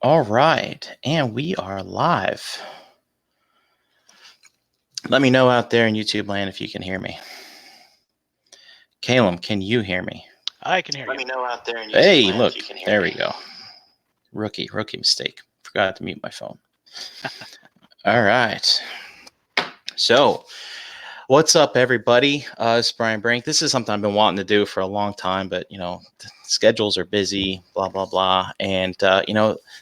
All right, and we are live. Let me know out there in YouTube land if you can hear me. Caleb, can you hear me? I can hear you. Let me know out there in YouTube land look, if you can hear me. There we go. Rookie mistake. Forgot to mute my phone. All right. So, what's up, everybody? It's Brian Brink. This is something I've been wanting to do for a long time, but, schedules are busy, blah, blah, blah. And,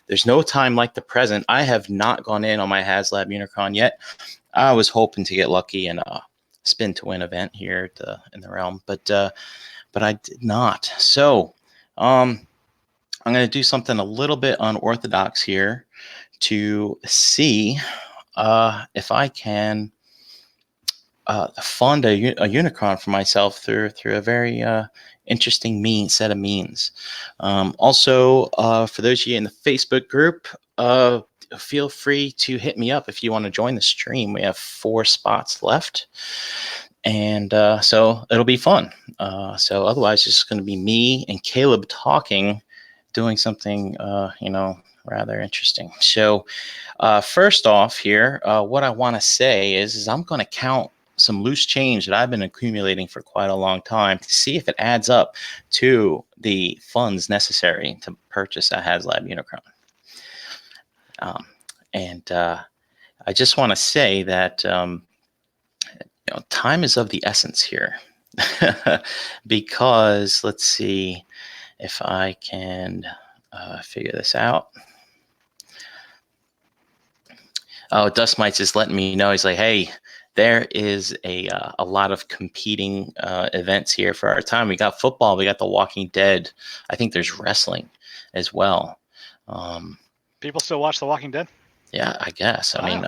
there's no time like the present. I have not gone in on my Haslab Unicron yet. I was hoping to get lucky in a spin to win event here in the realm, but I did not. So, I'm going to do something a little bit unorthodox here to see if I can fund a Unicron for myself through a very interesting set of means. Also, for those of you in the Facebook group, feel free to hit me up if you want to join the stream. We have 4 spots left, and so it'll be fun. So otherwise, it's just going to be me and Caleb talking, doing something rather interesting. So first off here, what I want to say is I'm going to count some loose change that I've been accumulating for quite a long time to see if it adds up to the funds necessary to purchase a Haslab Unicron. And I just want to say that time is of the essence here, because let's see if I can figure this out. Oh, Dust Mites is letting me know. He's like, hey, there is a lot of competing events here for our time. We got football. We got The Walking Dead. I think there's wrestling as well. People still watch The Walking Dead? Yeah, I guess. Wow. I mean,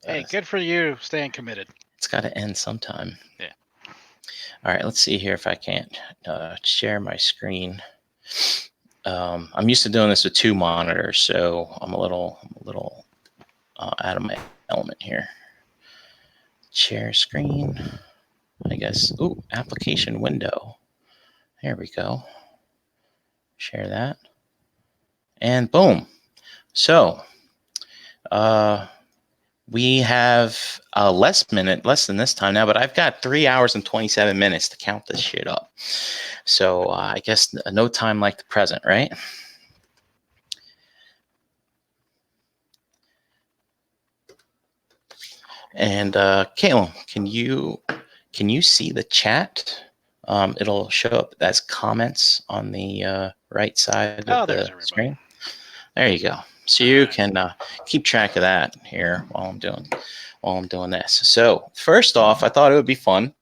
hey, good for you staying committed. It's got to end sometime. Yeah. All right, let's see here if I can't share my screen. I'm used to doing this with 2 monitors, so I'm a little out of my element here. Share screen, I guess. Ooh, application window. There we go. Share that. And boom. So, we have less than this time now, but I've got 3 hours and 27 minutes to count this shit up. So I guess no time like the present, right? And Caleb, can you see the chat? It'll show up as comments on the right side of the screen. There you go. So you can keep track of that here while I'm doing this. So first off, I thought it would be fun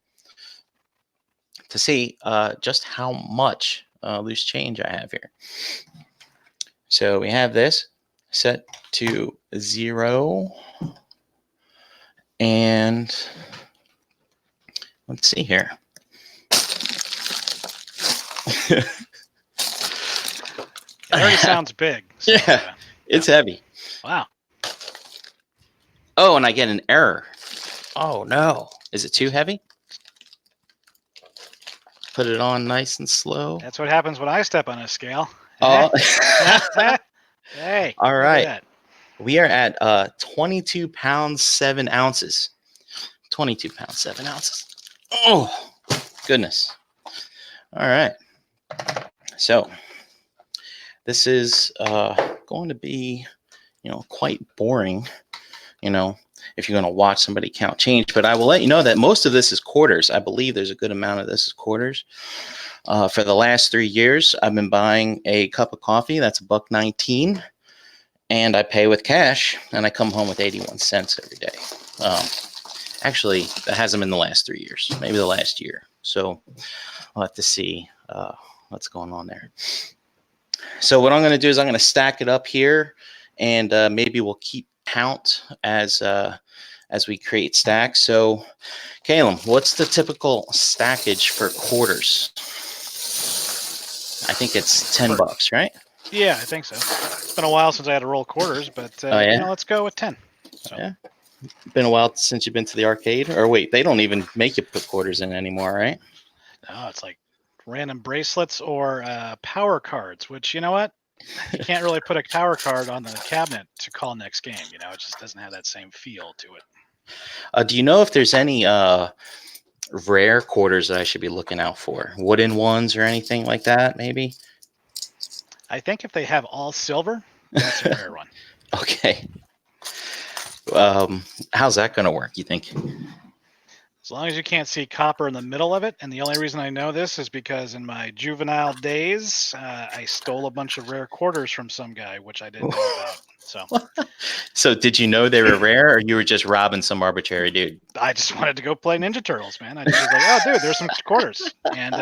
to see just how much loose change I have here. So we have this set to 0. And let's see here. It already sounds big. So, yeah, it's heavy. Wow. Oh, and I get an error. Oh, no. Is it too heavy? Put it on nice and slow. That's what happens when I step on a scale. Oh. Hey. All right. We are at 22 pounds, 7 ounces. 22 pounds, 7 ounces. Oh, goodness. All right. So this is going to be, quite boring, if you're going to watch somebody count change. But I will let you know that most of this is quarters. I believe there's a good amount of this is quarters. For the last 3 years, I've been buying a cup of coffee. That's $1.19. And I pay with cash, and I come home with 81 cents every day. Actually, that hasn't been the last 3 years, maybe the last year. So I'll have to see what's going on there. So what I'm going to do is I'm going to stack it up here, and maybe we'll keep count as we create stacks. So, Caleb, what's the typical stackage for quarters? I think it's $10, right? Yeah, I think so. It's been a while since I had to roll quarters, but let's go with 10. So. Yeah. Been a while since you've been to the arcade? Or wait, they don't even make you put quarters in anymore, right? No, it's like random bracelets or power cards, which, you know what? you can't really put a tower card on the cabinet to call next game. It just doesn't have that same feel to it. Do you know if there's any rare quarters that I should be looking out for? Wooden ones or anything like that, maybe? I think if they have all silver, that's a rare one. Okay. How's that going to work, you think? As long as you can't see copper in the middle of it. And the only reason I know this is because in my juvenile days, I stole a bunch of rare quarters from some guy, which I didn't know about. So did you know they were rare, or you were just robbing some arbitrary dude? I just wanted to go play Ninja Turtles, man. I just was like, oh, dude, there's some quarters. And,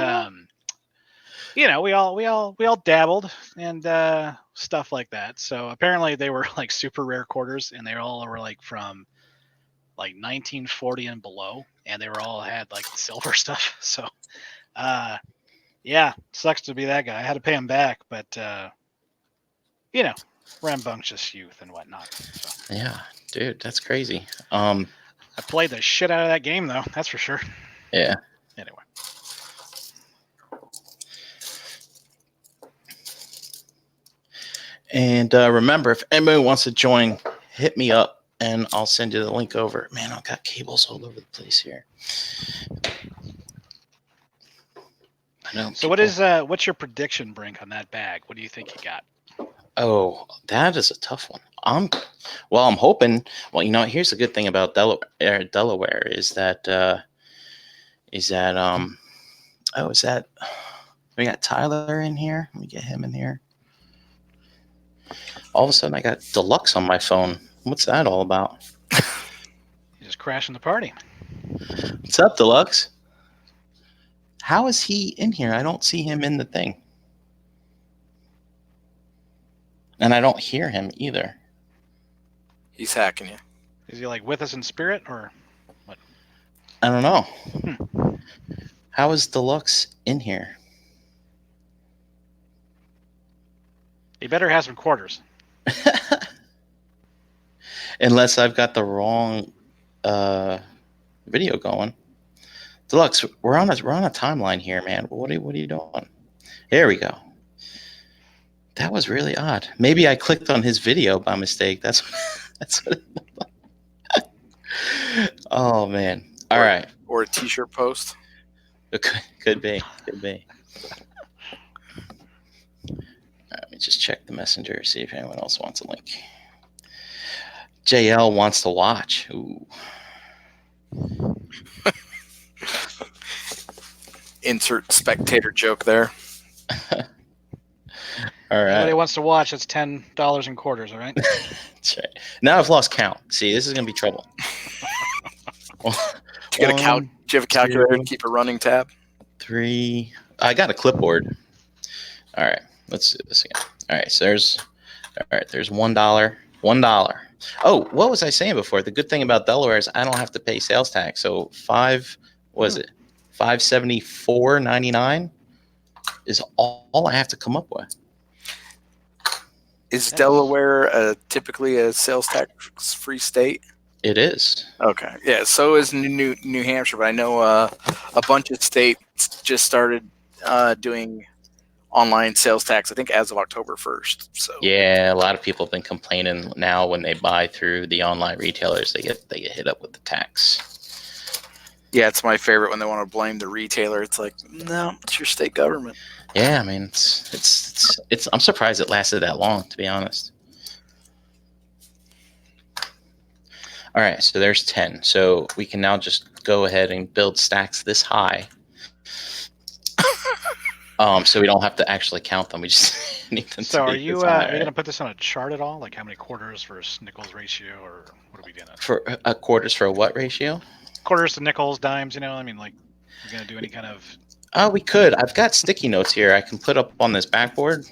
we all dabbled and stuff like that. So apparently they were like super rare quarters, and they all were like from like 1940 and below, and they were all had like the silver stuff. So yeah, sucks to be that guy. I had to pay him back, but rambunctious youth and whatnot. So. Yeah, dude, that's crazy. I played the shit out of that game though, that's for sure. Yeah. Anyway. And remember, if anybody wants to join, hit me up and I'll send you the link over. Man, I've got cables all over the place here. I know. So what's your prediction, Brink, on that bag? What do you think you got? Oh, that is a tough one. I'm hoping. Well, here's the good thing about Delaware is that we got Tyler in here. Let me get him in here. All of a sudden, I got Deluxe on my phone. What's that all about? You're just crashing the party. What's up, Deluxe? How is he in here? I don't see him in the thing. And I don't hear him either. He's hacking you. Is he like with us in spirit or what? I don't know. How is Deluxe in here? He better have some quarters. Unless I've got the wrong video going. Deluxe, we're on a timeline here, man. What are you doing? There we go. That was really odd. Maybe I clicked on his video by mistake. That's what it looked like. Oh man. All right. Or a t-shirt post. Could be. All right, let me just check the messenger, see if anyone else wants a link. JL wants to watch. Ooh. Insert spectator joke there. All right. Anybody wants to watch, it's $10 in quarters, all right? That's right. Now I've lost count. See, this is going to be trouble. Do you have a calculator to keep a running tab? 3. I got a clipboard. All right. Let's do this again. All right. So there's $1. $1. Oh, what was I saying before? The good thing about Delaware is I don't have to pay sales tax. So $574.99 is all I have to come up with. Is Delaware typically a sales tax-free state? It is. Okay. Yeah, so is New Hampshire, but I know a bunch of states just started doing online sales tax, I think, as of October 1st. So yeah, a lot of people have been complaining now when they buy through the online retailers, they get hit up with the tax. Yeah, it's my favorite when they want to blame the retailer. It's like, no, it's your state government. Yeah, I mean, it's. I'm surprised it lasted that long, to be honest. All right, so there's 10. So we can now just go ahead and build stacks this high. So we don't have to actually count them. We just need them so to be are you going to put this on a chart at all? Like how many quarters versus nickels ratio, or what are we doing? For quarters for what ratio? Quarters to nickels, dimes, I mean, like, we're going to do any kind of... We could. I've got sticky notes here I can put up on this backboard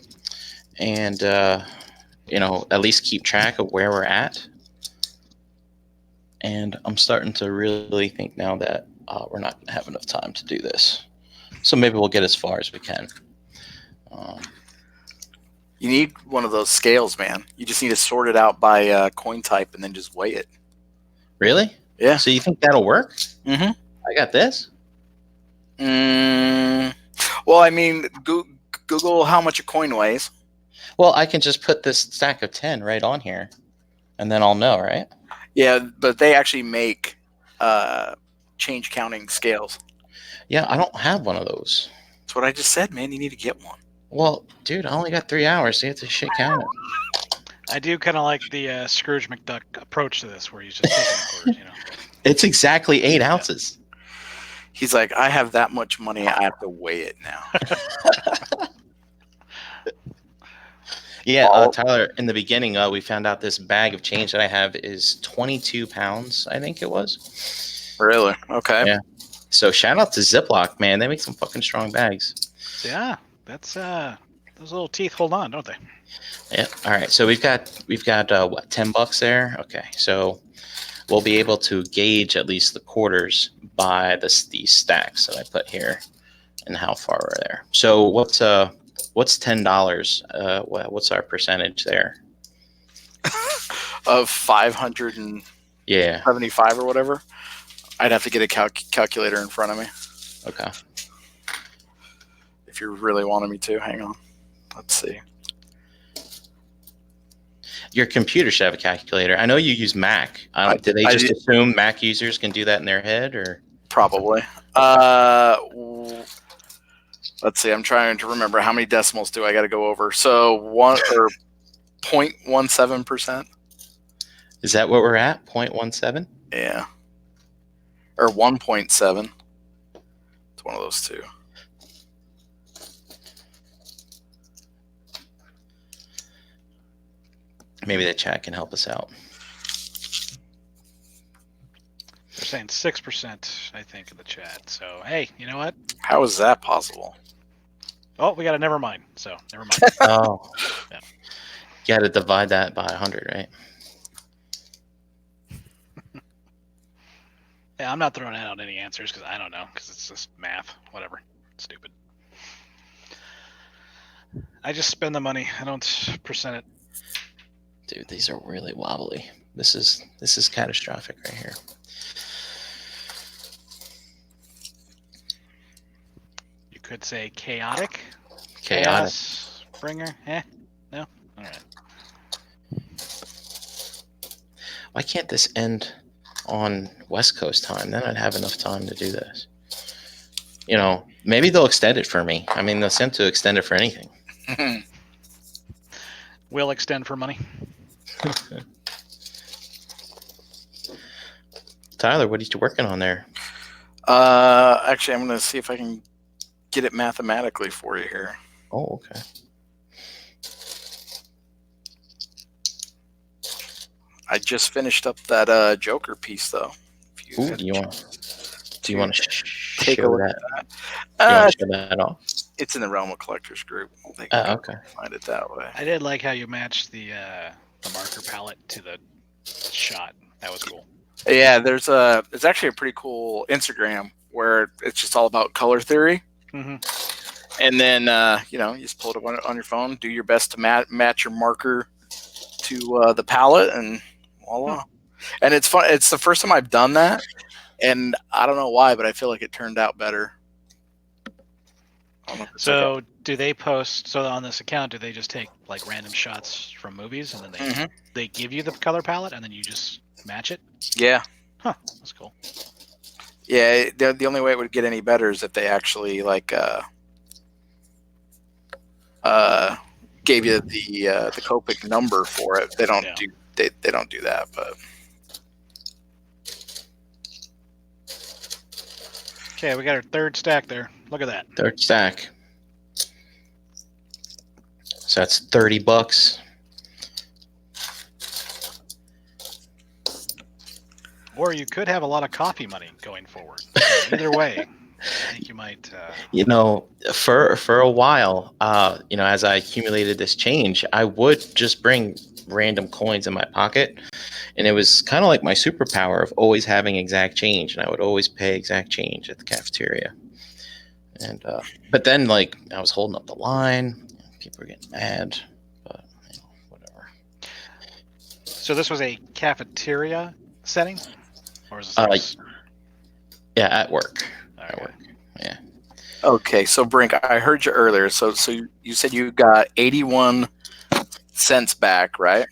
and, at least keep track of where we're at. And I'm starting to really think now that we're not going to have enough time to do this. So maybe we'll get as far as we can. You need one of those scales, man. You just need to sort it out by coin type and then just weigh it. Really? Yeah. So you think that'll work? Mm-hmm. I got this. Well, I mean, Google how much a coin weighs. Well, I can just put this stack of 10 right on here, and then I'll know, right? Yeah, but they actually make change counting scales. Yeah, I don't have one of those. That's what I just said, man. You need to get one. Well, dude, I only got 3 hours to get this shit counted. I do kind of like the Scrooge McDuck approach to this, where he's just taking the quarters, you know. It's exactly 8 ounces. He's like, I have that much money. I have to weigh it now. Yeah, All- Tyler, in the beginning, we found out this bag of change that I have is 22 pounds, I think it was. Really? Okay. Yeah. So shout out to Ziploc, man. They make some fucking strong bags. Yeah, that's those little teeth hold on, don't they? Yeah. All right. So we've got what, $10 there? Okay. So we'll be able to gauge at least the quarters by these stacks that I put here and how far we're there. So what's $10? What's our percentage there? Of 575 Yeah. or whatever. I'd have to get a calculator in front of me Okay. if you really wanted me to. Hang on. Let's see. Your computer should have a calculator. I know you use Mac. Did they just assume Mac users can do that in their head, or? Probably. Let's see. I'm trying to remember how many decimals do I got to go over. So 0.17%. Is that what we're at? 0.17? Yeah. Or 1.7. It's one of those two. Maybe the chat can help us out. They're saying 6%, I think, in the chat. So hey, you know what? How is that possible? Oh, we got a never mind. So never mind. Oh. Yeah. You got to divide that by 100, right? Yeah, I'm not throwing out any answers because I don't know, because it's just math. Whatever. Stupid. I just spend the money. I don't percent it. Dude, these are really wobbly. This is catastrophic right here. You could say chaotic. Chaotic. Chaos bringer. No. All right. Why can't this end on West Coast time? Then I'd have enough time to do this. You know, maybe they'll extend it for me. I mean, they'll seem to extend it for anything. Will extend for money. Tyler, what are you working on there? Actually, I'm going to see if I can get it mathematically for you here. Oh, okay. I just finished up that Joker piece, though. If Ooh, had do you a want chance to take a show look that? at You want that? to show that off? It's in the Realm of Collectors group. They can Okay. find it that way. I did like how you matched the marker palette to the shot. That was cool. Yeah, it's actually a pretty cool Instagram where it's just all about color theory. Mm-hmm. And then, you just pull it up on your phone, do your best to match your marker to the palette, and voila. And it's fun. It's the first time I've done that, and I don't know why, but I feel like it turned out better. So do they post, so on this account, do they just take like random shots from movies and then they give you the color palette and then you just match it? Yeah. Huh, that's cool. Yeah, the only way it would get any better is if they actually gave you the Copic number for it. They don't they don't do that, but okay, we got our third stack there. Look at that. Third stack. So that's $30. Or you could have a lot of coffee money going forward. So either way, I think you might. For a while, as I accumulated this change, I would just bring random coins in my pocket, and it was kind of like my superpower of always having exact change, and I would always pay exact change at the cafeteria. And but then, I was holding up the line, people were getting mad, but whatever. So this was a cafeteria setting, or is this? Yeah, at work. Okay. At work. Yeah. Okay, so Brink, I heard you earlier. So you said you got 81 cents back, right?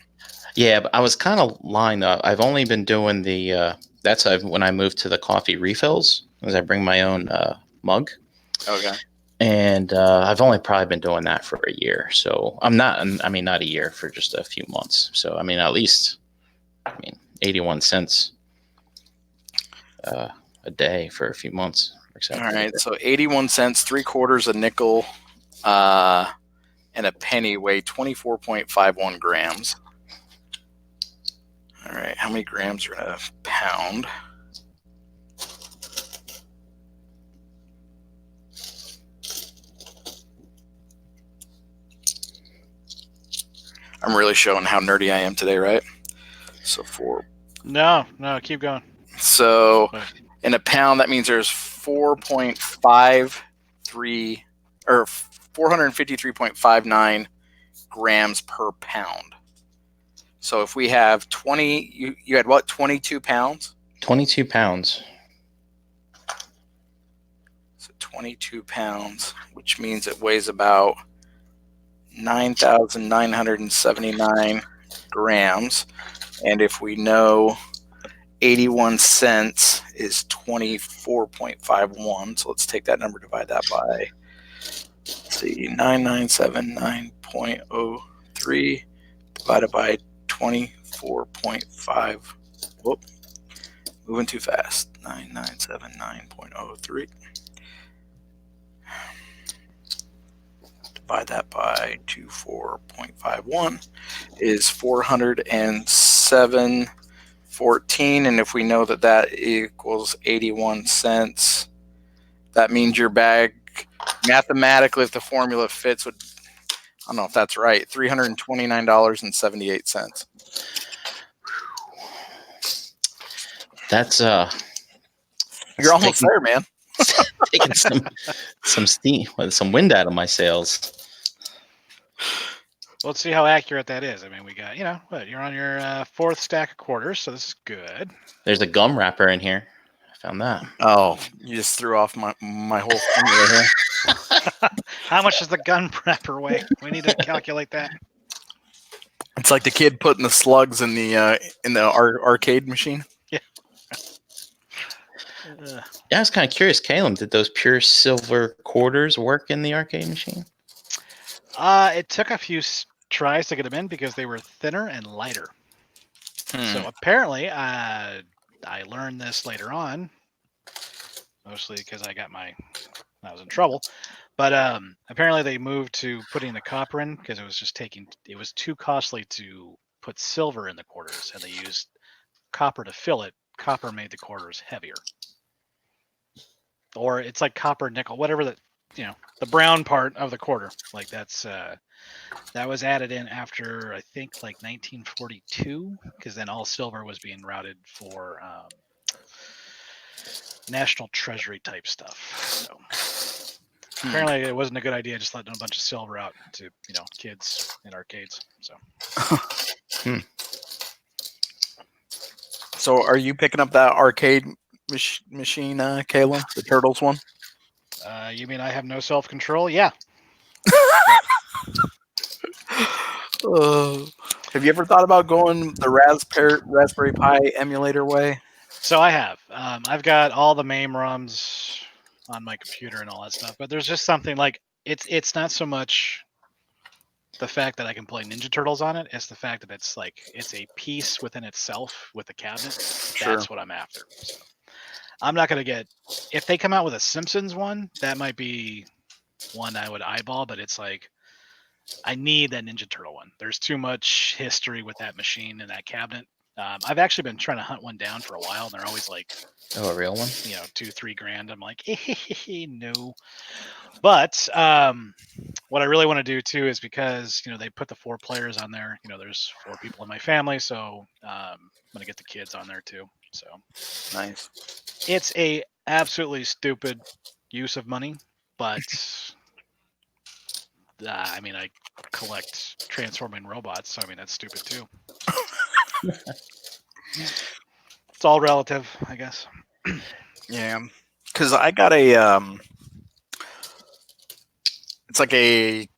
Yeah, but I was kind of lying though. I've only been doing the when I moved to the coffee refills, as I bring my own mug. Okay. And I've only probably been doing that for a year. So not a year, for just a few months. So, at least, 81 cents a day for a few months. All right. So 81 cents, 3/4 a nickel, and a penny weigh 24.51 grams. All right. How many grams are in a pound? I'm really showing how nerdy I am today, right? So No, keep going. So in a pound, that means there's 4.53 or 453.59 grams per pound. So if we have 20, you had what, 22 pounds? 22 pounds. So 22 pounds, which means it weighs about 9,979 grams. And if we know 81 cents is 24.51, so let's take that number, divide that by, let's see, 9979.03 divided by 24.5. Whoop, moving too fast. 9979.03. Divide that by 24.51 is 407.14, and if we know that that equals 81 cents, that means your bag, mathematically, if the formula fits, would, I don't know if that's right, $329.78. That's You're almost there, man. Taking some steam, some wind out of my sails. Well, let's see how accurate that is. We got, you're on your fourth stack of quarters, so this is good. There's a gum wrapper in here. I found that. Oh, you just threw off my whole formula here. How much does the gun wrapper weigh? We need to calculate that. It's like the kid putting the slugs in the arcade machine. Yeah. Yeah, I was kind of curious, Caleb, did those pure silver quarters work in the arcade machine? It took a few tries to get them in because they were thinner and lighter. So apparently, I learned this later on, mostly because I was in trouble. But apparently they moved to putting the copper in because it was too costly to put silver in the quarters, and they used copper to fill it. Copper made the quarters heavier. Or it's like copper nickel, whatever the brown part of the quarter. Like that was added in after, I think, like 1942, because then all silver was being routed for national treasury type stuff. So apparently it wasn't a good idea just letting a bunch of silver out to kids in arcades. So So are you picking up that arcade machine, Caleb, the Turtles one? You mean I have no self-control? Yeah. Have you ever thought about going the Raspberry Pi emulator way? So I have. I've got all the MAME ROMs on my computer and all that stuff, but there's just something like it's not so much the fact that I can play Ninja Turtles on it, it's the fact that it's a piece within itself with a cabinet. Sure. That's what I'm after. So I'm not gonna get, if they come out with a Simpsons one, that might be one I would eyeball, but it's like I need that Ninja Turtle one. There's too much history with that machine and that cabinet. I've actually been trying to hunt one down for a while, and they're always like, oh, a real one? $2-3 grand. I'm like, no. But what I really want to do too is because they put the 4 players on there. There's 4 people in my family, so I'm gonna get the kids on there too. So nice. It's a absolutely stupid use of money, but I collect transforming robots, so that's stupid too. It's all relative, I guess. Yeah, because I got a it's like a,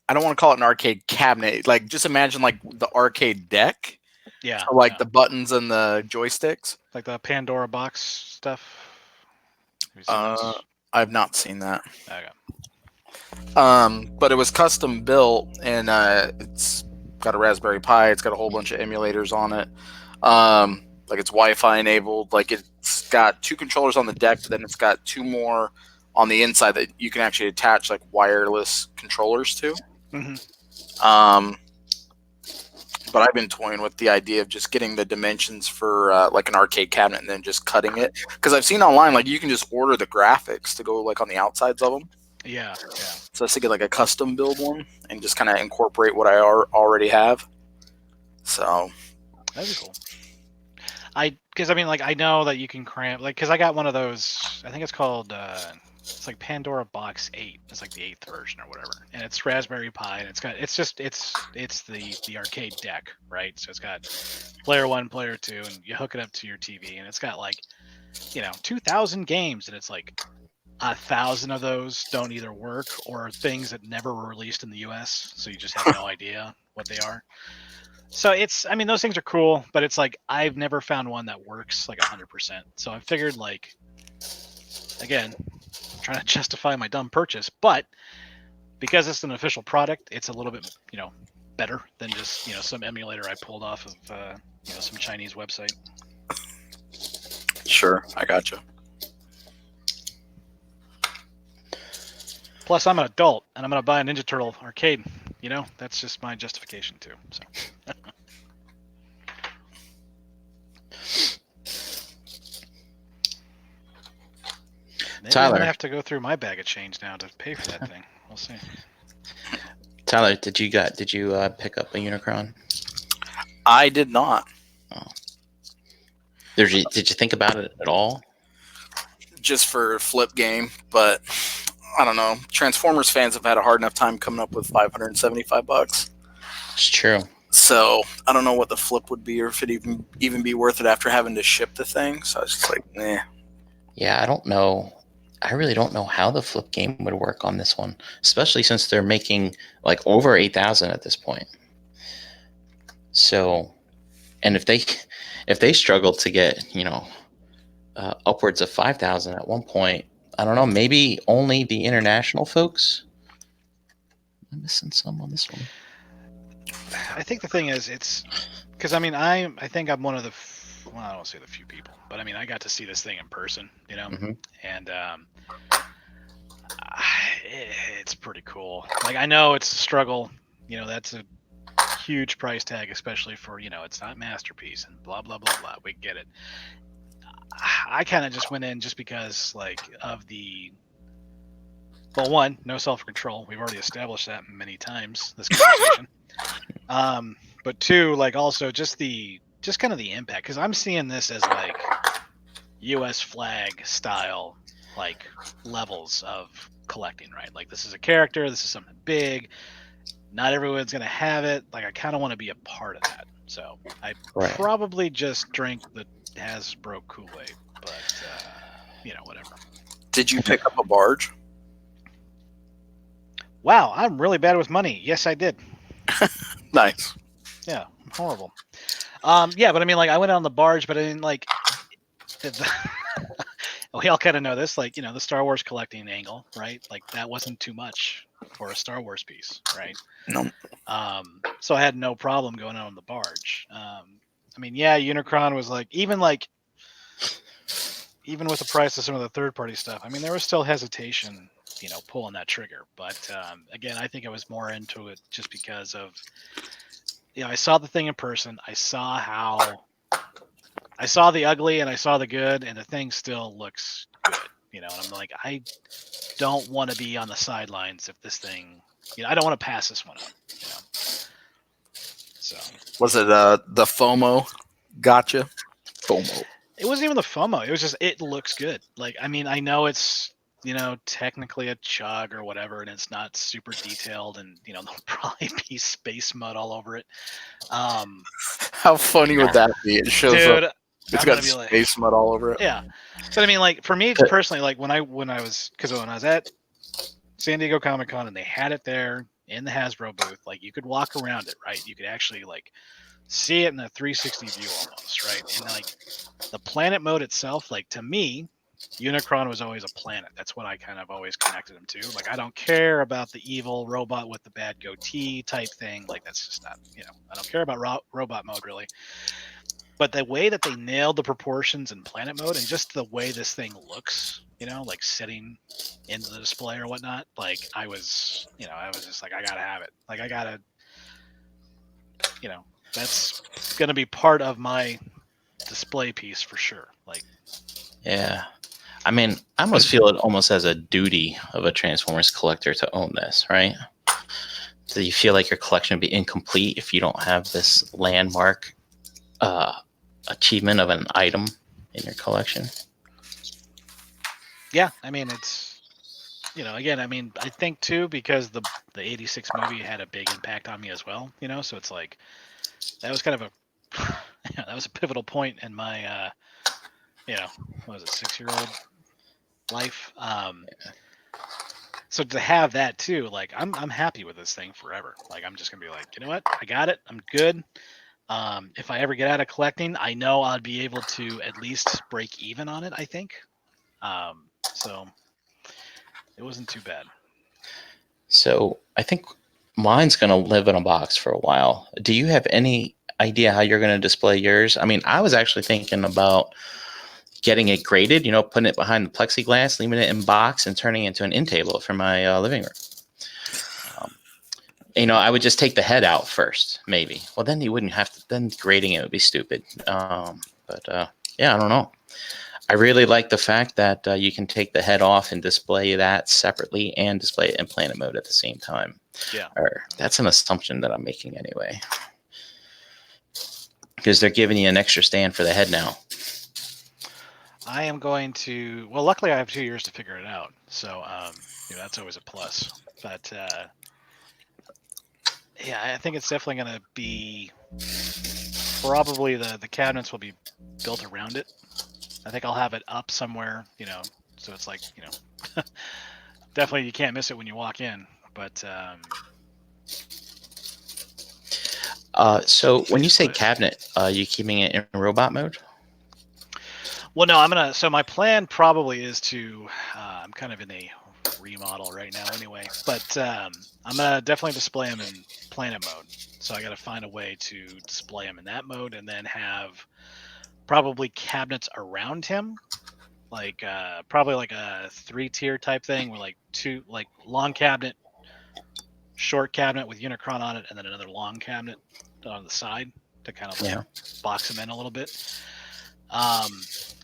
I I don't want to call it an arcade cabinet. Like, just imagine like the arcade deck. Yeah. So, like yeah. the buttons and the joysticks. Like the Pandora box stuff. Have you seen those? I've not seen that. Okay. But it was custom built, and it's got a Raspberry Pi. It's got a whole bunch of emulators on it. Like it's Wi-Fi enabled. Like it's got 2 controllers on the deck, but then it's got 2 more on the inside that you can actually attach like wireless controllers to. Mm-hmm. But I've been toying with the idea of just getting the dimensions for like an arcade cabinet and then just cutting it. Because I've seen online, like you can just order the graphics to go like on the outsides of them. Yeah. So I was thinking like a custom build one and just kind of incorporate what I already have. So That'd be cool. Because I mean, like I know that you can cramp, like, because I got one of those. I think it's called. It's like Pandora Box 8. It's like the 8th version or whatever, and it's Raspberry Pi, and it's the arcade deck, right? So it's got player 1, player 2, and you hook it up to your TV, and it's got like, 2,000 games, and it's like 1,000 of those don't either work or things that never were released in the U.S. So you just have no idea what they are. So I mean, those things are cool, but it's like I've never found one that works like 100%. So I figured, like, again, trying to justify my dumb purchase, but because it's an official product, it's a little bit, better than just, some emulator I pulled off of, some Chinese website. sure, I gotcha. Plus, I'm an adult, and I'm going to buy a Ninja Turtle arcade. That's just my justification too. So. Maybe Tyler. I'm gonna have to go through my bag of change now to pay for that thing. We'll see. Tyler, did you pick up a Unicron? I did not. Oh. Did you think about it at all? Just for a flip game, but I don't know. Transformers fans have had a hard enough time coming up with $575. It's true. So I don't know what the flip would be, or if it even be worth it after having to ship the thing. So I was just like, nah. Yeah, I don't know. I really don't know how the flip game would work on this one, especially since they're making like over 8,000 at this point. So, and if they struggle to get upwards of 5,000 at one point, I don't know. Maybe only the international folks. I'm missing some on this one. I think the thing is, it's because I think I'm one of the I don't say the few people, but I mean I got to see this thing in person, Mm-hmm. and it's pretty cool. Like I know it's a struggle, that's a huge price tag, especially for it's not Masterpiece and blah blah blah blah. We get it. I kind of just went in just because of the one, no self-control. We've already established that many times this conversation. But 2, also just kind of the impact, because I'm seeing this as like U.S. flag style levels of collecting, right? Like this is a character, this is something big. Not everyone's gonna have it. Like I kind of want to be a part of that. So I probably just drink the Hasbro Kool-Aid, but whatever. Did you pick up a barge? Wow, I'm really bad with money. Yes, I did. Nice. Yeah, I'm horrible. Yeah, but I mean, I went on the barge, but I didn't we all kind of know this, the Star Wars collecting angle, right? Like that wasn't too much for a Star Wars piece, right? No. So I had no problem going on the barge. I mean, yeah, Unicron was even with the price of some of the third-party stuff, I mean, there was still hesitation, pulling that trigger. But again, I think I was more into it just because of, I saw the thing in person. I saw the ugly and I saw the good, and the thing still looks good, and I'm like, I don't want to be on the sidelines if this thing, I don't want to pass this one up, So was it the FOMO? Gotcha. FOMO. It wasn't even the FOMO. It was just, it looks good. I mean, I know it's, technically a chug or whatever, and it's not super detailed, and there'll probably be space mud all over it. How funny would that be? It shows dude, up. It's got space mud all over it. Yeah, but I mean, for me personally, when I was at San Diego Comic-Con and they had it there, in the Hasbro booth. Like you could walk around it, right? You could actually like see it in a 360 view almost, right? And like the planet mode itself, like to me, Unicron was always a planet. That's what I kind of always connected him to. Like I don't care about the evil robot with the bad goatee type thing. Like that's just not, I don't care about robot mode really. But the way that they nailed the proportions in planet mode and just the way this thing looks, like sitting in the display or whatnot, like I was just like, I gotta have it. Like I gotta, that's gonna be part of my display piece for sure. Like, Yeah. I mean, I almost feel it almost as a duty of a Transformers collector to own this, right? Do you feel like your collection would be incomplete if you don't have this landmark achievement of an item in your collection? Yeah, I mean, it's, again, I mean, I think too, because the 86 movie had a big impact on me as well, so it's like, that was kind of that was a pivotal point in my, what was it, 6-year-old life. So to have that too, like, I'm happy with this thing forever. Like, I'm just gonna be like, you know what, I got it, I'm good. If I ever get out of collecting, I know I'd be able to at least break even on it, I think. So it wasn't too bad. So I think mine's going to live in a box for a while. Do you have any idea how you're going to display yours? I mean, I was actually thinking about getting it graded, putting it behind the plexiglass, leaving it in box, and turning it into an end table for my living room. I would just take the head out first, maybe. Well, then you wouldn't have to. Then grading it would be stupid. But yeah, I don't know. I really like the fact that you can take the head off and display that separately and display it in planet mode at the same time. Yeah. Or that's an assumption that I'm making anyway. Because they're giving you an extra stand for the head now. I am going to. Well, luckily I have 2 years to figure it out, so that's always a plus. But yeah, I think it's definitely going to be. Probably the cabinets will be built around it. I think I'll have it up somewhere, so it's like, definitely you can't miss it when you walk in. But so when you say cabinet, are you keeping it in robot mode? Well, no, so my plan probably is to, I'm kind of in a remodel right now anyway, but I'm going to definitely display them in planet mode. So I got to find a way to display them in that mode and then have probably cabinets around him, like probably like a 3-tier type thing where like 2, like long cabinet, short cabinet with Unicron on it, and then another long cabinet on the side to kind of like box him in a little bit.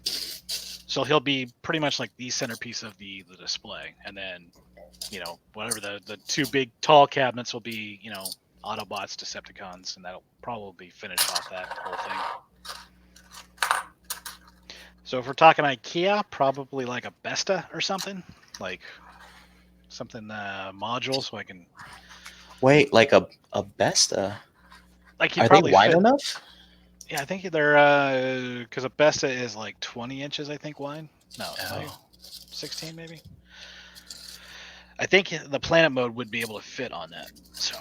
So he'll be pretty much like the centerpiece of the display, and then whatever the 2 big tall cabinets will be, Autobots, Decepticons, and that'll probably finish off that whole thing. So if we're talking IKEA, probably like a Besta or something, like something module, so I can. Wait, like a Besta? Like are they wide enough? Yeah, I think they're because a Besta is like 20 inches, I think, wide. No, like 16 maybe. I think the planet mode would be able to fit on that. So.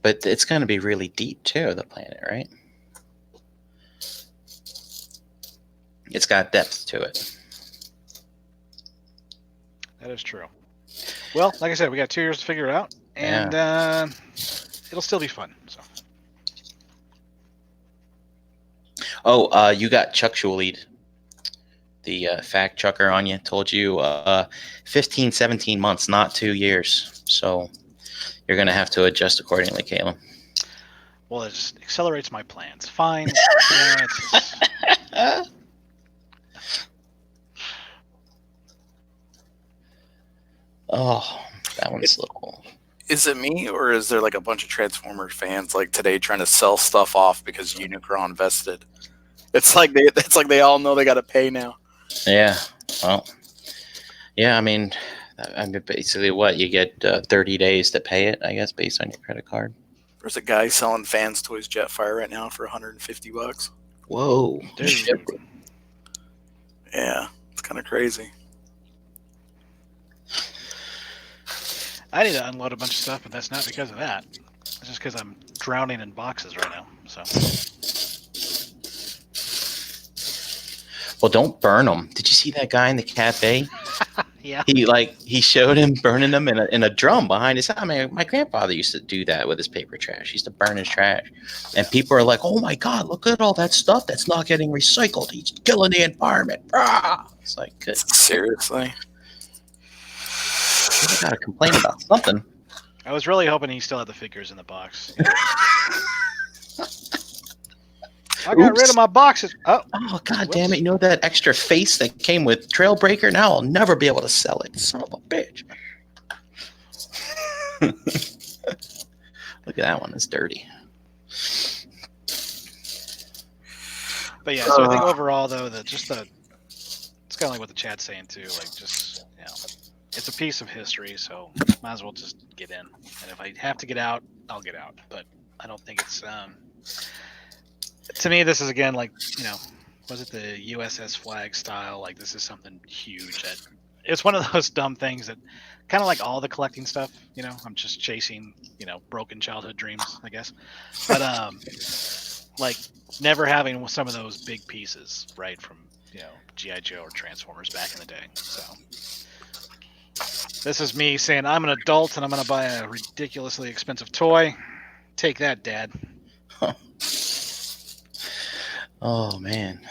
But it's going to be really deep too, the planet, right? It's got depth to it. That is true. Well, like I said, we got 2 years to figure it out, and it'll still be fun. So. Oh, you got Chuck Schulied, the fact chucker on you. Told you 15, 17 months, not 2 years. So you're going to have to adjust accordingly, Caleb. Well, it just accelerates my plans. Fine. Oh, that one's little. Is it me, or is there like a bunch of Transformers fans like today trying to sell stuff off because Unicron vested? It's like they all know they got to pay now. Yeah. Well. Yeah. I mean, basically, what you get 30 days to pay it, I guess, based on your credit card. There's a guy selling Fans Toys Jetfire right now for $150. Whoa, dude! Yeah, it's kind of crazy. I need to unload a bunch of stuff, but that's not because of that. It's just because I'm drowning in boxes right now. So Well, don't burn them. Did you see that guy in the cafe? yeah. He showed him burning them in a drum behind his house. I mean, my grandfather used to do that with his paper trash. He used to burn his trash, and people are like, "Oh my God, look at all that stuff that's not getting recycled. He's killing the environment." Ah! It's like, good. Seriously. People gotta complain about something. I was really hoping he still had the figures in the box. I got rid of my boxes. Oh, God damn it. You know that extra face that came with Trailbreaker? Now I'll never be able to sell it. Son of a bitch. Look at that one. It's dirty. But yeah, so I think overall, though, it's kind of like what the chat's saying, too. Like, just, it's a piece of history, so might as well just get in. And if I have to get out, I'll get out. But I don't think it's... to me, this is, again, like, was it the USS Flag style? Like, this is something huge. It's one of those dumb things that, kind of like all the collecting stuff, I'm just chasing, broken childhood dreams, I guess. But, like, never having some of those big pieces, right, from, G.I. Joe or Transformers back in the day. So, this is me saying I'm an adult and I'm going to buy a ridiculously expensive toy. Take that, Dad. Oh man.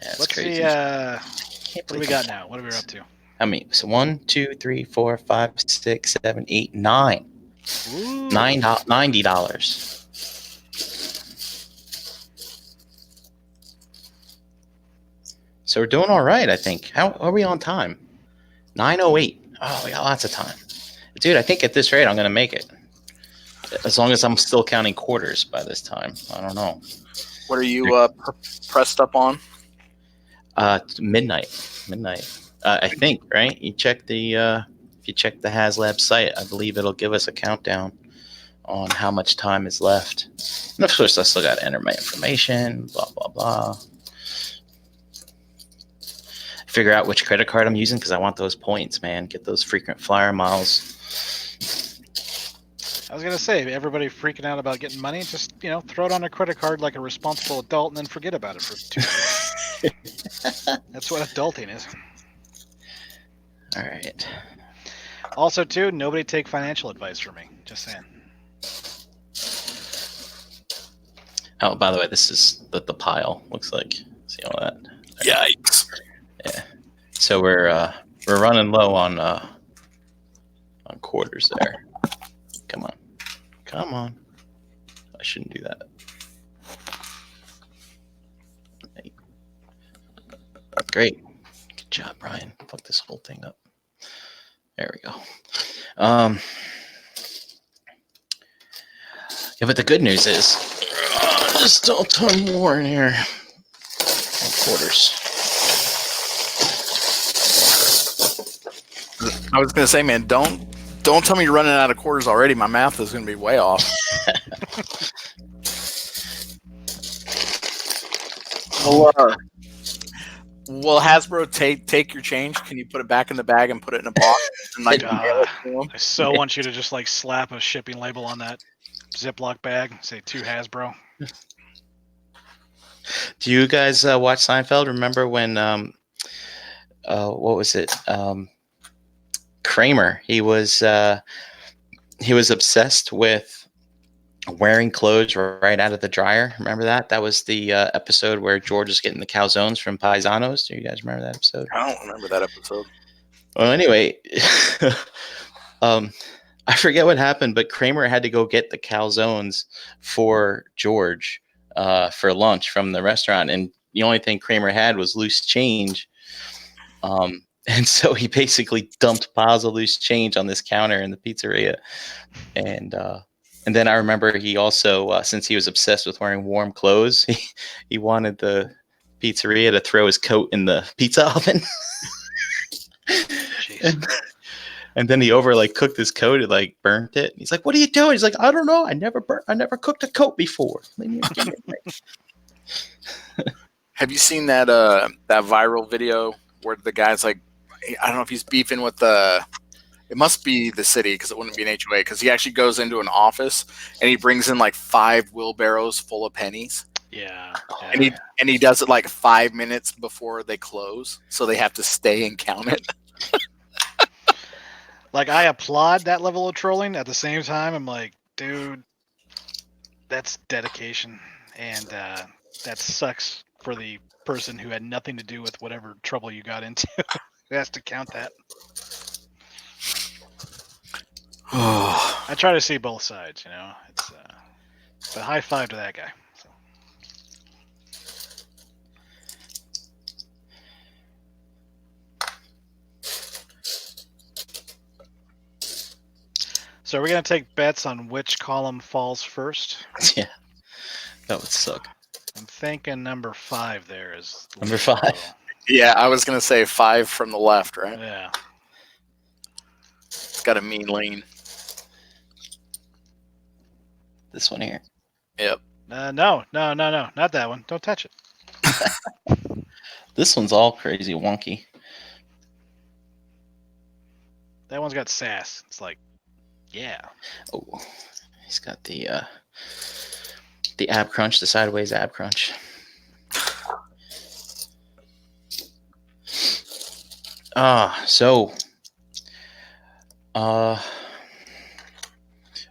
That's Let's crazy. see. What do we got now? What are we up to? How many? So 1, 2, 3, 4, 5, 6, 7, 8, 9. Ooh. $90. So we're doing all right, I think. How are we on time? 9:08. Oh, we got lots of time. Dude, I think at this rate I'm going to make it. As long as I'm still counting quarters by this time. I don't know. What are you pressed up on? Midnight. I think, right? You check if you check the Haslab site, I believe it'll give us a countdown on how much time is left. And of course, I still got to enter my information, blah, blah, blah. Figure out which credit card I'm using because I want those points, man. Get those frequent flyer miles. I was gonna say, everybody freaking out about getting money, just throw it on a credit card like a responsible adult, and then forget about it for 2 weeks. That's what adulting is. All right. Also, too, nobody take financial advice from me. Just saying. Oh, by the way, this is the pile. Looks like. See all that? Yikes. Yeah. So we're running low on quarters there. Come on. I shouldn't do that. Great. Good job, Brian. Fuck this whole thing up. There we go. Yeah, but the good news is there's still a ton more in here. Quarters. I was gonna say, man, don't tell me you're running out of quarters already. My math is gonna be way off. Will Hasbro take your change? Can you put it back in the bag and put it in a box? And like, I so want you to just like slap a shipping label on that Ziploc bag. Say to Hasbro. Do you guys watch Seinfeld? Remember when what was it? Kramer. He was obsessed with wearing clothes right out of the dryer. Remember that? That was the episode where George is getting the calzones from Paisanos. Do you guys remember that episode? I don't remember that episode. Well, anyway, I forget what happened, but Kramer had to go get the calzones for George for lunch from the restaurant, and the only thing Kramer had was loose change. And so he basically dumped piles of loose change on this counter in the pizzeria. And then I remember he also, since he was obsessed with wearing warm clothes, he wanted the pizzeria to throw his coat in the pizza oven. And then he cooked his coat and burnt it. He's like, "What are you doing?" He's like, "I don't know. I never cooked a coat before." Have you seen that that viral video where the guy's like I don't know if he's beefing with the. It must be the city because it wouldn't be an HOA because he actually goes into an office and he brings in like 5 wheelbarrows full of pennies. Yeah. And he does it like 5 minutes before they close, so they have to stay and count it. Like, I applaud that level of trolling. At the same time, I'm like, dude, that's dedication, and that sucks for the person who had nothing to do with whatever trouble you got into. Who has to count that? I try to see both sides, you know. It's but high five to that guy. So are we gonna take bets on which column falls first? Yeah, that would suck. I'm thinking number 5 there is Number 5. Yeah, I was gonna say 5 from the left, right? Yeah. It's got a mean lean. This one here. No, not that one. Don't touch it. This one's all crazy wonky. That one's got sass. It's like, yeah. Oh, he's got the ab crunch, the sideways ab crunch.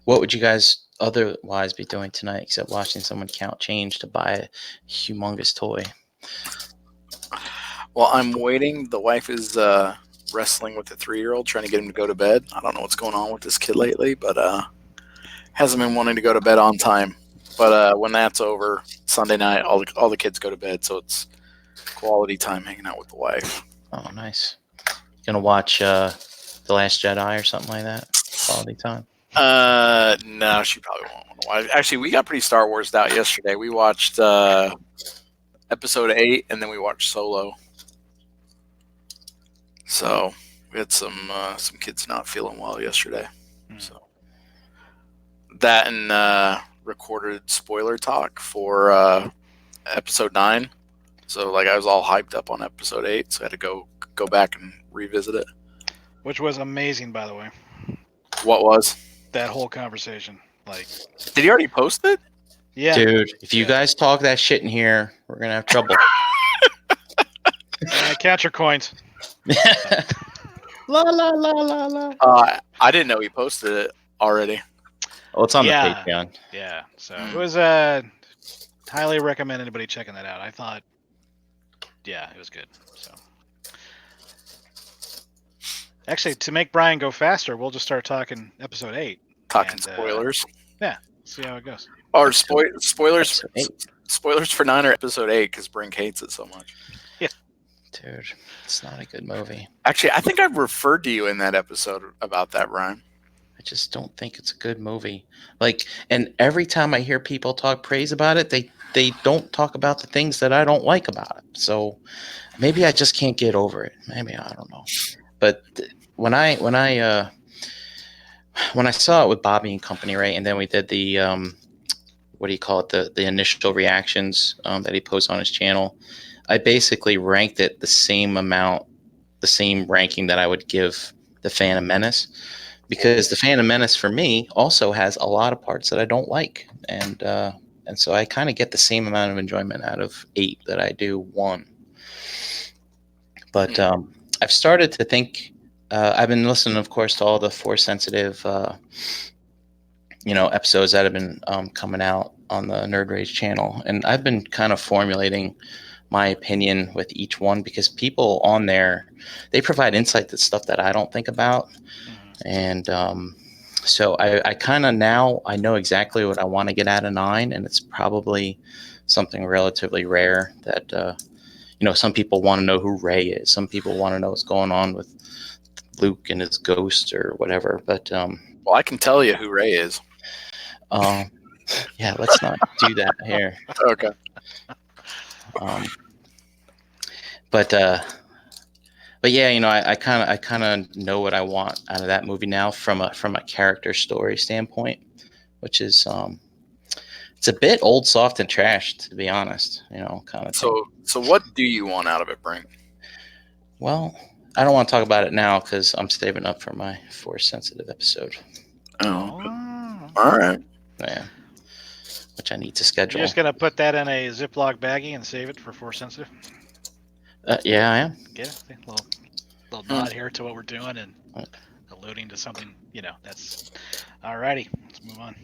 What would you guys otherwise be doing tonight except watching someone count change to buy a humongous toy? Well, I'm waiting. The wife is wrestling with the 3-year-old, trying to get him to go to bed. I don't know what's going on with this kid lately, but hasn't been wanting to go to bed on time. But when that's over, Sunday night, all the kids go to bed, so it's quality time hanging out with the wife. Oh, nice. Gonna watch The Last Jedi or something like that? Quality time. No, she probably won't want to watch. Actually, we got pretty Star Wars out yesterday. We watched episode 8, and then we watched Solo. So we had some kids not feeling well yesterday. So that and recorded spoiler talk for episode 9. So like I was all hyped up on episode 8, so I had to go back and revisit it. Which was amazing, by the way. What was? That whole conversation. Like, did he already post it? Yeah. Dude, if you guys talk that shit in here, we're gonna have trouble. Count your coins. La la la la la. I didn't know he posted it already. Oh, it's on the Patreon. Yeah. So it was highly recommend anybody checking that out. I thought, yeah, it was good. So actually, to make Brian go faster, we'll just start talking episode 8. Talking spoilers. Yeah. See how it goes. Or spoilers. Spoilers for 9 or episode 8 because Brink hates it so much. Yeah. Dude, it's not a good movie. Actually, I think I've referred to you in that episode about that, Ryan. I just don't think it's a good movie. Like, and every time I hear people talk praise about it, they don't talk about the things that I don't like about it. So maybe I just can't get over it. Maybe I don't know. But when I saw it with Bobby and company, right, and then we did the what do you call it, the initial reactions that he posts on his channel, I basically ranked it the same ranking that I would give the Phantom Menace, because the Phantom Menace for me also has a lot of parts that I don't like, and so I kind of get the same amount of enjoyment out of 8 that I do 1. But I've started to think. I've been listening, of course, to all the Force sensitive, episodes that have been coming out on the Nerd Rage channel, and I've been kind of formulating my opinion with each one, because people on there, they provide insight to stuff that I don't think about. And so I kind of now I know exactly what I want to get out of 9, and it's probably something relatively rare that some people want to know who Rey is. Some people want to know what's going on with Luke and his ghost or whatever. But well, I can tell you who Rey is. Yeah, let's not do that here. Okay. But yeah, I kind of know what I want out of that movie now from a character story standpoint, which is it's a bit old, soft, and trash, to be honest. Kind of. So what do you want out of it, Brink? Well, I don't want to talk about it now because I'm saving up for my force sensitive episode. Oh, Oh. all right. Yeah, which I need to You're schedule. just gonna put that in a Ziploc baggie and save it for force sensitive. Yeah, I am. Get it? See, little nod here to what we're doing and alluding to something. That's alrighty. Let's move on.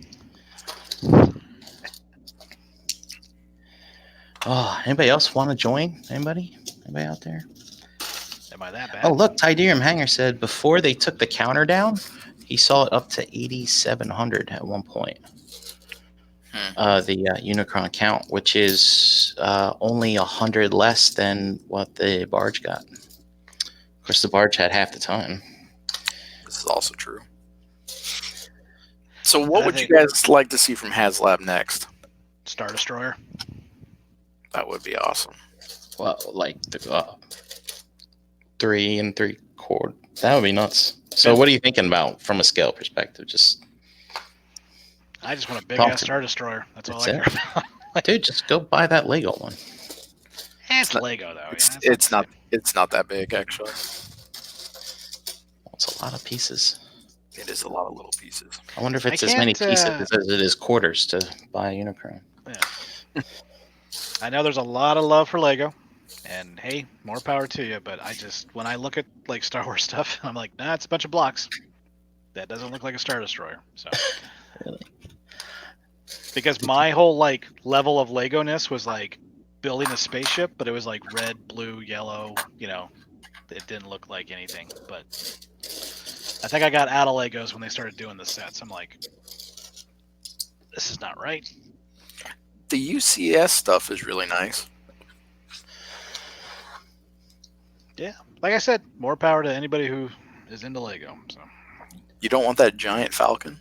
Oh, anybody else want to join? Anybody out there? Am I that bad? Oh, look, Tydirium Hanger said before they took the counter down, he saw it up to 8,700 at one point. The Unicron count, which is only 100 less than what the barge got. Of course, the barge had half the time. This is also true. So, what would you guys like to see from Haslab next? Star Destroyer. That would be awesome. Well, like 3 3/4. That would be nuts. So, what are you thinking about from a scale perspective? I just want a big ass Star Destroyer. That's all I care about. Dude, just go buy that Lego one. It's Lego though. It's not that big actually. Well, it's a lot of pieces. It is a lot of little pieces. I wonder if it's as many pieces as it is quarters to buy a Unicron. Yeah. I know there's a lot of love for Lego, and hey, more power to you. But when I look at like Star Wars stuff, I'm like, nah, it's a bunch of blocks. That doesn't look like a Star Destroyer. So, really, because my whole like level of Lego-ness was like building a spaceship, but it was like red, blue, yellow. It didn't look like anything. But I think I got out of Legos when they started doing the sets. I'm like, this is not right. The UCS stuff is really nice. Yeah, like I said, more power to anybody who is into Lego. So you don't want that giant Falcon?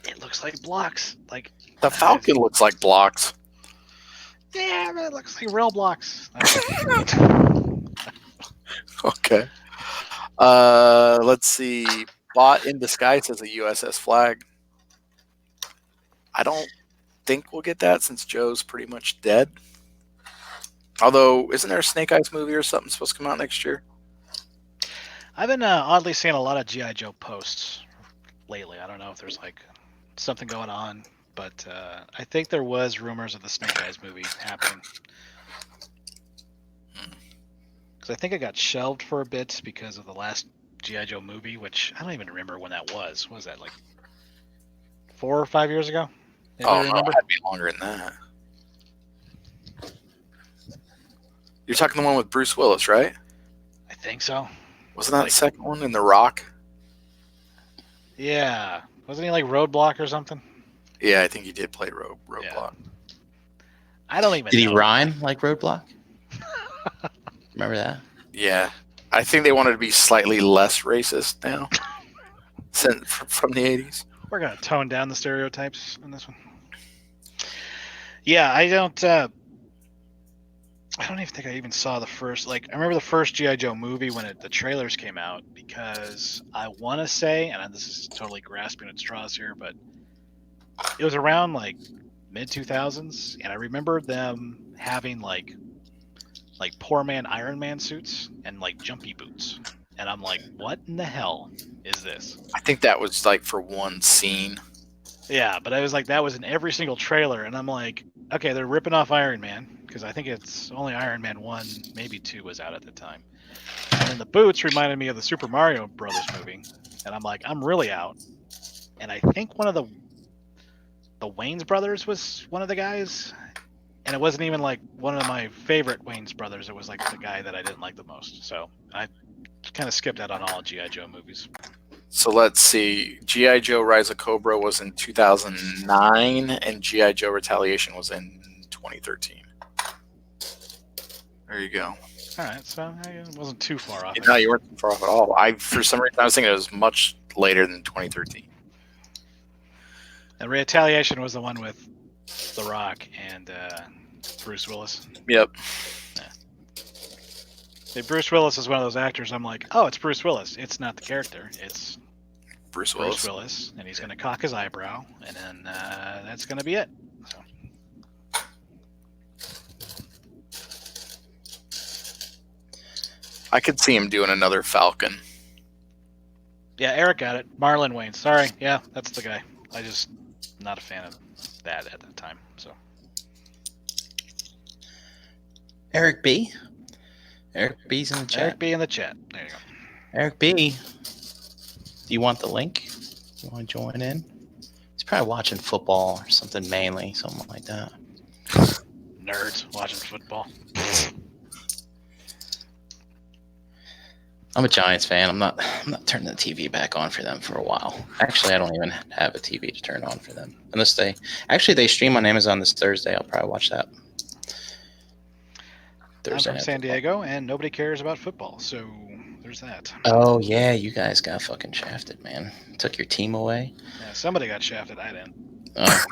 It looks like blocks. Like the Falcon looks like blocks. Yeah, it looks like real blocks. Okay. Let's see. Bought in disguise as a USS Flag. I don't think we'll get that since Joe's pretty much dead. Although, isn't there a Snake Eyes movie or something supposed to come out next year? I've been oddly seeing a lot of G.I. Joe posts lately. I don't know if there's like something going on, but I think there was rumors of the Snake Eyes movie happening. Because I think it got shelved for a bit because of the last G.I. Joe movie, which I don't even remember when that was. What was that, like 4 or 5 years ago? Oh, no, it had to be longer than that. You're talking the one with Bruce Willis, right? I think so. Wasn't that the second one in The Rock? Yeah. Wasn't he like Roadblock or something? Yeah, I think he did play Roadblock. Yeah. I don't even know. Did he rhyme like Roadblock? Remember that? Yeah. I think they wanted to be slightly less racist now from the 80s. We're going to tone down the stereotypes in this one. Yeah, I don't even think I even saw the first, I remember the first G.I. Joe movie when the trailers came out, because I want to say, and this is totally grasping at straws here, but it was around like mid-2000s, and I remember them having like poor man Iron Man suits and like jumpy boots. And I'm like, what in the hell is this? I think that was like for one scene. Yeah, but I was like, that was in every single trailer, and I'm like, okay, they're ripping off Iron Man, because I think it's only Iron Man 1, maybe 2 was out at the time. And then the boots reminded me of the Super Mario Brothers movie, and I'm like, I'm really out. And I think one of the Wayans brothers was one of the guys, and it wasn't even like one of my favorite Wayans brothers. It was like the guy that I didn't like the most. So I kind of skipped out on all G.I. Joe movies. So let's see. G.I. Joe Rise of Cobra was in 2009, and G.I. Joe Retaliation was in 2013. There you go. All right, so I wasn't too far off. No, you weren't too far off at all. For some reason, I was thinking it was much later than 2013. And Retaliation was the one with The Rock and Bruce Willis. Yep. Yeah. See, Bruce Willis is one of those actors. I'm like, oh, it's Bruce Willis. It's not the character. It's Bruce Willis, and he's going to cock his eyebrow, and then that's going to be it. So. I could see him doing another Falcon. Yeah, Eric got it. Marlon Wayne. Sorry. Yeah, that's the guy. I just not a fan of that at that time. So Eric B. Eric B's in the chat. Eric B in the chat. There you go. Eric B. Do you want the link? You want to join in? He's probably watching football or something mainly, something like that. Nerds watching football. I'm a Giants fan. I'm not turning the TV back on for them for a while. Actually, I don't even have a TV to turn on for them. Unless they stream on Amazon this Thursday. I'll probably watch that. I'm from San Diego, and nobody cares about football, so there's that. Oh, yeah, you guys got fucking shafted, man. Took your team away. Yeah, somebody got shafted. I didn't. Oh,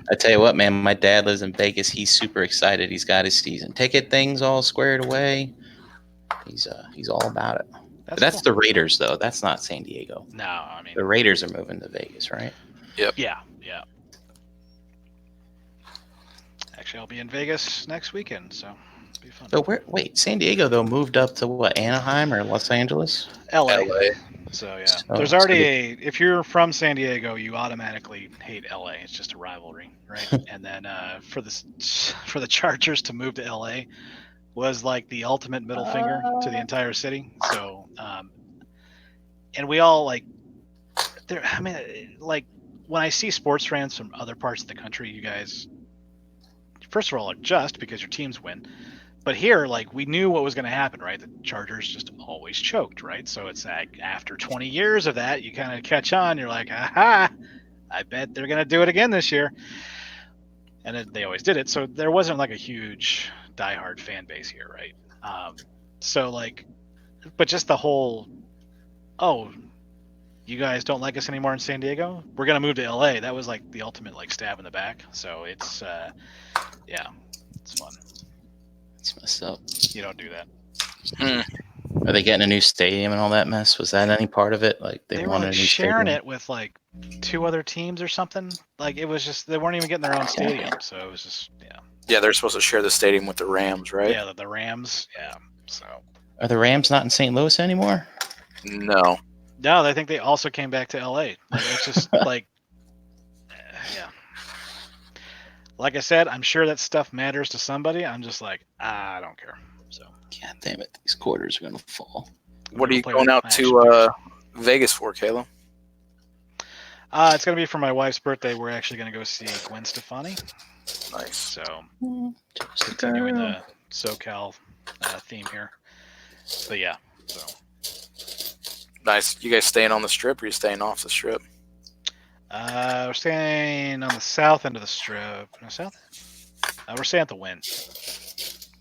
I tell you what, man, my dad lives in Vegas. He's super excited. He's got his season ticket things all squared away. He's all about it. That's cool. The Raiders, though. That's not San Diego. No, I mean... The Raiders are moving to Vegas, right? Yep. Yeah. Actually, I'll be in Vegas next weekend, so it'll be fun. So wait, San Diego, though, moved up to what, Anaheim or Los Angeles? LA. So, yeah. There's already if you're from San Diego, you automatically hate LA. It's just a rivalry, right? And then for the Chargers to move to LA was like the ultimate middle finger to the entire city. So, and we all like, I mean, like when I see sports fans from other parts of the country, you guys, first of all, are just because your teams win. But here, like, we knew what was going to happen, right? The Chargers just always choked, right? So it's like after 20 years of that, you kind of catch on. You're like, aha, I bet they're going to do it again this year. And they always did it. So there wasn't like a huge diehard fan base here, right? So like, but just the whole, oh, you guys don't like us anymore in San Diego? We're going to move to LA. That was like the ultimate like stab in the back. So it's, yeah, it's fun. It's messed up. You don't do that. Are they getting a new stadium and all that mess? Was that any part of it? Like they were wanted like a new sharing stadium? it with like 2 other teams or something. Like it was just they weren't even getting their own stadium, so it was just Yeah, they're supposed to share the stadium with the Rams, right? Yeah, the Rams. Yeah. So Are the Rams not in St. Louis anymore? No. No, I think they also came back to LA. Like, it's just like, yeah. Like I said, I'm sure that stuff matters to somebody. I'm just like, I don't care. So. God damn it, these quarters are gonna fall. What are you going out to Vegas for, Caleb? It's gonna be for my wife's birthday. We're actually gonna go see Gwen Stefani. Nice. So continuing the SoCal theme here. But yeah, so. Nice. You guys staying on the strip or are you staying off the strip? We're staying on the south end of the strip. No, south? We're staying at the Wynn.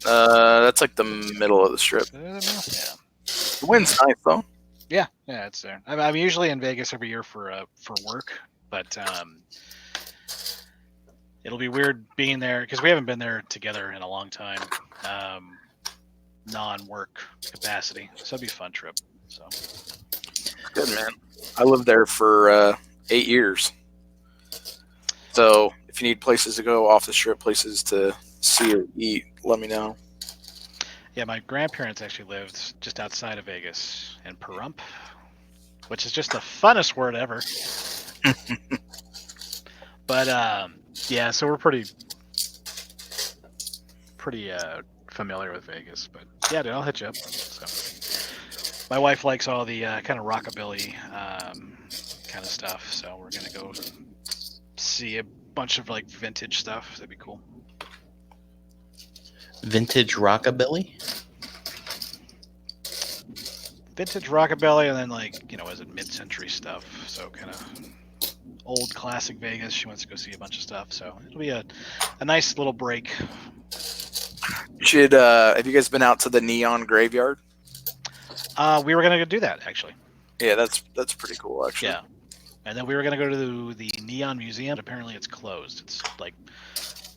That's like the middle of the strip. Yeah. The Wynn's nice though. Yeah, it's there. I'm usually in Vegas every year for work, but it'll be weird being there because we haven't been there together in a long time, non-work capacity. So it'll be a fun trip. So good, man. I lived there for 8 years. So if you need places to go off the strip, places to see or eat, let me know. Yeah, my grandparents actually lived just outside of Vegas in Pahrump, which is just the funnest word ever. But yeah, so we're pretty familiar with Vegas. But yeah, dude, I'll hit you up. So my wife likes all the kind of rockabilly kind of stuff, so we're gonna go see a bunch of like vintage stuff. That'd be cool. Vintage rockabilly? Vintage rockabilly, and then like, is it mid-century stuff? So kind of old classic Vegas. She wants to go see a bunch of stuff, so it'll be a nice little break. Should have you guys been out to the Neon Graveyard? We were gonna go do that actually. Yeah, that's pretty cool actually. Yeah, and then we were gonna go to the Neon Museum. Apparently, it's closed. It's like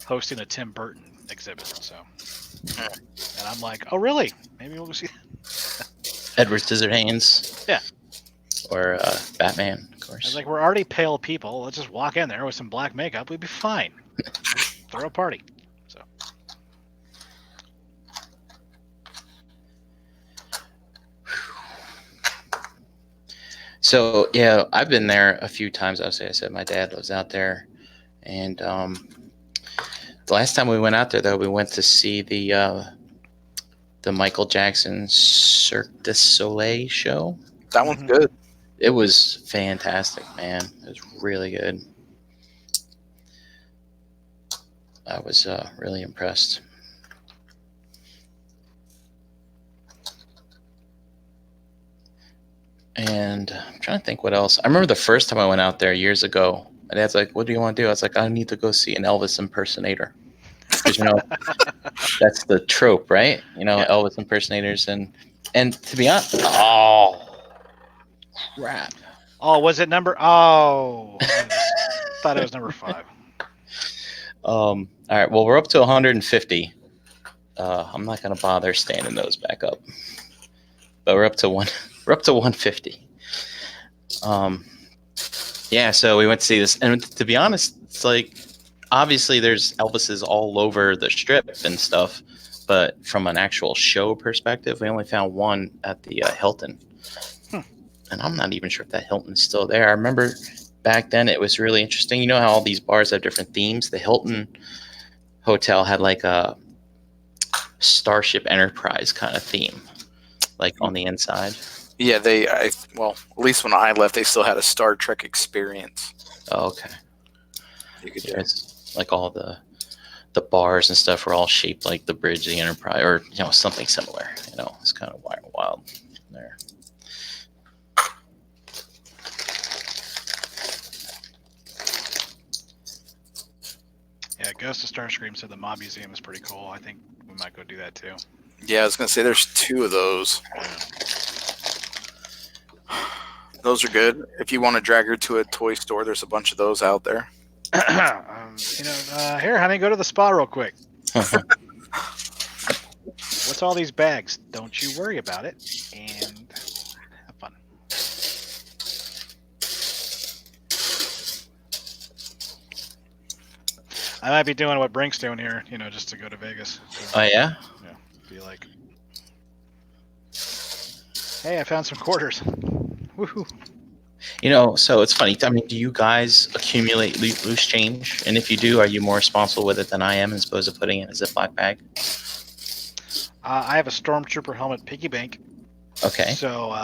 hosting a Tim Burton exhibit. So, and I'm like, oh really? Maybe we'll go see that. Edward Scissorhands. Yeah. Or Batman, of course. I was like, we're already pale people. Let's just walk in there with some black makeup. We'd be fine. Throw a party. So. So yeah, I've been there a few times. I said my dad lives out there, and the last time we went out there, though, we went to see the Michael Jackson Cirque du Soleil show. That one's good. It was fantastic, man. It was really good. I was really impressed. And I'm trying to think what else. I remember the first time I went out there years ago. My dad's like, "What do you want to do?" I was like, "I need to go see an Elvis impersonator." Because that's the trope, right? Yeah. Elvis impersonators, and to be honest, oh crap! Oh, was it number? Oh, thought it was number 5. All right, well, we're up to 150. I'm not gonna bother standing those back up, but we're up to 150. Yeah, so we went to see this, and to be honest, it's like obviously there's Elvises all over the strip and stuff, but from an actual show perspective, we only found one at the Hilton. And I'm not even sure if that Hilton's still there. I remember back then it was really interesting. You know how all these bars have different themes? The Hilton Hotel had like a Starship Enterprise kind of theme, like on the inside. Yeah, at least when I left, they still had a Star Trek experience. Oh, okay. You could It's like all the bars and stuff were all shaped like the bridge of the Enterprise, or something similar. It's kind of wild there. Yeah, Ghost of Starscream said the Mob Museum is pretty cool. I think we might go do that too. Yeah, I was gonna say there's 2 of those. Those are good. If you want to drag her to a toy store, there's a bunch of those out there. Here, honey, go to the spa real quick. What's all these bags? Don't you worry about it, and have fun. I might be doing what Brink's doing here, just to go to Vegas. So, Oh yeah. Yeah, be like, hey, I found some quarters. Woohoo! So it's funny. I mean, do you guys accumulate loose change? And if you do, are you more responsible with it than I am, as opposed to putting it in a Ziploc bag? I have a Stormtrooper helmet piggy bank. Okay. So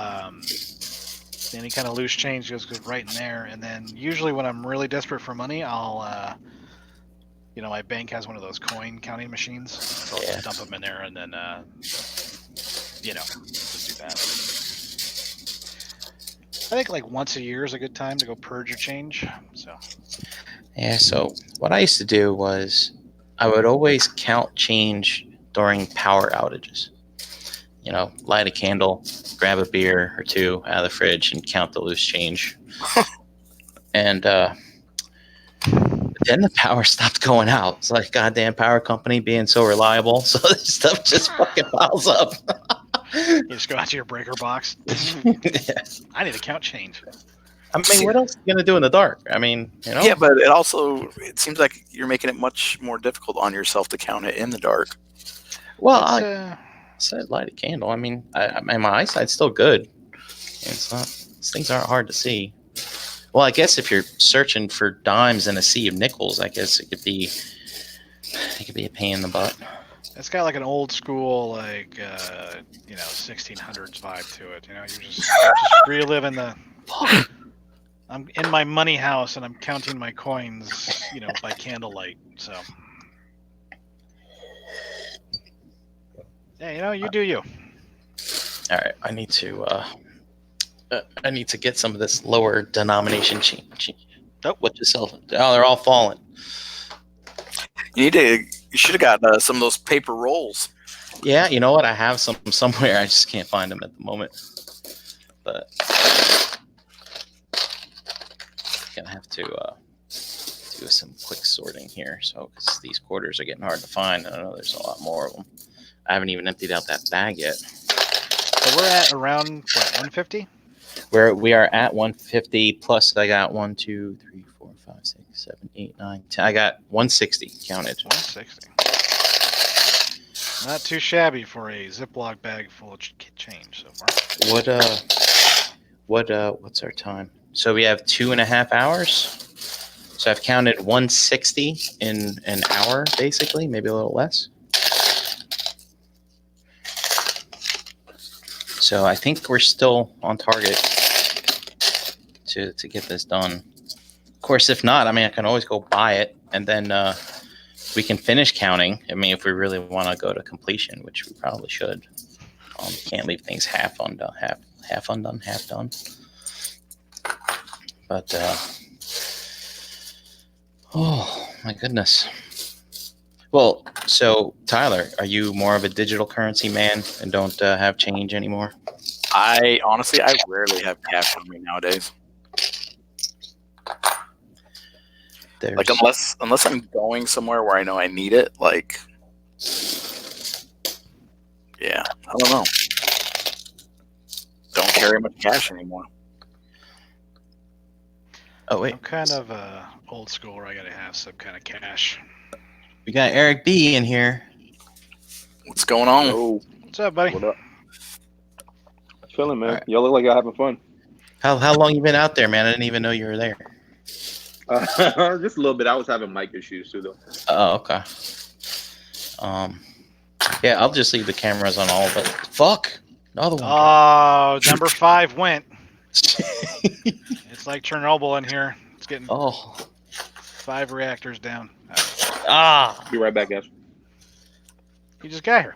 any kind of loose change goes right in there. And then usually when I'm really desperate for money, I'll, my bank has one of those coin counting machines. So I'll just dump them in there and then, just do that. I think like once a year is a good time to go purge your change. So. Yeah. So what I used to do was I would always count change during power outages. Light a candle, grab a beer or 2 out of the fridge, and count the loose change. And then the power stopped going out. It's like goddamn power company being so reliable, so this stuff just fucking piles up. You just go out to your breaker box. Yeah. I need to count change. I mean, what else are you gonna do in the dark? I mean, Yeah, but it seems like you're making it much more difficult on yourself to count it in the dark. Well, I said light a candle. I mean, my eyesight's still good. It's not. These things aren't hard to see. Well, I guess if you're searching for dimes in a sea of nickels, I guess it could be a pain in the butt. It's got like an old school, 1600s vibe to it. You're just reliving the. I'm in my money house and I'm counting my coins, by candlelight. So. Yeah, you do you. All right, I need to get some of this lower denomination change. Oh, what you sell? Oh, they're all falling. You should have got some of those paper rolls. Yeah, you know what? I have some somewhere. I just can't find them at the moment. But gonna have to do some quick sorting here. So, because these quarters are getting hard to find, I know there's a lot more of them. I haven't even emptied out that bag yet. So we're at around 150. We are at 150 plus. I got 1, 2, 3, 4, 5, 6, 7, 8, 9, 10. I got 160 counted. 160. Not too shabby for a Ziploc bag full of change so far. What's our time? So we have 2.5 hours. So I've counted 160 in an hour, basically, maybe a little less. So I think we're still on target to get this done. Of course, if not, I mean, I can always go buy it, and then we can finish counting. I mean, if we really want to go to completion, which we probably should. Can't leave things half undone, half undone, half done. But oh my goodness. Well, so Tyler, are you more of a digital currency man and don't have change anymore? I rarely have cash on me nowadays. Like unless I'm going somewhere where I know I need it, like yeah, I don't know. Don't carry much cash anymore. Oh wait, I'm kind of old school where I gotta have some kind of cash. we got Eric B in here. What's going on? Oh, What's up, buddy? what up? Chilling, man. Alright. Y'all look like y'all having fun. How long you been out there, man? I didn't even know you were there. Just a little bit. I was having mic issues too, though. Oh, okay. Yeah, I'll just leave the cameras on all of it. Fuck, another one. Oh, number 5 went. It's like Chernobyl in here. It's getting 5 reactors down. Be right back, guys. You just got here.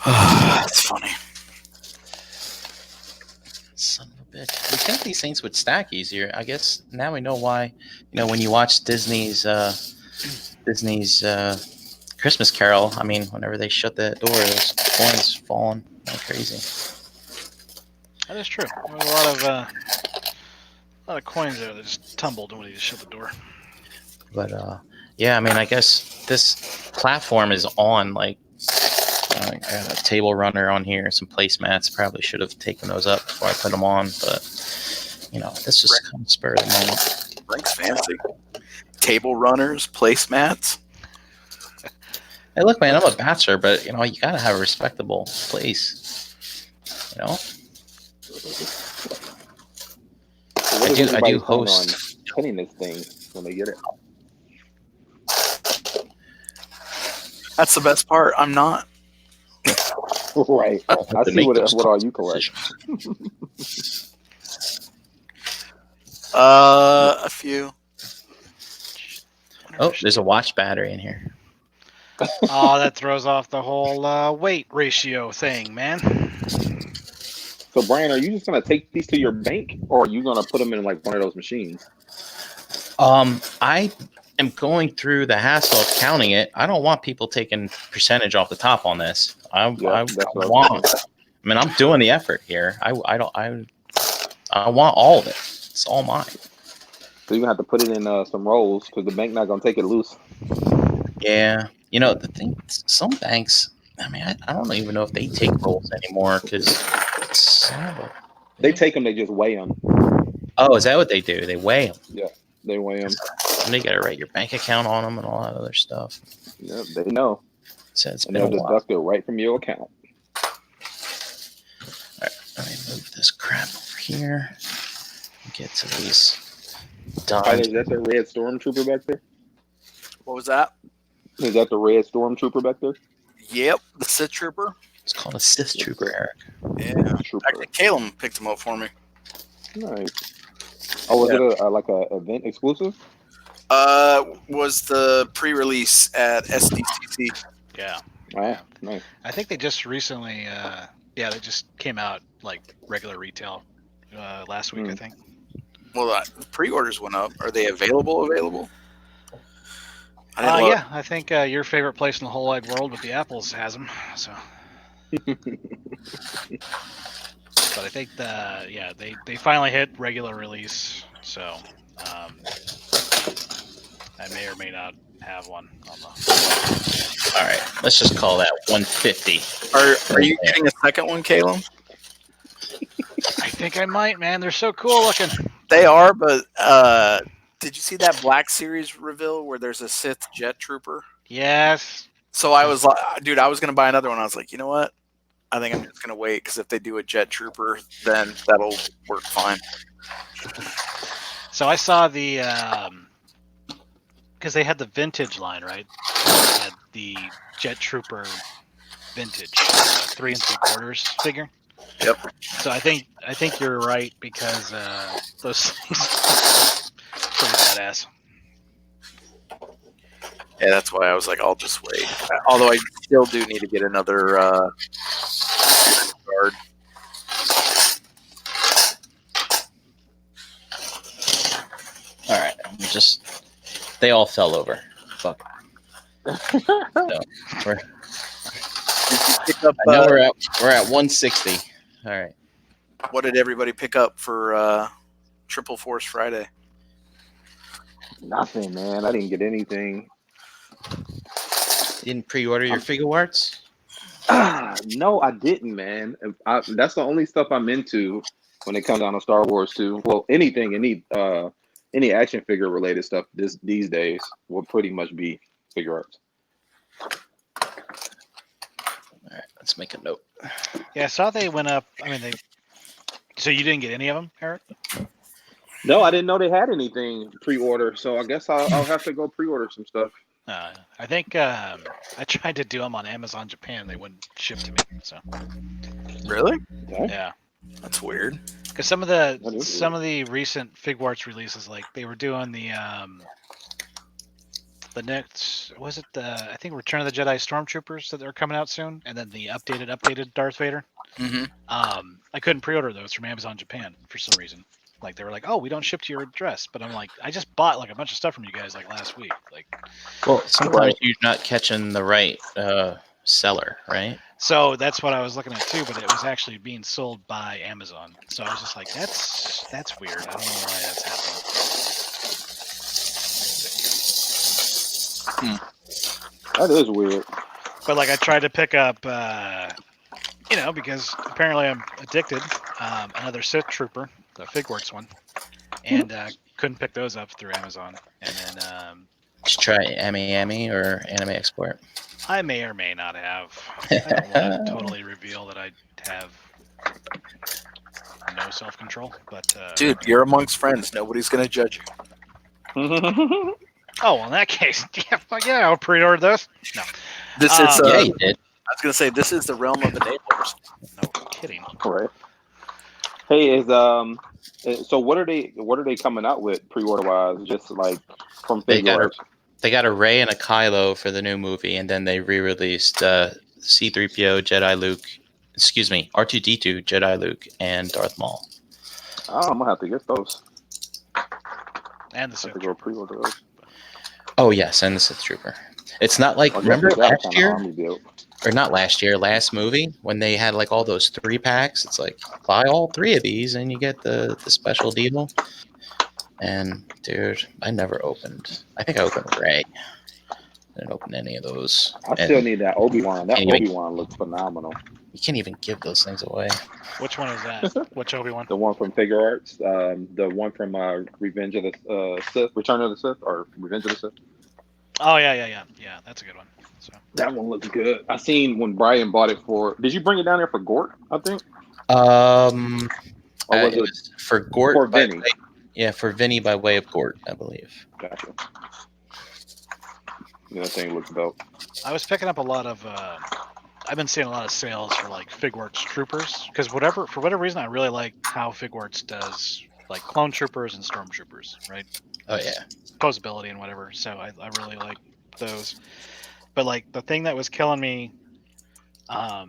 That's funny. Son of a bitch. We think these things would stack easier. I guess now we know why. You know, when you watch Disney's Christmas Carol, I mean, whenever they shut that door, those coins falling like crazy. That is true. There was a lot of coins there that just tumbled when he just shut the door. But yeah, I mean, I guess this platform is on like I got a table runner on here, some placemats. Probably should have taken those up before I put them on, but you know, this just kind of spur of the moment. Frank's fancy. Table runners, placemats. Hey, look, man, I'm a bachelor, but you know, you gotta have a respectable place. You know, So what is I do everybody plan host. on pinning this thing when they get it. That's the best part. I'm not. Right. I To see make what those all you collect. decisions. A few. Oh, there's a watch battery in here. Oh, that throws off the whole weight ratio thing, man. So, Brian, are you just gonna take these to your bank, or are you gonna put them in like one of those machines? I am going through the hassle of counting it. I don't want people taking percentage off the top on this. I That's what I was want. I mean, I'm doing the effort here. I want all of it. It's all mine. So you're gonna have to put it in some rolls because the bank not gonna take it loose. Yeah, you know the thing. Some banks. I mean, I don't even know if they take rolls anymore because They take them, they just weigh them. Oh, is that what they do? They weigh them. Yeah, they weigh them. And they got to write your bank account on them and all that other stuff. Yeah, they know. So it's And been a they'll while. deduct it right from your account. All right, let me move this crap over here. Get to these done. Tyler, is that the red stormtrooper back there? What was that? Is that the red stormtrooper back there? Yep, the Sith Trooper. It's called a Sith Trooper, Eric. Yeah. Trooper. Actually, Caleb picked him up for me. Nice. Oh, was it like a event exclusive? Was the pre-release at SDCC. Yeah. Ah, nice. I think they just recently, they just came out like regular retail last week, I think. Well, the pre-orders went up. Are they available? I didn't look. Yeah, I think your favorite place in the whole wide world with the apples has them. So, but I think they finally hit regular release. So, I may or may not have one on the. All right, let's just call that 150. Are you getting a second one, Caleb? I think I might, man. They're so cool looking. They are, but did you see that Black Series reveal where there's a Sith Jet Trooper? Yes. So I was like, dude, I was gonna buy another one. I was like, you know what? I think I'm just gonna wait because if they do a Jet Trooper, then that'll work fine. So I saw the because they had the vintage line, right? They had the Jet Trooper vintage, 3 3/4 figure. Yep. So I think you're right because those things look pretty badass. Yeah, that's why I was like, I'll just wait. Although I still do need to get another guard. All right, they all fell over. Fuck. So, Pick up, I know we're at 160. All right. what did everybody pick up for Triple Force Friday? Nothing, man. I didn't get anything. You didn't pre-order your figure arts? No, I didn't, man. That's the only stuff I'm into when it comes down to Star Wars too. Well, anything, any action figure related stuff these days will pretty much be figure arts. All right, let's make a note. Yeah, I saw they went up. I mean, So you didn't get any of them, Eric? No, I didn't know they had anything pre-order, so I guess I'll have to go pre-order some stuff. I think I tried to do them on Amazon Japan. They wouldn't ship to me. So Really? Okay. yeah, That's weird. because some of the recent Figuarts releases, like they were doing the next I think Return of the Jedi Stormtroopers that are coming out soon, and then the updated Darth Vader. Mm-hmm. I couldn't pre-order those from Amazon Japan for some reason. Like they were like, "Oh, we don't ship to your address," but I'm like, I just bought like a bunch of stuff from you guys like last week. Like, Well, sometimes Right. you're not catching the right seller, right? so that's what I was looking at too. But it was actually being sold by Amazon. So I was just like, that's weird. I don't know why that's happening. That is weird. But like I tried to pick up, because apparently I'm addicted. Another Sith Trooper, the Figuarts one, and couldn't pick those up through Amazon. And then Just try Ami or Anime Export. I may or may not have. I don't want to totally reveal that I have no self-control. But Dude, you're amongst friends. Nobody's gonna judge you. well, in that case, yeah, I'll pre-order those. No, This is. Yeah, you did. I was gonna say this is the realm of enablers. no kidding. Correct. Hey, so what are they coming out with pre-order wise? Just like from They got figure They got a Rey and a Kylo for the new movie, and then they re-released C-3PO, Jedi Luke, R2-D2, Jedi Luke, and Darth Maul. Oh, I'm gonna have to get those. And the I Sith have to go Trooper. pre-order those. Oh yes, and the Sith Trooper. It's not like, I guess remember they got last kinda year, army built. or not last year, last movie, when they had like all those 3-packs. It's like, buy all 3 of these and you get the special deal. And dude, I never opened. I think I opened Rey. I didn't open any of those. I And still need that Obi-Wan. That Anyway. Obi-Wan looks phenomenal. you can't even give those things away. Which one is that? Which Obi-Wan? The one from Figure Arts, the one from Revenge of the Sith, Return of the Sith, or Revenge of the Sith. Oh yeah. That's a good one. So That one looks good. I seen when Brian bought it for. Did you bring it down there for Gort? I think. Or was it was for Gort. for Vinny? For Vinny by way of Gort, I believe. Gotcha. Yeah, that thing looks dope. I was picking up a lot of. I've been seeing a lot of sales for like Figuarts Troopers because for whatever reason, I really like how Figuarts does like clone troopers and stormtroopers, right? Oh yeah. Posability and whatever. So I really like those. But like the thing that was killing me, I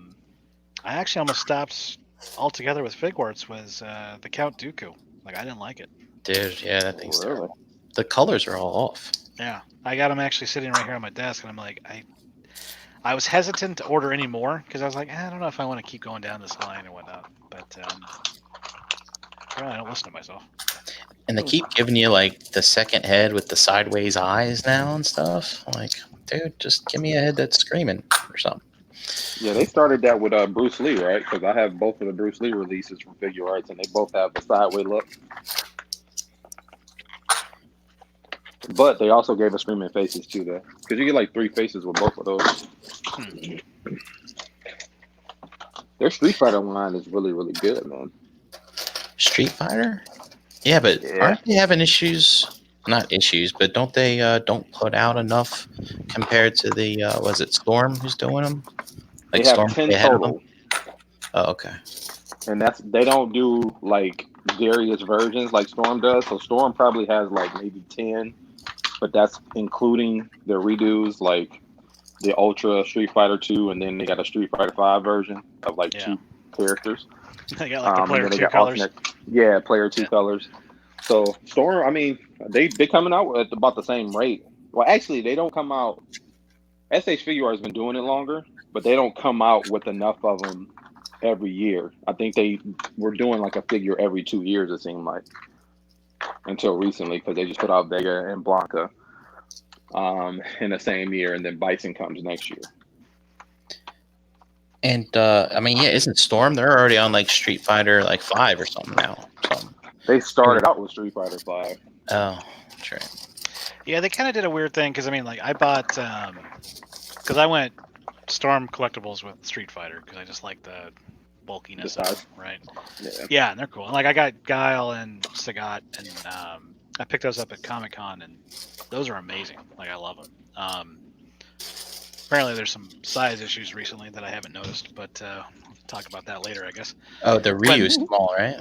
actually almost stopped altogether with Figuarts was the Count Dooku. Like I didn't like it. Dude, yeah, that thing's Really? terrible. The colors are all off. Yeah, I got them actually sitting right here on my desk, and I'm like, I was hesitant to order any more because I was like, I don't know if I want to keep going down this line and whatnot. But I don't listen to myself. And they keep giving you like the second head with the sideways eyes now and stuff. Like, dude, just give me a head that's screaming or something. Yeah, they started that with Bruce Lee, right? Because I have both of the Bruce Lee releases from Figure Arts, and they both have the sideways look. But they also gave us screaming faces too, there, because you get like 3 faces with both of those. Their Street Fighter line is really, really good, man. Street Fighter? Yeah, but Yeah. aren't they having issues? Not issues, but don't they don't put out enough compared to the was it Storm who's doing them? They Like have Storm 10 they ahead of them? total, Oh, okay. and they don't do like various versions like Storm does. So Storm probably has like maybe 10, but that's including the redos like the Ultra Street Fighter 2, and then they got a Street Fighter 5 version of like Yeah. 2 characters. They got like the And player then they 2 got colors. player 2 Yeah. colors. So Storm, I mean, they coming out at about the same rate. Well, actually, they don't come out. SH Figure has been doing it longer, but they don't come out with enough of them every year. I think they were doing like a figure every 2 years. It seemed like until recently, because they just put out Vega and Blanca in the same year, and then Bison comes next year. And I mean, yeah, isn't Storm? They're already on like Street Fighter like 5 or something now. So, They started out with Street Fighter 5. oh, true. Yeah, they kind of did a weird thing because I mean, like I bought because I went Storm collectibles with Street Fighter because I just like the bulkiness The of size. them, right? Yeah. Yeah, and they're cool. And, like I got Guile and Sagat, and I picked those up at Comic Con, and those are amazing. Like I love them. Apparently, there's some size issues recently that I haven't noticed, but we'll talk about that later, I guess. Oh, the Ryu's small, right?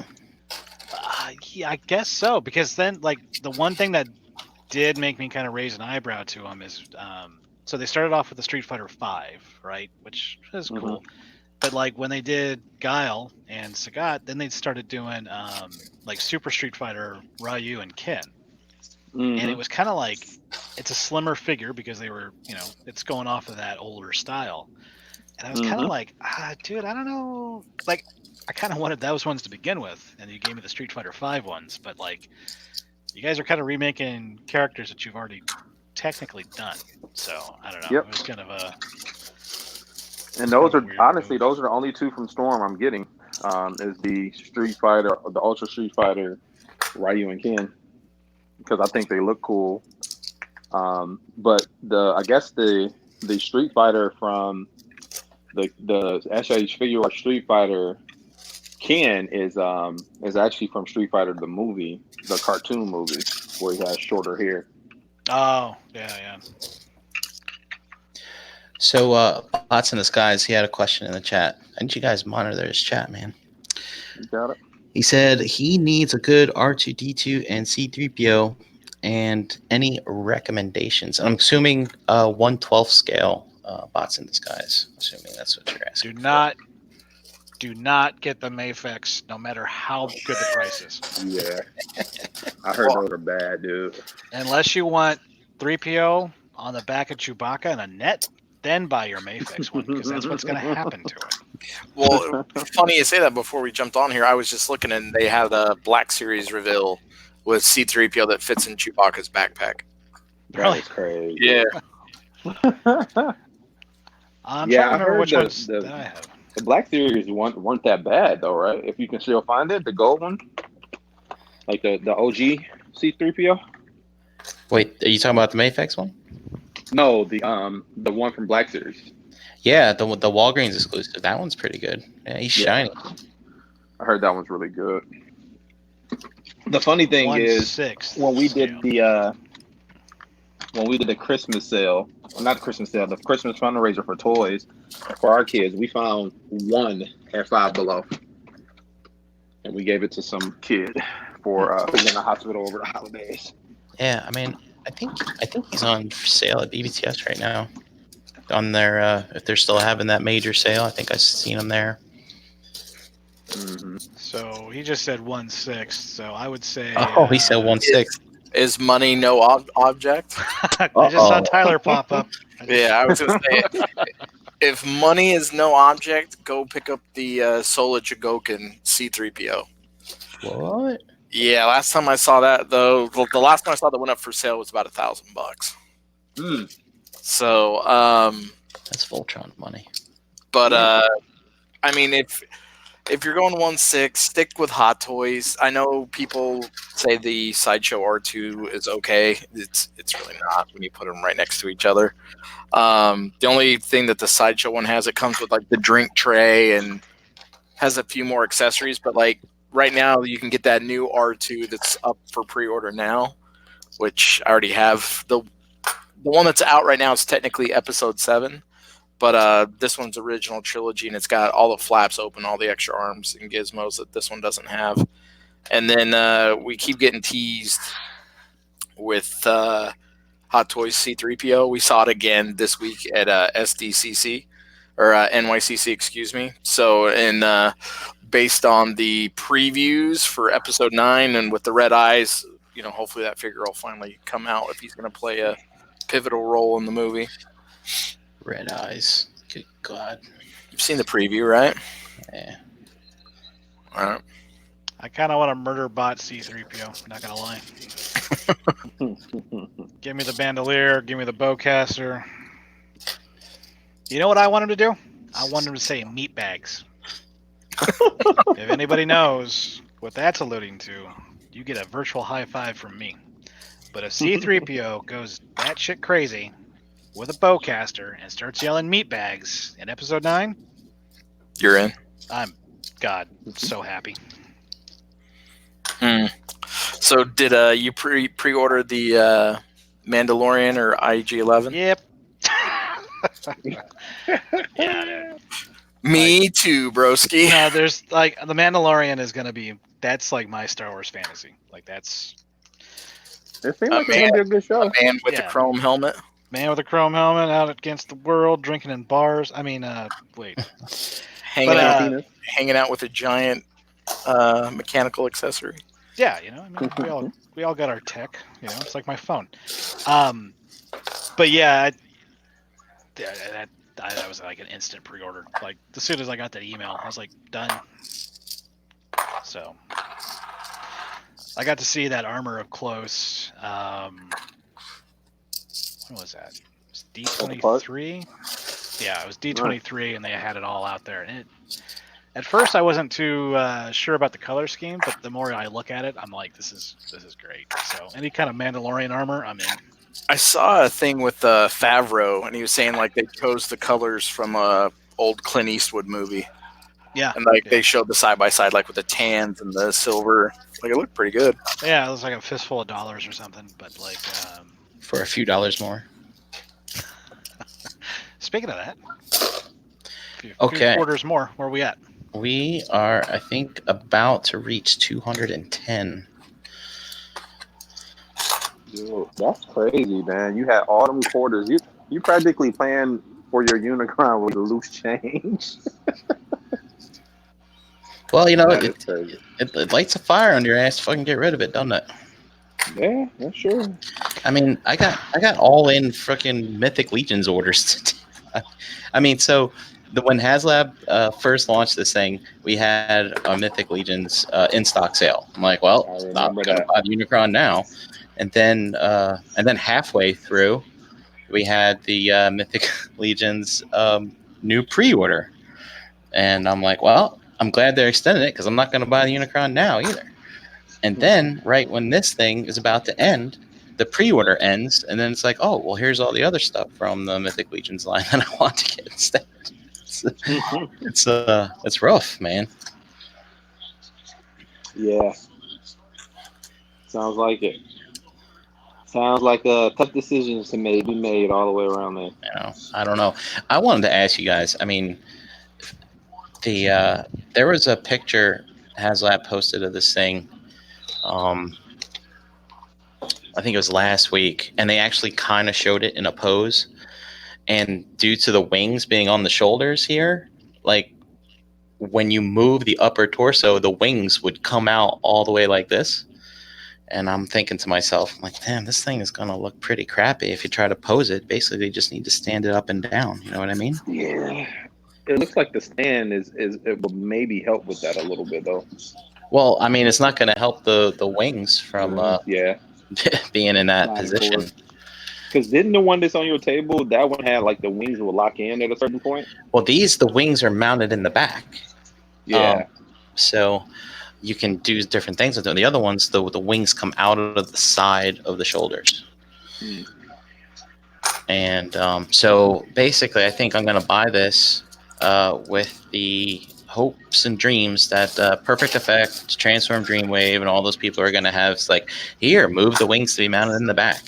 Yeah, I guess so. Because then, like, the one thing that did make me kind of raise an eyebrow to them is, so they started off with the Street Fighter 5, right, which is cool. But like when they did Guile and Sagat, then they started doing like Super Street Fighter Ryu and Ken. And it was kind of like it's a slimmer figure because they were, it's going off of that older style. And I was kind of like, dude, I don't know. Like, I kind of wanted those ones to begin with, and you gave me the Street Fighter 5 ones. But like, you guys are kind of remaking characters that you've already technically done. So I don't know. Yep. It was kind of a. And those are weird honestly move. those are the only 2 from Storm I'm getting. Is the Street Fighter, the Ultra Street Fighter, Ryu and Ken, because I think they look cool. But I guess the Street Fighter from the SH Figure Art Street Fighter Ken is actually from Street Fighter the movie, the cartoon movie, where he has shorter hair. Oh, yeah. So, Bots in the Skies, he had a question in the chat. Why didn't you guys monitor his chat, man? You got it? He said he needs a good R2D2 and C3PO and any recommendations. I'm assuming 1/12 scale Bots in the Skies. Assuming that's what you're asking. Do not get the Mafex, no matter how good the price is. Yeah. I heard those are bad, dude. Unless you want 3PO on the back of Chewbacca and a net, then buy your Mafex one, because that's what's going to happen to it. Well, funny you say that. Before we jumped on here, I was just looking, and they had a Black Series reveal with C-3PO that fits in Chewbacca's backpack. Really? That's crazy. Yeah. I'm Yeah, trying to I remember heard which ones the- that I have. The Black Series weren't that bad though, right? If you can still find it, the gold one, like the OG C-3PO. Wait, are you talking about the Mafex one? No, the one from Black Series. Yeah, the Walgreens exclusive. That one's pretty good. Yeah, he's shiny. I heard that one's really good. The funny thing is, 1/6 when we did scale. the Christmas sale, well, not the Christmas sale, the Christmas fundraiser for toys for our kids, we found one at Five Below, and we gave it to some kid for who's in the hospital over the holidays. Yeah, I mean, I think he's on sale at BBTS right now. On their if they're still having that major sale, I think I've seen him there. Mm-hmm. So he just said 1/6, so I would say. Oh, he said 1/6. Is money no object? I just saw Tyler pop up. Yeah, I was going to say, if money is no object, go pick up the Sola Chigokin C-3PO. What? Yeah, last time I saw that, though, the last time I saw that went up for sale was about $1,000. Mm. So, That's Voltron money. but I mean, if you're going 1/6, stick with Hot Toys. I know people say the Sideshow R2 is okay. It's really not when you put them right next to each other. The only thing that the Sideshow one has, it comes with like the drink tray and has a few more accessories. But like right now, you can get that new R2 that's up for pre-order now, which I already have. The one that's out right now is technically Episode 7. But this one's original trilogy, and it's got all the flaps open, all the extra arms and gizmos that this one doesn't have. And then we keep getting teased with Hot Toys C3PO. We saw it again this week at SDCC, or NYCC, excuse me. So, based on the previews for Episode 9 and with the red eyes, hopefully that figure will finally come out if he's going to play a pivotal role in the movie. Red eyes. Good God. You've seen the preview, right? Yeah. All right. I kind of want to murder bot C3PO. Not gonna lie. Give me the bandolier. Give me the bowcaster. You know what I want him to do? I want him to say meat bags. If anybody knows what that's alluding to, you get a virtual high five from me. But if C3PO goes batshit crazy with a bowcaster and starts yelling meat bags in Episode 9, you're in. I'm so happy. So did you pre-order the Mandalorian or IG-11? Yep. Yeah. Me too, broski. No, there's like the Mandalorian is gonna be. That's like my Star Wars fantasy. Like that's. It seems like it's gonna be a good show. A man with the chrome helmet. Man with a chrome helmet out against the world, drinking in bars. I mean, wait. Hanging out with a giant mechanical accessory. Yeah, I mean, we all got our tech. It's like my phone. But yeah, that was like an instant pre-order. Like as soon as I got that email, I was like done. So I got to see that armor up close. What was that? It was D23. Yeah, it was D23, and they had it all out there. And at first, I wasn't too sure about the color scheme, but the more I look at it, I'm like, this is great. So any kind of Mandalorian armor, I'm in. I saw a thing with Favreau, and he was saying like they chose the colors from a old Clint Eastwood movie. Yeah, and they showed the side by side, like with the tans and the silver. Like it looked pretty good. Yeah, it was like a fistful of dollars or something, but like for a few dollars more. Speaking of that, few quarters more. Where are we at? We are, I think, about to reach 210. Dude, that's crazy, man. You had all them quarters. You practically planned for your Unicron with a loose change. Well, it lights a fire under your ass to fucking get rid of it, doesn't it? Yeah, that's sure. I mean, I got all in freaking Mythic Legions orders. I mean, so when Haslab first launched this thing, we had a Mythic Legions in stock sale. I'm like, well, I'm gonna buy the Unicron now, and then halfway through, we had the Mythic Legions new pre-order, and I'm like, well, I'm glad they're extending it because I'm not going to buy the Unicron now either. And then, right when this thing is about to end, the pre-order ends, and then it's like, oh, well, here's all the other stuff from the Mythic Legions line that I want to get instead. It's rough, man. Yeah. Sounds like it. Sounds like tough decisions to be made all the way around there. I don't know. I wanted to ask you guys. I mean, there was a picture Haslab posted of this thing. I think it was last week, and they actually kind of showed it in a pose. And due to the wings being on the shoulders here, like when you move the upper torso, the wings would come out all the way like this. And I'm thinking to myself, I'm like, damn, this thing is going to look pretty crappy if you try to pose it. Basically, you just need to stand it up and down. You know what I mean? Yeah. It looks like the stand it will maybe help with that a little bit, though. Well, I mean, it's not going to help the wings from being in that position. Because didn't the one that's on your table, that one had like the wings will lock in at a certain point? Well, the wings are mounted in the back. Yeah. So you can do different things with them. The other ones, the wings come out of the side of the shoulders. Hmm. And so basically, I think I'm going to buy this with the hopes and dreams that Perfect Effect, Transform Dreamwave, and all those people are going to have. It's like, here, move the wings to be mounted in the back.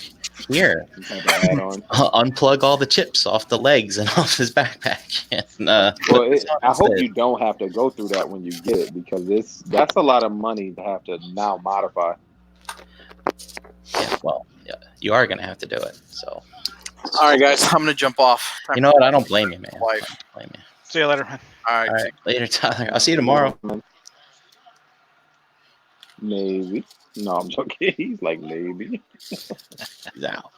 Here, Some type of add-on. unplug all the chips off the legs and off his backpack. And, Well, put this on I hope instead. you don't have to go through that when you get it, because that's a lot of money to have to now modify. Yeah, well, yeah, you are going to have to do it. So, All right, guys, I'm gonna jump off. you know what? I don't blame you, man. I Wife. don't blame you. See you later, man. All right. All right, later, Tyler. I'll see you tomorrow. Maybe. No, I'm joking. He's like, maybe. He's out.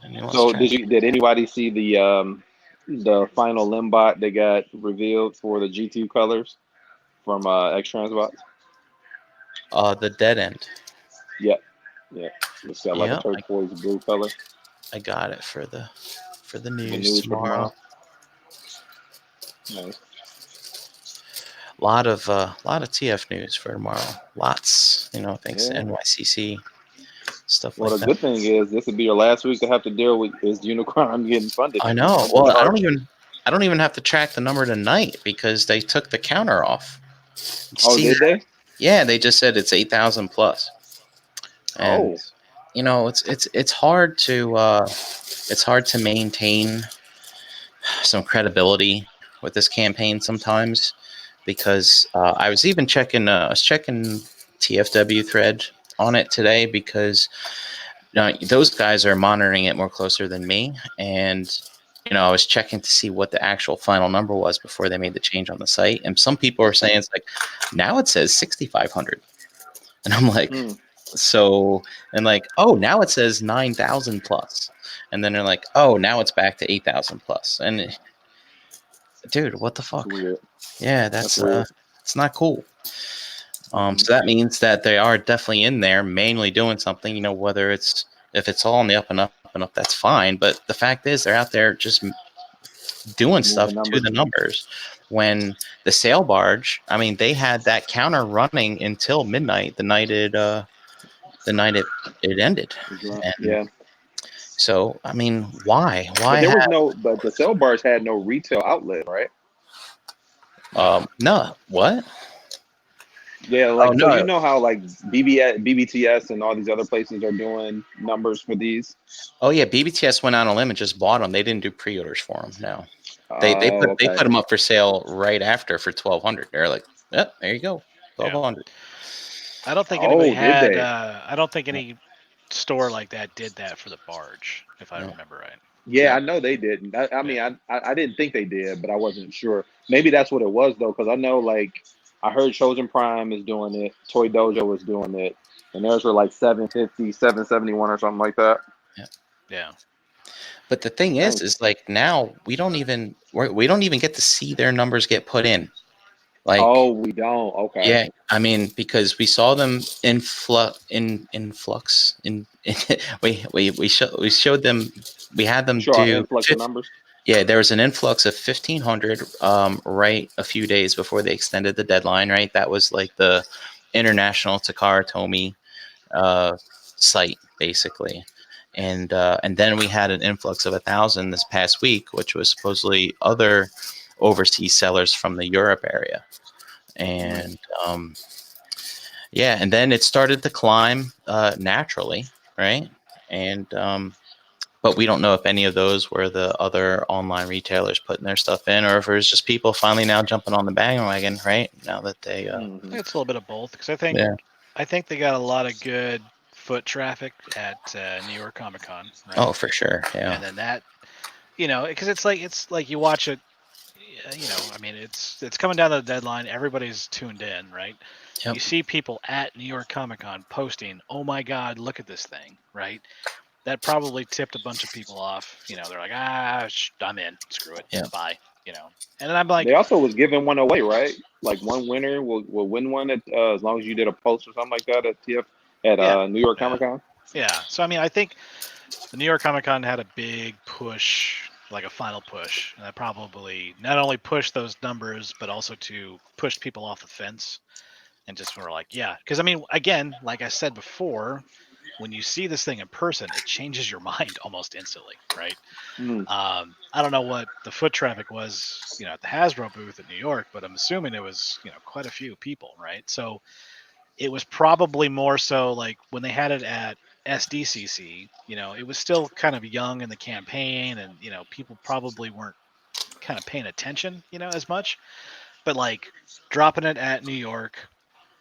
And he wants So to try- did anybody see the final Limbot that got revealed for the G2 colors from X Transbox? the dead end. Yep. Yeah. It's got like a Yeah, turquoise blue color. I got it for the The news, news for tomorrow. tomorrow. Nice. Lot of TF news for tomorrow. Lots, thanks to Yeah. NYCC stuff Well, like the that. good thing is this would be your last week to have to deal with is Unicron getting funded. I know. No more Well, I charges. don't even have to track the number tonight because they took the counter off. Oh, See did that? they? Yeah, they just said it's 8,000 plus. And Oh. it's hard to maintain some credibility with this campaign sometimes, because I was checking TFW thread on it today, because those guys are monitoring it more closer than me, and I was checking to see what the actual final number was before they made the change on the site, and some people are saying it's like, now it says 6,500, and I'm like, Hmm. so, and like, oh, now it says 9,000 plus, and then they're like, oh, now it's back to 8,000 plus, and dude, what the fuck? Weird. Yeah, That's weird. it's not cool. So that means that they are definitely in there manually doing something, whether if it's all on the up and up and up, that's fine. But the fact is they're out there just doing Moving stuff to numbers. the numbers. When the sail barge, I mean, they had that counter running until midnight, the night it ended. And Yeah. so, I mean, why? But there was but the cell bars had no retail outlet, right? No, what? Yeah, like, so no. you know how like BBTS and all these other places are doing numbers for these? Oh yeah, BBTS went on a limb and just bought them. They didn't do pre-orders for them. No, they put Okay. them up for sale right after for 1,200. They're like, yep, there you go, 1,200. I don't think anybody did had. they? I don't think any store like that did that for the barge, if I No. remember right. Yeah, I know they didn't. I mean, I didn't think they did, but I wasn't sure. Maybe that's what it was though, because I know like I heard Chosen Prime is doing it, Toy Dojo is doing it, and theirs were like 750, 771 or something like that. Yeah. But the thing is like now we don't even get to see their numbers get put in. Like, oh, we don't. Okay. Yeah, I mean, because we saw them influx. We showed them. We had them Sure, do influx of numbers. Yeah, there was an influx of 1,500 right a few days before they extended the deadline, right? That was like the international Takara Tomy site, basically. And then we had an influx of 1,000 this past week, which was supposedly other overseas sellers from the Europe area. And and then it started to climb naturally, right? And but we don't know if any of those were the other online retailers putting their stuff in, or if it was just people finally now jumping on the bandwagon, right? Now that they, I think it's a little bit of both, because I think they got a lot of good foot traffic at New York Comic Con, right? Oh, for sure, yeah. And then that, because it's like you watch it, I mean, it's coming down to the deadline. Everybody's tuned in, right? Yep. You see people at New York Comic Con posting, "Oh my God, look at this thing!" Right? That probably tipped a bunch of people off. They're like, I'm in. Screw it. Yeah. Bye. And then I'm like, they also was giving one away, right? Like one winner will win one at as long as you did a post or something like that at New York Comic Con. Yeah. So I mean, I think the New York Comic Con had a big push like a final push, and that probably not only pushed those numbers, but also to push people off the fence and just were like, yeah, because I mean, again, like I said before, when you see this thing in person, it changes your mind almost instantly, right? Mm. I don't know what the foot traffic was, at the Hasbro booth in New York, but I'm assuming it was, quite a few people, right? So it was probably more so like when they had it at SDCC, it was still kind of young in the campaign, and people probably weren't kind of paying attention, as much. But like dropping it at New York,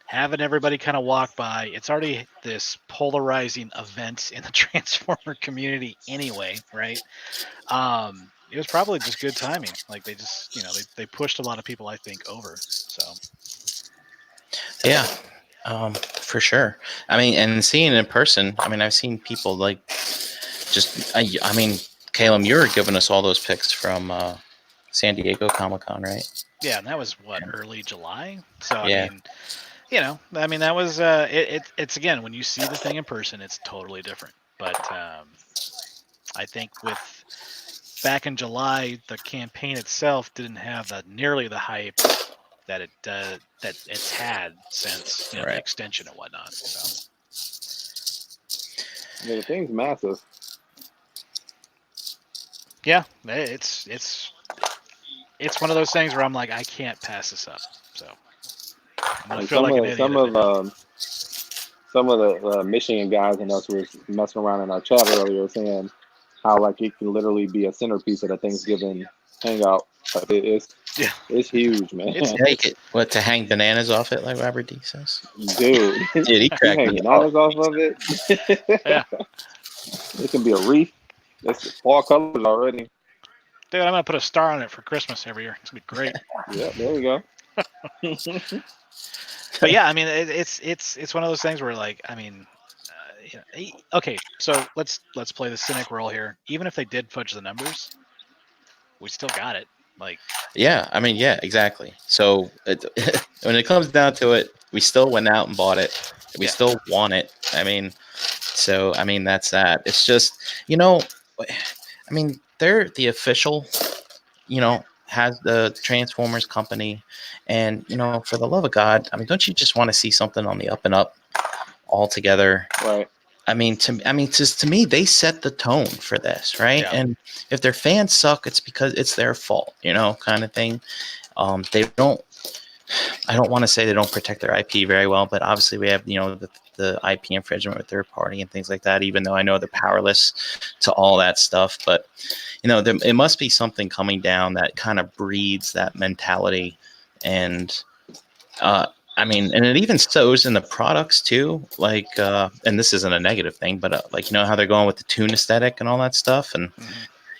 having everybody kind of walk by, it's already this polarizing event in the Transformer community anyway, right? It was probably just good timing. Like they just, they pushed a lot of people, I think, over. So Yeah, for sure. I mean, and seeing it in person, I mean, I've seen people like just, I mean, Caleb, you were giving us all those pics from San Diego Comic-Con, right? yeah, and that was what, early July. So I Yeah. mean, that was it's again, when you see the thing in person, it's totally different. But I think with back in July, the campaign itself didn't have nearly the hype that it's had since the Right. extension and whatnot. So Yeah, the thing's massive. yeah, it's one of those things where I'm like, I can't pass this up. So I'm gonna And feel like an idiot if I do. some of the Michigan guys and us were messing around in our chat earlier, saying how like it can literally be a centerpiece of the Thanksgiving hangout. Like Yeah, it's huge, man. It's- Take it. What, to hang bananas off it, like Robert D says? Dude, Dude, he you cracked hang me up. bananas off of it. yeah, It can be a wreath. It's fall colors already. dude, I'm gonna put a star on it for Christmas every year. It's gonna be great. Yeah, there we go. But yeah, I mean, it's one of those things where like, I mean, okay, so let's play the cynic role here. Even if they did fudge the numbers, we still got it. Like, Yeah, I mean, yeah, exactly. So when it comes down to it, we still went out and bought it. We Yeah. still want it. I mean, so I mean, that's that. It's just, I mean, they're the official, has the Transformers company, and for the love of God, I mean, don't you just want to see something on the up and up altogether? Right. I mean, to me, they set the tone for this, right? Yeah. And if their fans suck, it's because it's their fault, kind of thing. They don't. I don't want to say they don't protect their IP very well, but obviously we have the IP infringement with third party and things like that. Even though I know they're powerless to all that stuff, but it must be something coming down that kind of breeds that mentality, and I mean, and it even shows in the products too. Like, and this isn't a negative thing, but like how they're going with the toon aesthetic and all that stuff, and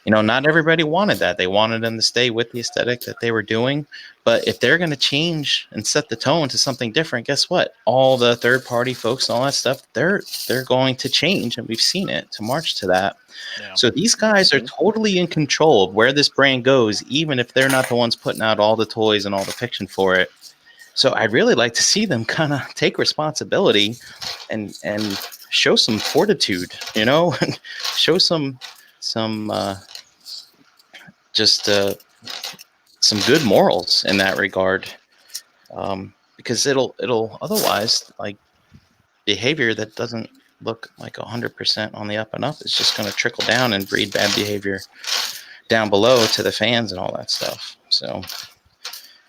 not everybody wanted that. They wanted them to stay with the aesthetic that they were doing. But if they're going to change and set the tone to something different, guess what? All the third party folks and all that stuff, they're going to change, and we've seen it to march to that. Yeah. So these guys are totally in control of where this brand goes, even if they're not the ones putting out all the toys and all the fiction for it. So I'd really like to see them kind of take responsibility and show some fortitude, show some just some good morals in that regard, because it'll otherwise, like, behavior that doesn't look like 100% on the up and up is just going to trickle down and breed bad behavior down below to the fans and all that stuff. So.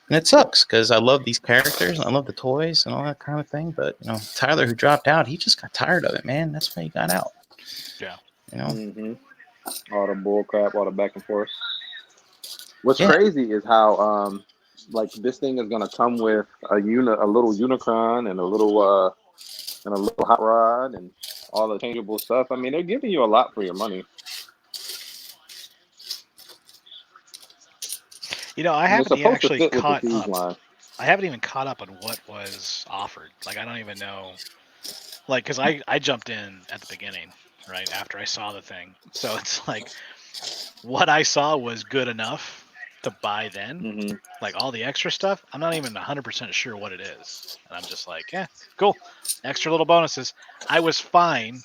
And it sucks because I love these characters and I love the toys and all that kind of thing. But, Tyler, who dropped out, he just got tired of it, man. That's why he got out. Yeah. All the bull crap, all the back and forth. What's crazy is how, like, this thing is going to come with a little Unicron and a little hot rod and all the changeable stuff. I mean, they're giving you a lot for your money. I haven't actually caught up. Line. I haven't even caught up on what was offered. Like, I don't even know. Like, because I jumped in at the beginning, right after I saw the thing. So it's like, what I saw was good enough to buy then. Like, all the extra stuff, I'm not even 100% sure what it is. And I'm just like, yeah, cool. Extra little bonuses. I was fine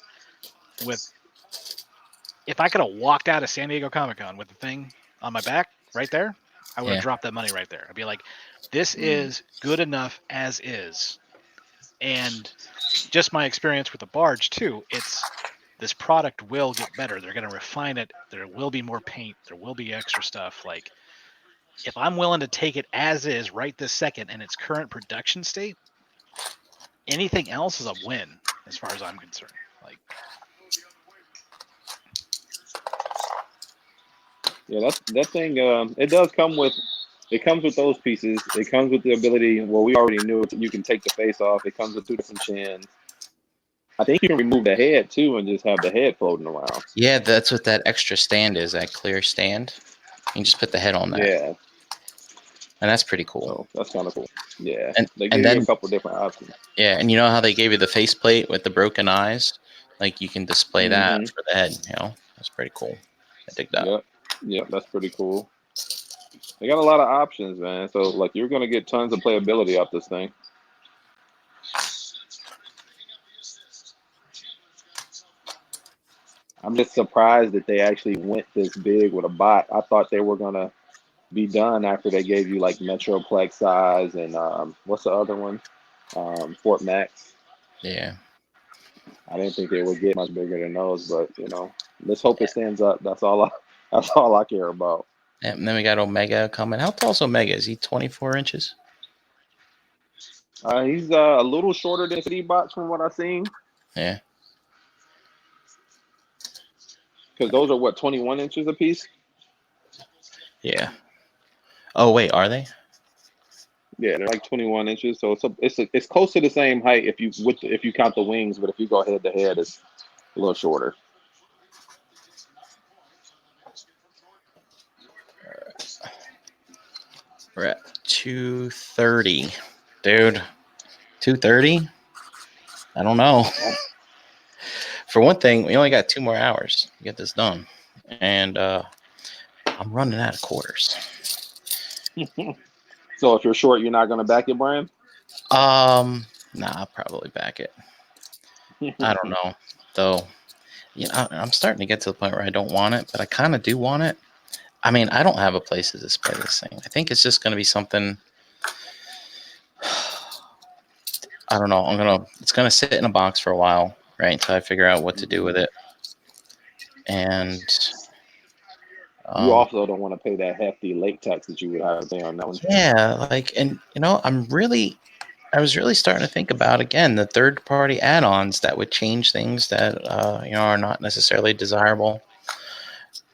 with if I could have walked out of San Diego Comic-Con with the thing on my back right there, I would have Yeah. dropped that money right there. I'd be like, this is good enough as is. And just my experience with the barge too, it's this product will get better. They're going to refine it. There will be more paint. There will be extra stuff. Like, if I'm willing to take it as is right this second in its current production state, anything else is a win as far as I'm concerned. Like, Yeah, that thing. It does come with. It comes with those pieces. It comes with the ability. Well, we already knew it. You can take the face off. It comes with 2 different chins. I think you can remove the head too and just have the head floating around. Yeah, that's what that extra stand is. That clear stand. You can just put the head on that, Yeah, and that's pretty cool. so that's kind of cool. Yeah, And they and give you then a couple different options. yeah, and you know how they gave you the faceplate with the broken eyes? Like you can display that Mhm. for the head. You know, that's pretty cool. I dig that. Yep, yep, that's pretty cool. They got a lot of options, man. So like, you're gonna get tons of playability off this thing. I'm just surprised that they actually went this big with a bot. I thought they were gonna be done after they gave you like Metroplex size and what's the other one? Fort Max. Yeah. I didn't think they would get much bigger than those, but let's hope it stands up. That's all that's all I care about. And then we got Omega coming. How tall's Omega? Is he 24 inches? He's a little shorter than City Bots from what I've seen, Yeah. because those are what, 21 inches a piece. Yeah. Oh wait, are they? Yeah, they're like 21 inches, so it's close to the same height if you count the wings, but if you go head to head, it's a little shorter. We're at 230. Dude, 230? I don't know. For one thing, we only got 2 more hours to get this done. And I'm running out of quarters. So if you're short, you're not going to back it, Brian? Nah, I'll probably back it. I don't know. Though, I'm starting to get to the point where I don't want it, but I kind of do want it. I mean, I don't have a place to display this thing. I think it's just going to be something. I don't know. It's going to sit in a box for a while, right? Until I figure out what to do with it. And you also don't want to pay that hefty late tax that you would have to pay on that one. yeah, and I was really starting to think about, again, the third-party add-ons that would change things that are not necessarily desirable.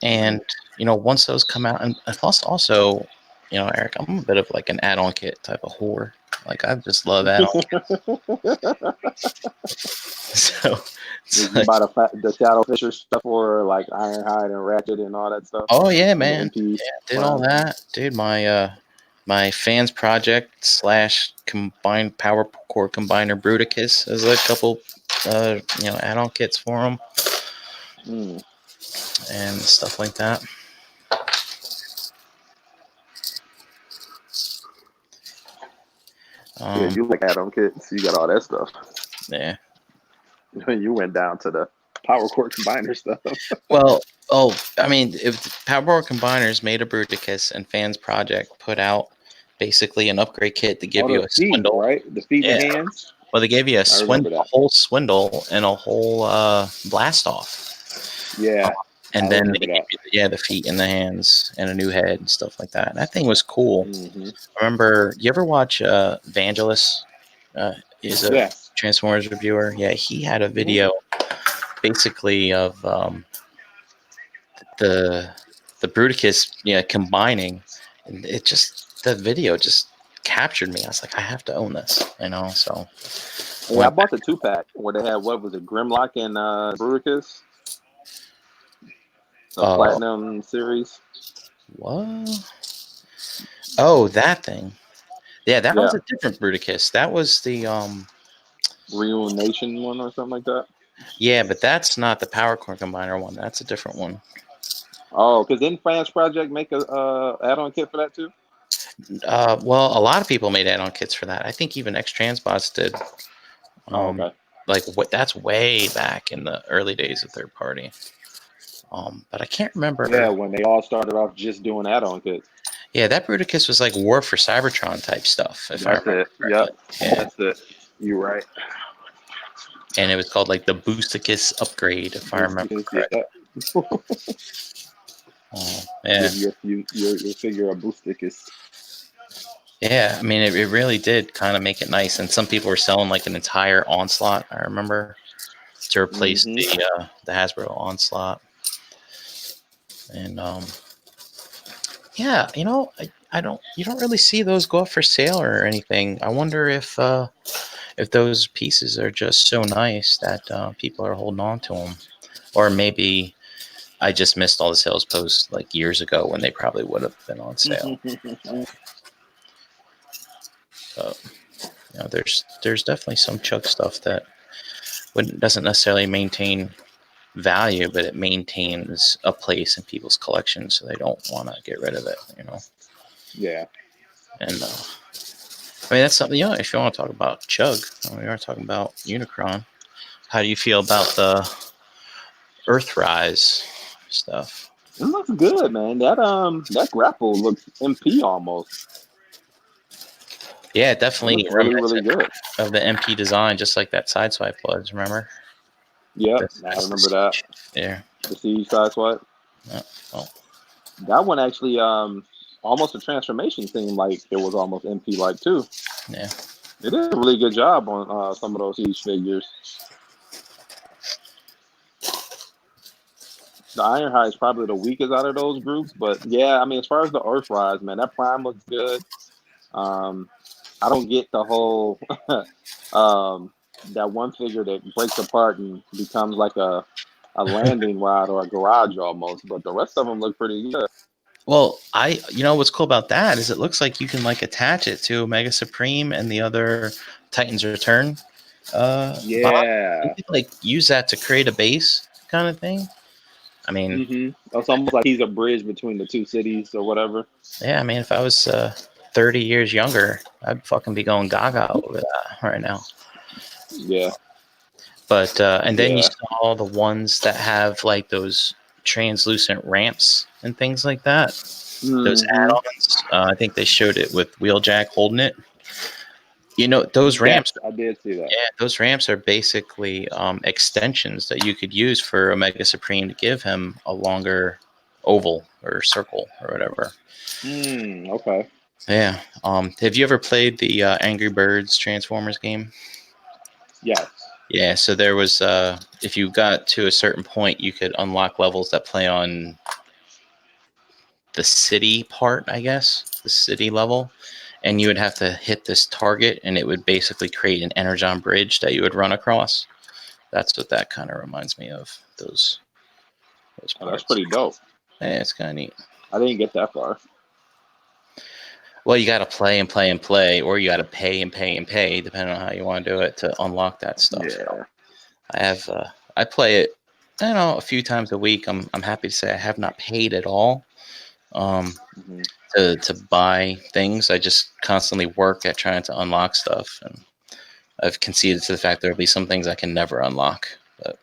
And once those come out, and plus also, Eric, I'm a bit of like an add-on kit type of whore. Like, I just love add-on kits. So Did you buy the Shadow Fisher stuff for like Ironhide and Ratchet and all that stuff? Oh yeah, man. MP Did all that, dude. My fans project / combined power core combiner Bruticus. There's a couple add-on kits for them and stuff like that. Yeah, you like add-on kits. You got all that stuff. Yeah. You went down to the power core combiner stuff. Well, I mean, if Power Core Combiners made a Bruticus and Fans Project put out basically an upgrade kit to give you a feet, swindle, right? The feet and hands. Well, they gave you a whole swindle and a whole blast off. Yeah. And then they gave you, the feet and the hands and a new head and stuff like that. And that thing was cool. Mm-hmm. Remember, you ever watch Vangelis? He's a Transformers reviewer. Yeah, he had a video basically of the Bruticus combining. And the video just captured me. I was like, I have to own this, so. Yeah, I bought the 2-pack where they had, what was it, Grimlock and Bruticus? The Platinum series. What? Oh, that thing. Yeah, that was a different Bruticus. That was the Reunion one or something like that. Yeah, but that's not the Power Core Combiner one. That's a different one. Oh, because didn't Fans Project make a add-on kit for that too? Well, a lot of people made add-on kits for that. I think even X-Transbots did. Okay. Like that's way back in the early days of third party. But I can't remember. Yeah, when they all started off just doing add-on kits. Yeah, that Bruticus was like War for Cybertron type stuff, if I That's remember it. correctly. Yep. Yeah. That's it. You're right. And it was called like the Boosticus upgrade, if I remember correctly. Yeah. Yeah. Give your figure a Boosticus. Yeah, I mean, it really did kind of make it nice. And some people were selling like an entire Onslaught, I remember, to replace the Hasbro Onslaught. And yeah, you know, you don't really see those go up for sale or anything. I wonder if those pieces are just so nice that people are holding on to them, or maybe I just missed all the sales posts like years ago when they probably would have been on sale. So, you know, there's definitely some Chug stuff that doesn't necessarily maintain value, but it maintains a place in people's collections, so they don't want to get rid of it. You know. Yeah. And I mean, that's something. You know, if you want to talk about Chug, we are talking about Unicron. How do you feel about the Earthrise stuff? It looks good, man. That grapple looks MP almost. Yeah, it definitely really, really good. Of the MP design, just like that Sideswipe was. Remember? Yep, I remember that. Yeah. The Siege Sideswipe. Yeah. Well, that one actually, almost a transformation seemed like it was almost MP like too. Yeah. They did a really good job on some of those Siege figures. The Ironhide is probably the weakest out of those groups, but yeah, I mean, as far as the Earthrise, man, that Prime looks good. I don't get the whole that one figure that breaks apart and becomes like a landing rod or a garage almost, but the rest of them look pretty good. Well, you know what's cool about that is it looks like you can like attach it to Omega Supreme and the other Titans Return. Yeah, like use that to create a base kind of thing. I mean, it's almost like he's a bridge between the two cities or whatever. Yeah, I mean, if I was 30 years younger, I'd fucking be going gaga over that right now. Yeah. But and then you saw the ones that have like those translucent ramps and things like that. Those add-ons. I think they showed it with Wheeljack holding it. You know, those ramps. I did see that. Yeah, those ramps are basically extensions that you could use for Omega Supreme to give him a longer oval or circle or whatever. Okay. Yeah. Have you ever played the Angry Birds Transformers game? Yes. Yeah. So there was, if you got to a certain point, you could unlock levels that play on the city part, I guess, the city level, and you would have to hit this target, and it would basically create an energon bridge that you would run across. That's what that kind of reminds me of. Those parts. Oh, that's pretty dope. Yeah, it's kind of neat. I didn't get that far. Well, you got to play and play and play, or you got to pay and pay and pay, depending on how you want to do it to unlock that stuff. Yeah. I play it, I don't know, a few times a week. I'm happy to say I have not paid at all to buy things. I just constantly work at trying to unlock stuff, and I've conceded to the fact there'll be some things I can never unlock. But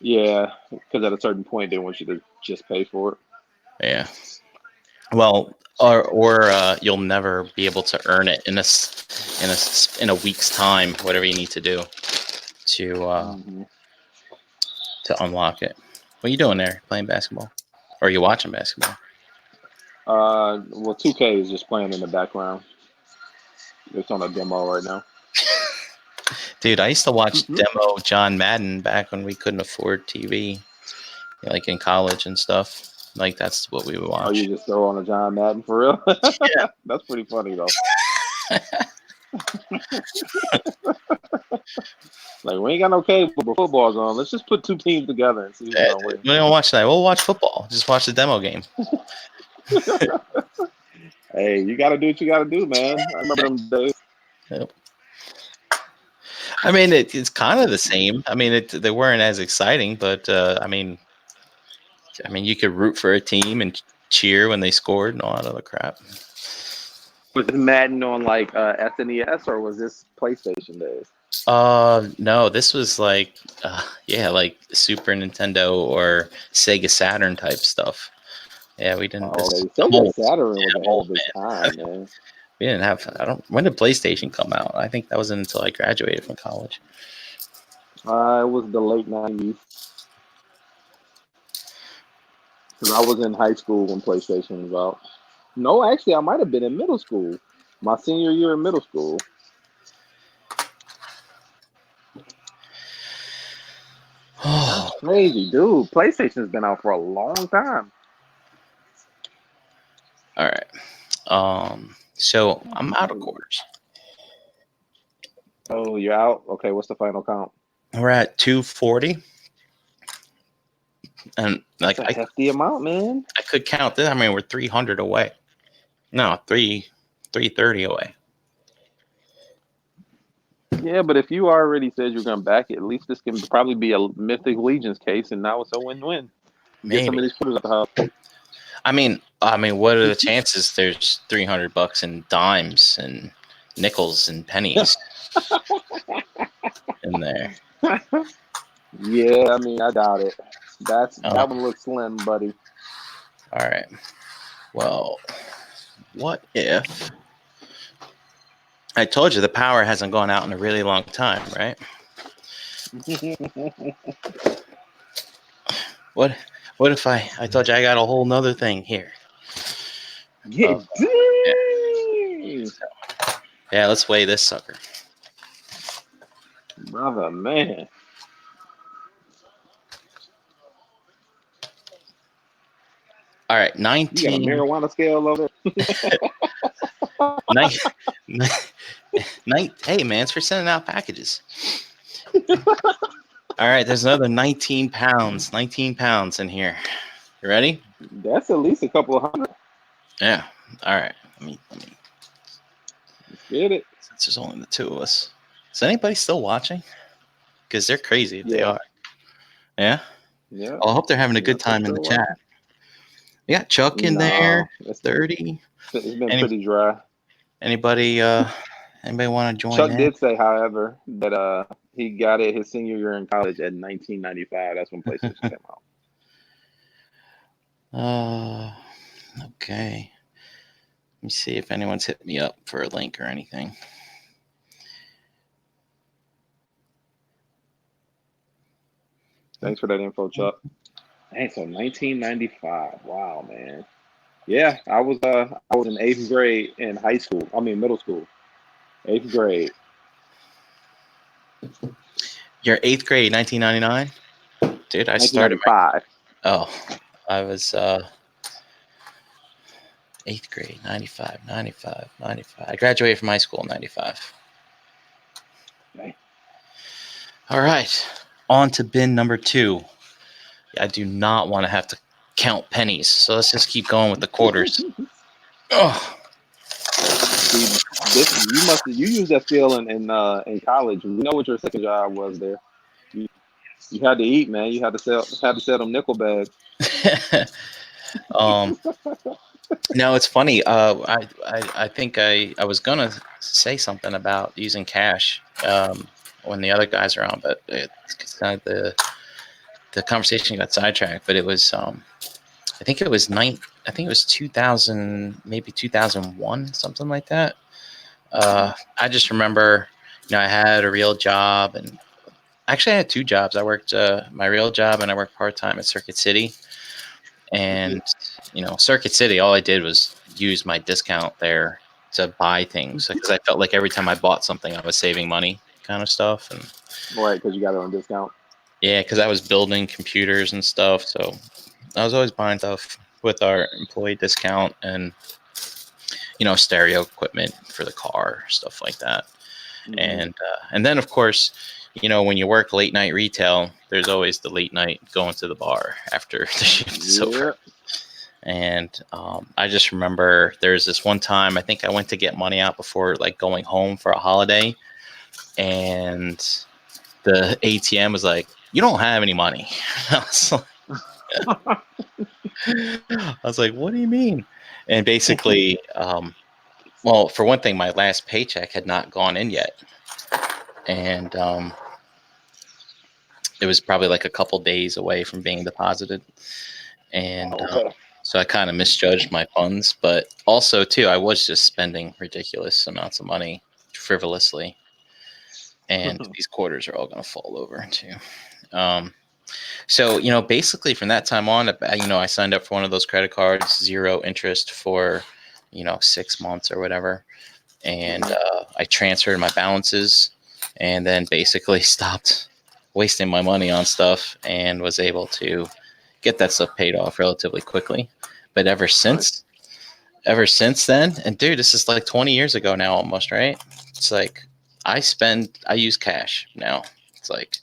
yeah, because at a certain point they want you to just pay for it. Yeah. Well, or you'll never be able to earn it in a week's time, whatever you need to do to unlock it. What are you doing there? Playing basketball? Or are you watching basketball? Well, 2K is just playing in the background. It's on a demo right now. Dude, I used to watch demo John Madden back when we couldn't afford TV, like in college and stuff. Like, that's what we would watch. Oh, you just throw on a John Madden for real? Yeah. That's pretty funny, though. Like, we ain't got no cable, but football's on. Let's just put two teams together and see who's going to win. We don't watch that. We'll watch football. Just watch the demo game. Hey, you got to do what you got to do, man. I remember them days. Yep. I mean, it's kind of the same. I mean, they weren't as exciting, but I mean, you could root for a team and cheer when they scored and all that other crap. Was this Madden on like SNES or was this PlayStation days? No, this was like, yeah, like Super Nintendo or Sega Saturn type stuff. Yeah, we didn't. Oh, This okay. I'm Sega old. Saturn was Yeah, I'm ahead old, of its man. time, man. We didn't have. I don't. When did PlayStation come out? I think that wasn't until I graduated from college. It was the late 90s because I was in high school when PlayStation was out. No, actually, I might have been in middle school. My senior year in middle school. That's Oh, crazy, dude. PlayStation's been out for a long time. all right. So I'm out of quarters. Oh, you're out? Okay, what's the final count? We're at 240, and That's like a hefty amount, man. I could count this. I mean, we're 300 away. No, 330 away. Yeah, but if you already said you're going to back it, at least this can probably be a Mythic Legion's case, and now it's a win-win. Get some of Maybe. these quarters at the house. I mean, what are the chances? There's $300 in dimes and nickels and pennies in there. Yeah, I mean, I doubt it. That Oh, one looks slim, buddy. all right. Well, what if I told you the power hasn't gone out in a really long time, right? What if I told you I got a whole nother thing here? Yeah, dang! Yeah, let's weigh this sucker. Brother, man. All right, You got a 19. marijuana scale over Hey, man, it's for sending out packages. All right, there's another 19 pounds. 19 pounds in here. You ready? there? That's at least a couple of hundred. Yeah. All right. Let me. Let's get it. Since there's only the two of us, is anybody still watching? Because they're crazy if they Yeah. are. Yeah. Yeah. Well, I hope they're having a good Yeah, for time in the sure. chat. We got Chuck in Nah, there. it's 30. been Any- pretty dry. Anybody? Anybody want to join Chuck in? did say, however, that he got it his senior year in college at 1995. That's when PlayStation came out. Okay. Let me see if anyone's hit me up for a link or anything. Thanks for that info, Chuck. Hey, so 1995. Wow, man. Yeah, I was in 8th grade in high school. I mean middle school. 8th grade. You're 8th grade, 1999? Dude, I started 1995. I was 8th grade, 95. I graduated from high school in 95. Okay. All right, on to bin number 2. I do not want to have to count pennies, so let's just keep going with the quarters. Oh, See, you used that skill in college. We know what your second job was there. You had to eat, man. You had to sell them nickel bags. No, it's funny. I think I was gonna say something about using cash when the other guys are on, but it's kind of the conversation got sidetracked. But it was I think it was 2000, maybe 2001, something like that. I just remember, I had a real job, and actually I had 2 jobs. I worked my real job, and I worked part-time at Circuit City. And Circuit City, all I did was use my discount there to buy things, because I felt like every time I bought something I was saving money, kind of stuff. And Right, because you got it on discount. yeah, because I was building computers and stuff, so I was always buying stuff with our employee discount, and stereo equipment for the car, stuff like that. Mhm. And then of course, when you work late night retail, there's always the late night going to the bar after the shift is over. And I just remember there's this one time I think I went to get money out before like going home for a holiday, and the ATM was like, "You don't have any money." I was like, "What do you mean?" And basically, well, for one thing, my last paycheck had not gone in yet. and it was probably like a couple days away from being deposited, and Okay. so I kind of misjudged my funds. But also too, I was just spending ridiculous amounts of money frivolously, and these quarters are all going to fall over too. So, basically from that time on, I signed up for one of those credit cards, 0 interest for, 6 months or whatever. And I transferred my balances and then basically stopped wasting my money on stuff and was able to get that stuff paid off relatively quickly. But ever since then, and dude, this is like 20 years ago now almost, right? It's like I use cash now. It's like,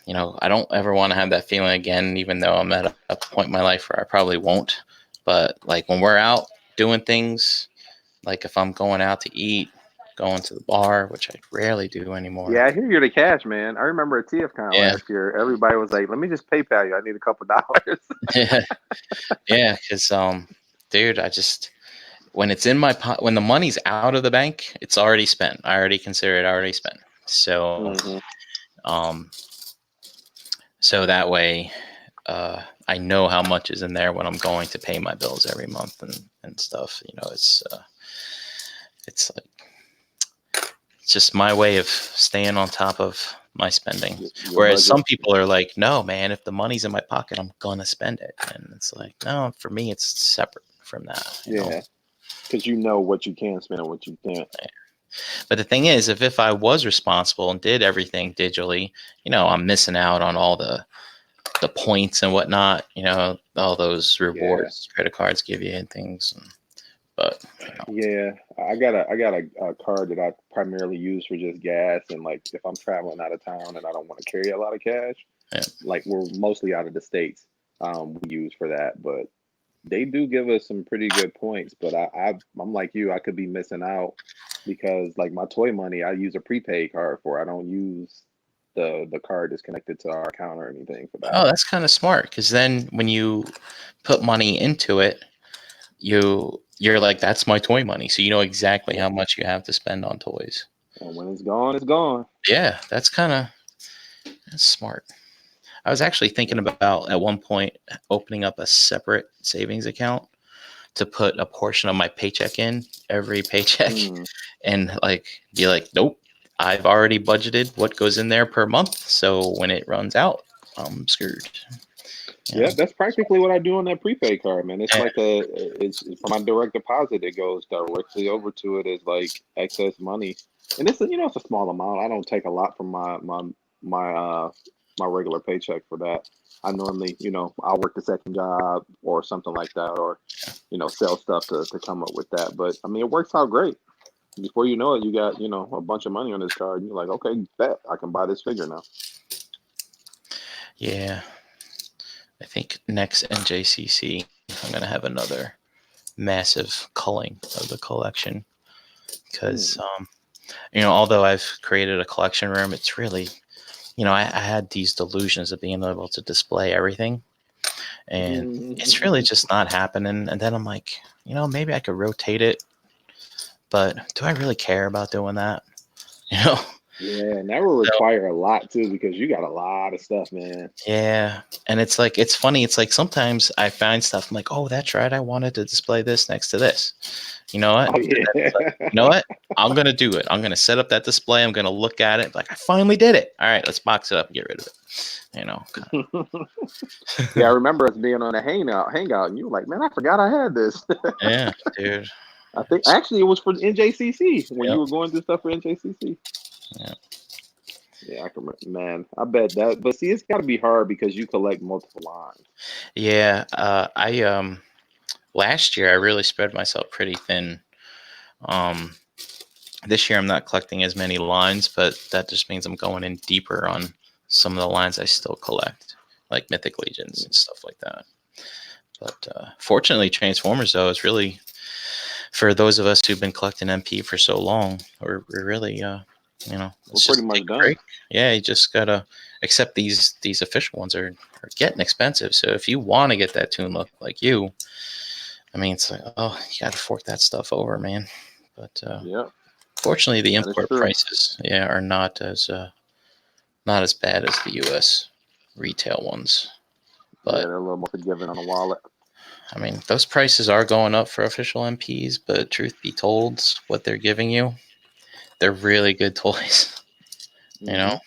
I don't ever want to have that feeling again, even though I'm at a point in my life where I probably won't. But like when we're out doing things, like if I'm going out to eat, going to the bar, which I rarely do anymore. Yeah, I hear you're the cash man. I remember at TFCon Yeah. last year, everybody was like, "Let me just PayPal you. I need a couple dollars." Yeah, because dude, when it's in my when the money's out of the bank, it's already spent. I already consider it already spent. So, so that way, I know how much is in there when I'm going to pay my bills every month and stuff. It's like it's just my way of staying on top of my spending. Whereas budget. some people are like, no, man, if the money's in my pocket, I'm gonna spend it. And it's like, no, for me, it's separate from that. Yeah, because you know what you can spend and what you can't. But the thing is, if I was responsible and did everything digitally, I'm missing out on all the points and whatnot. All those rewards credit cards give you and things. But yeah, I got a card that I primarily use for just gas, and like if I'm traveling out of town and I don't want to carry a lot of cash, like we're mostly out of the States, we use for that. But they do give us some pretty good points. But I'm like you, I could be missing out because like my toy money, I use a prepaid card for. I don't use the card that's connected to our account or anything for that. Oh, that's kind of smart, because then when you put money into it, you're like, that's my toy money, so you know exactly how much you have to spend on toys. And when it's gone, it's gone. Yeah, that's smart. I was actually thinking about at one point opening up a separate savings account to put a portion of my paycheck in every paycheck, and like be like, nope, I've already budgeted what goes in there per month, so when it runs out, I'm screwed. Yeah, that's practically what I do on that prepaid card, man. It's like it's for my direct deposit. It goes directly over to it as like excess money, and it's it's a small amount. I don't take a lot from my regular paycheck for that. I normally, I'll work the second job or something like that, or sell stuff to come up with that. But I mean, it works out great. Before you know it, you got a bunch of money on this card, and you're like, okay, bet I can buy this figure now. Yeah. I think next NJCC, I'm going to have another massive culling of the collection because, although I've created a collection room, it's really, I had these delusions of being able to display everything, and it's really just not happening. And then I'm like, maybe I could rotate it, but do I really care about doing that? Yeah, and that will require a lot too, because you got a lot of stuff, man. Yeah. And it's like, it's funny. It's like sometimes I find stuff, I'm like, oh, that's right, I wanted to display this next to this. You know what? Oh, yeah. You know what? I'm going to do it. I'm going to set up that display. I'm going to look at it. Like, I finally did it. All right, let's box it up and get rid of it. Yeah, I remember us being on a hangout, and you were like, man, I forgot I had this. Yeah, dude. I think actually it was for NJCC when you were going through stuff for NJCC. Yeah, I can. Man, I bet that. But see, it's got to be hard because you collect multiple lines. Yeah, I last year I really spread myself pretty thin. This year I'm not collecting as many lines, but that just means I'm going in deeper on some of the lines I still collect, like Mythic Legions and stuff like that. But fortunately, Transformers though is really, for those of us who've been collecting MP for so long, we're really we're pretty much done. Yeah, you just gotta accept these official ones are getting expensive. So if you want to get that Toon look like you, I mean, it's like, oh, you gotta fork that stuff over, man. But yeah, Fortunately, the That is import true. prices, are not as bad as the U.S. retail ones. Yeah, But they're a little more forgiving on the wallet. I mean, those prices are going up for official MPs. But truth be told, what they're giving you, they're really good toys. You know,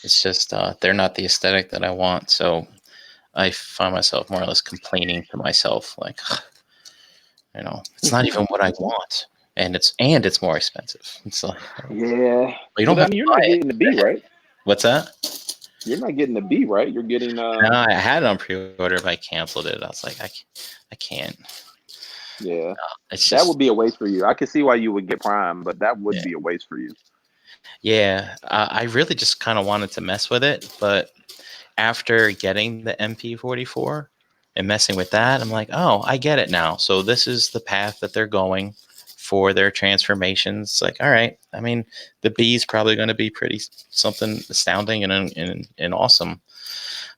it's just they're not the aesthetic that I want. So I find myself more or less complaining to myself, like, it's not even what I want, and it's more expensive. It's like, Yeah. you don't But I have mean, to you're buy not it. getting the B, right? What's that? You're not getting the B, right? You're getting No, I had it on pre-order, but I canceled it. I was like, I can't. yeah. It's That just, would be a waste for you. I could see why you would get Prime, but that would Yeah. be a waste for you. yeah. I really just kind of wanted to mess with it, but after getting the MP44 and messing with that, I'm like, oh, I get it now. So this is the path that they're going for their transformations. It's like, all right. I mean, the B is probably going to be pretty something astounding and awesome.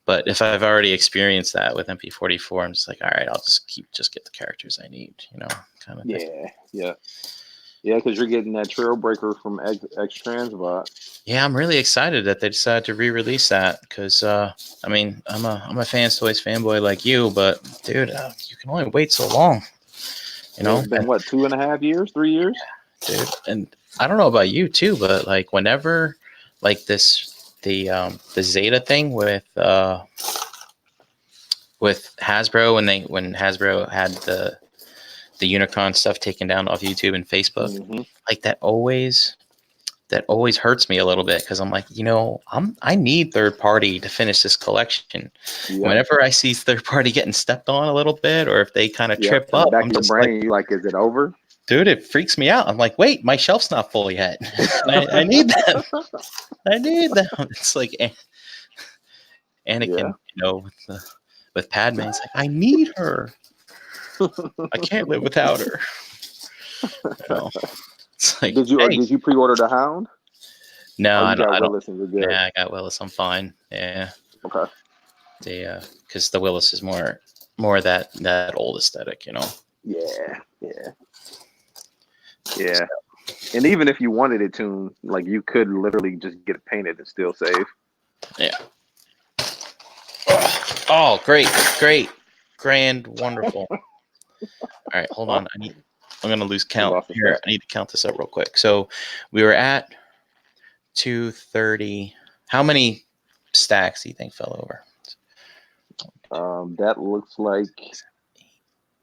But if I've already experienced that with MP44, I'm just like, all right, I'll just get the characters I need, kind of thing. Yeah, because you're getting that Trailbreaker from X Transbot. Yeah, I'm really excited that they decided to re-release that because, I mean, I'm a Fans Toys fanboy like you, but dude, you can only wait so long, It's been what, 2.5 years, 3 years? dude. And I don't know about you too, but like whenever, like the Zeta thing with Hasbro when Hasbro had the Unicron stuff taken down off YouTube and Facebook, like that always hurts me a little bit because I'm like, I need third party to finish this collection. Yep. Whenever I see third party getting stepped on a little bit, or if they kind of trip in the up, back I'm of your just brain, like, you like, is it over? dude, it freaks me out. I'm like, wait, my shelf's not full yet. I need them. I need them. It's like Anakin, with Padme. It's like, I need her. I can't live without her. It's like, Did you pre-order the Hound? No, Oh, I you got don't. Willis and you're good. Yeah, I got Willis. I'm fine. Yeah. Okay. Because the Willis is more that old aesthetic, Yeah. And even if you wanted it tuned, like you could literally just get it painted and still save. Yeah. Oh, great, grand, wonderful. All right, hold on. I'm gonna lose count here. I need to count this up real quick. So we were at 230. How many stacks do you think fell over? That looks like.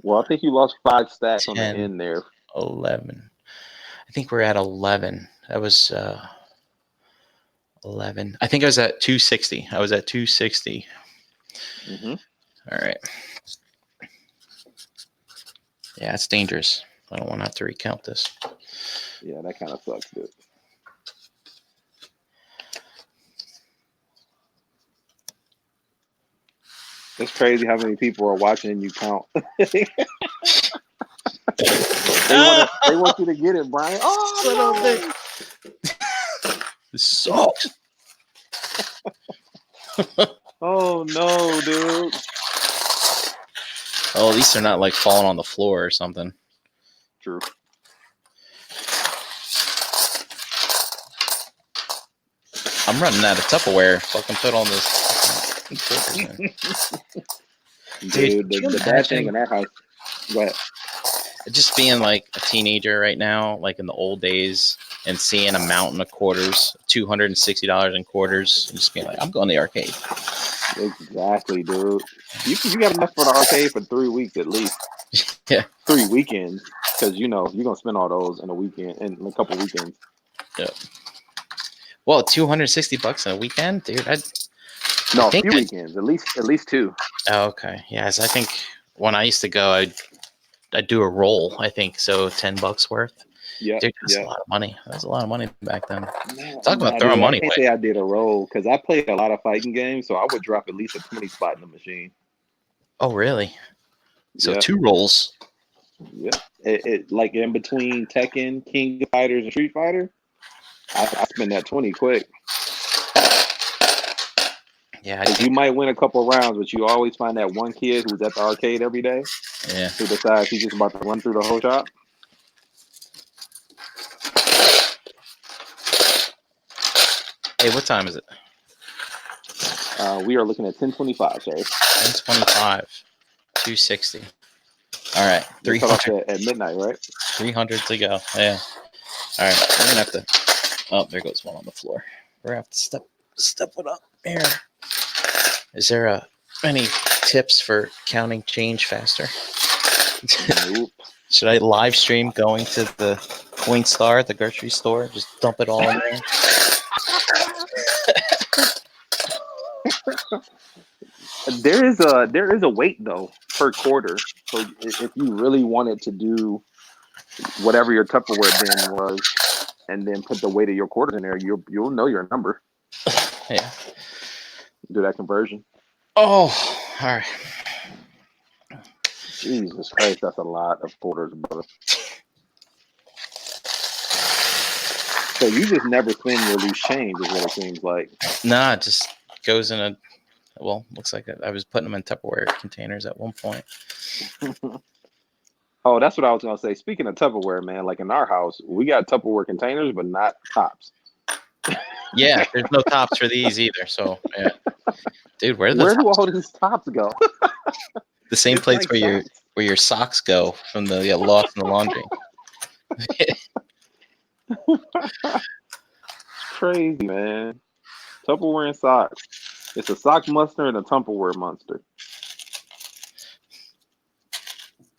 Well, I think you lost 5 stacks 10, on the end there. 11. I think we're at 11. That was 11. I think I was at 260. I was at 260. Mm-hmm. All right. Yeah, it's dangerous. I don't want to have to recount this. Yeah, that kind of sucks, dude. It's crazy how many people are watching you count. They want you to get it, Brian. Oh, no. This sucks. Oh no, dude. Oh, at least they're not like falling on the floor or something. True. I'm running out of Tupperware. Fucking put on this. Dude, the bad thing in that house. Go ahead. Just being like a teenager right now, like in the old days, and seeing a mountain of quarters, $260 in quarters, and just being like, I'm going to the arcade. Exactly, dude. You got enough for the arcade for 3 weeks at least. Yeah. 3 weekends, because you're gonna spend all those in a weekend, in a couple weekends. Yeah. Well, $260 in a weekend, dude. No, a few weekends, at least 2. Oh, okay. Yes, I think when I used to go, I'd do a roll. I think so, $10 worth. Yeah, dude, that's a lot of money. That was a lot of money back then. Talk about throwing money away. I can't say I did a roll because I played a lot of fighting games, so I would drop at least a 20 spot in the machine. Oh, really? So 2 rolls. Yeah, it like in between Tekken, King of Fighters, and Street Fighter, I spend that 20 quick. Yeah, you might win a couple rounds, but you always find that one kid who's at the arcade every day. Yeah. Who decides he's just about to run through the whole shop. Hey, what time is it? We are looking at 10:25, sir. 10:25. 260. All right. We cut off 300, at midnight, right? 300 to go. Yeah. All right. We're going to have to. Oh, there goes one on the floor. We're going to have to step it up here. Is there any tips for counting change faster? Nope. Should I live stream going to the Coinstar at the grocery store? Just dump it all in there? There is a weight though per quarter. So if you really wanted to do whatever your Tupperware bin was, and then put the weight of your quarters in there, you'll know your number. Yeah. Do that conversion. Oh, all right. Jesus Christ, that's a lot of quarters, brother. So you just never spend your loose change, is what it seems like. Nah, it just goes in a. Well, looks like I was putting them in Tupperware containers at one point. Oh, that's what I was gonna say. Speaking of Tupperware, man, like in our house, we got Tupperware containers, but not tops. Yeah, there's no tops for these either. So, yeah. Dude, where do tops? all these tops go? The same It's place like where your socks go from the lost in the laundry. Crazy, man. Tupperware and socks. It's a sock monster and a Tupperware monster.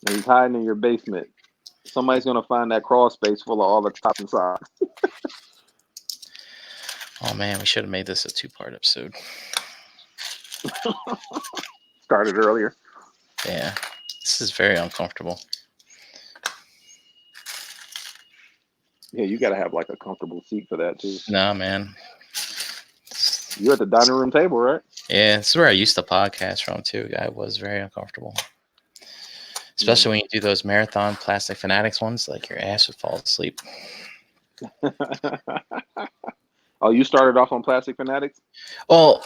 And he's hiding in your basement. Somebody's gonna find that crawl space full of all the tops and socks. Oh man, we should have made this a 2-part episode. Started earlier. Yeah, this is very uncomfortable. Yeah, you gotta have like a comfortable seat for that too. Nah, man. You're at the dining room table, right? Yeah, this is where I used to podcast from too. I was very uncomfortable. Especially when you do those marathon Plastic Fanatics ones, like your ass would fall asleep. Oh, you started off on Plastic Fanatics? Well,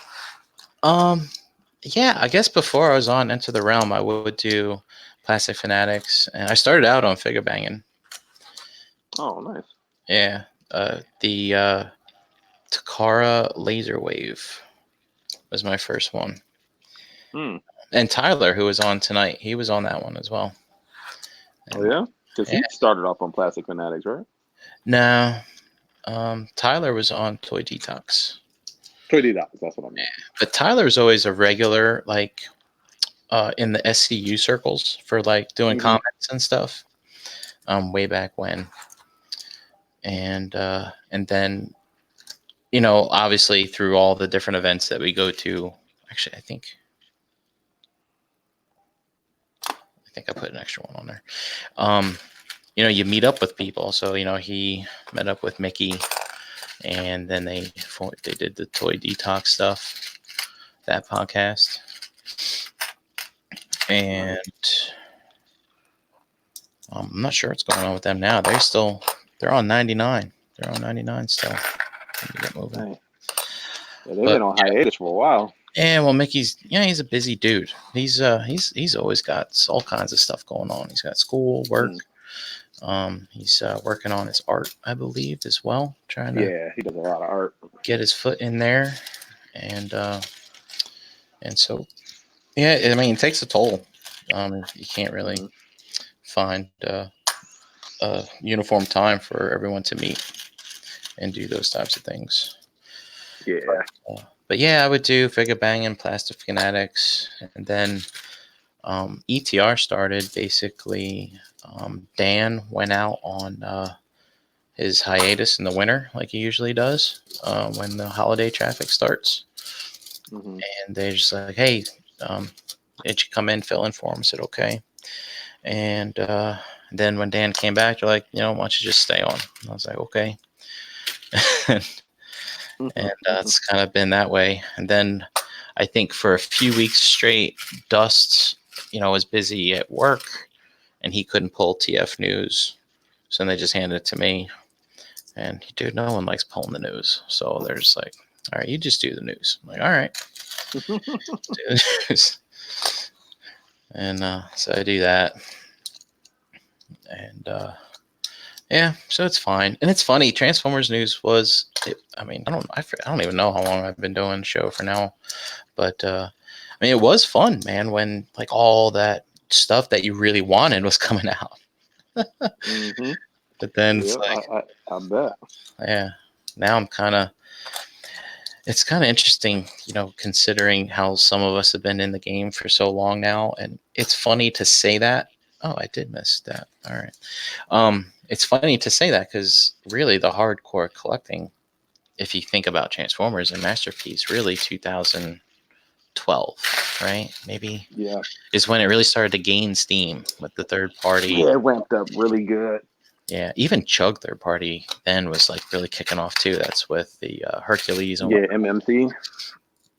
yeah, I guess before I was on Enter the Realm, I would do Plastic Fanatics, and I started out on figure banging. Oh, nice. Yeah, the Takara Laser Wave was my first one. And Tyler, who was on tonight, he was on that one as well. Oh yeah, because he started off on Plastic Fanatics, right? No, Tyler was on Toy Detox. Toy Detox, that's what I mean. But Tyler's always a regular, like, in the SCU circles for like doing comments and stuff. Way back when, and then, you know, obviously through all the different events that we go to. Actually, I think I put an extra one on there. You know, you meet up with people. So, you know, he met up with Mickey, and then they did the Toy Detox stuff, that podcast. And I'm not sure what's going on with them now. They're on 99. They're on 99 still. Get moving. Hey. Yeah, they've been on hiatus for a while. Yeah, well, Mickey's he's a busy dude. He's always got all kinds of stuff going on. He's got school, work. He's working on his art, I believe, as well. Trying to he does a lot of art. Get his foot in there, and so yeah, I mean, it takes a toll. You can't really find a uniform time for everyone to meet and do those types of things. Yeah. But yeah, I would do figure banging, Plastic Fanatics, and then ETR started basically. Dan went out on his hiatus in the winter, like he usually does when the holiday traffic starts. And they're just like, hey, did you come in, fill in for him? I said, okay. And then when Dan came back, they're like, you know, why don't you just stay on? And I was like, okay. And it's kind of been that way. And then I think for a few weeks straight, Dust, you know, was busy at work and he couldn't pull TF News. So then they just handed it to me. And dude, no one likes pulling the news. So they're just like, all right, you just do the news. I'm like, all right. Do the news. And so I do that. And Yeah, so it's fine, and it's funny. Transformers news was. I mean, I don't even know how long I've been doing the show for now, but I mean, it was fun, man. When like all that stuff that you really wanted was coming out, Mm-hmm. but then it's Yeah, like, I bet. yeah. Now I'm kind of. It's kind of interesting, considering how some of us have been in the game for so long now, and it's funny to say that. Oh, I did miss that. All right. It's funny to say that because really the hardcore collecting, if you think about Transformers and Masterpiece, really 2012, right? Maybe Yeah. is when it really started to gain steam with the third party. Yeah, it ramped up really good. Yeah, even Chug third party then was like really kicking off too. That's with the Hercules and Yeah, MMC.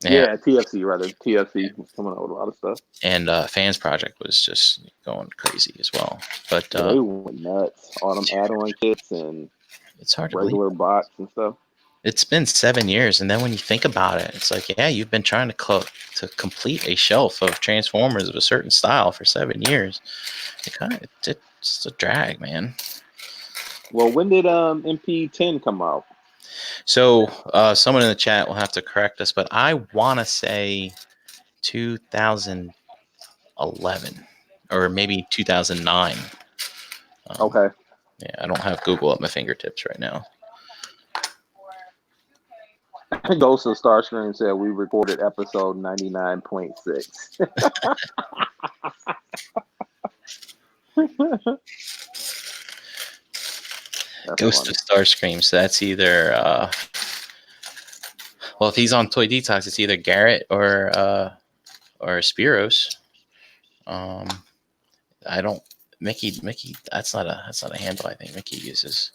Yeah, TFC rather. TFC was coming out with a lot of stuff. And Fans Project was just going crazy as well. But Yeah, they went nuts. All them add-on kits and it's hard to regular believe. bots and stuff. It's been 7 years, and then when you think about it, it's like, yeah, you've been trying to complete a shelf of Transformers of a certain style for 7 years. It's a drag, man. Well, when did MP10 come out? So someone in the chat will have to correct us, but I want to say 2011 or maybe 2009. Okay. Yeah, I don't have Google at my fingertips right now. Ghost of Starscream said we recorded episode 99.6. Ghost of Starscream. So that's either well, if he's on Toy Detox, it's either Garrett or Spiros. I don't Mickey. That's not a handle. I think Mickey uses.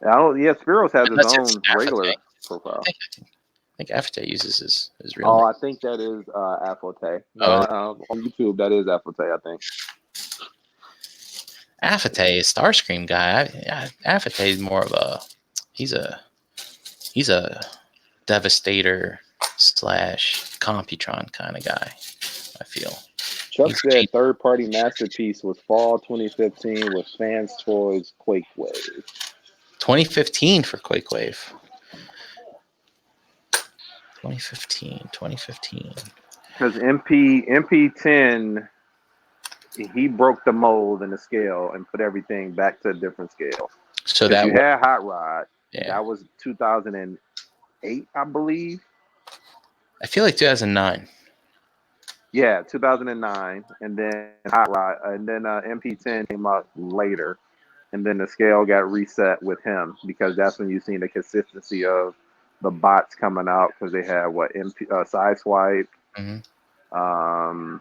Yeah, Spiros has Unless his own regular profile. I think Afte uses his real Oh, name. I think that is Afote. Oh, on YouTube, that is Afote, I think. Afate is Starscream guy. Afate is more of a he's a Devastator / Computron kind of guy, I feel. Chuck said third-party Masterpiece was fall 2015 with Fans Toys Quake Wave. 2015 for Quake Wave. 2015. Because MP10, he broke the mold and the scale and put everything back to a different scale. So that you had Hot Rod. Yeah. That was 2008, I believe. I feel like 2009. Yeah, 2009, and then Hot Rod, and then MP10 came out later, and then the scale got reset with him because that's when you seen the consistency of the bots coming out because they had Sideswipe. Mm-hmm.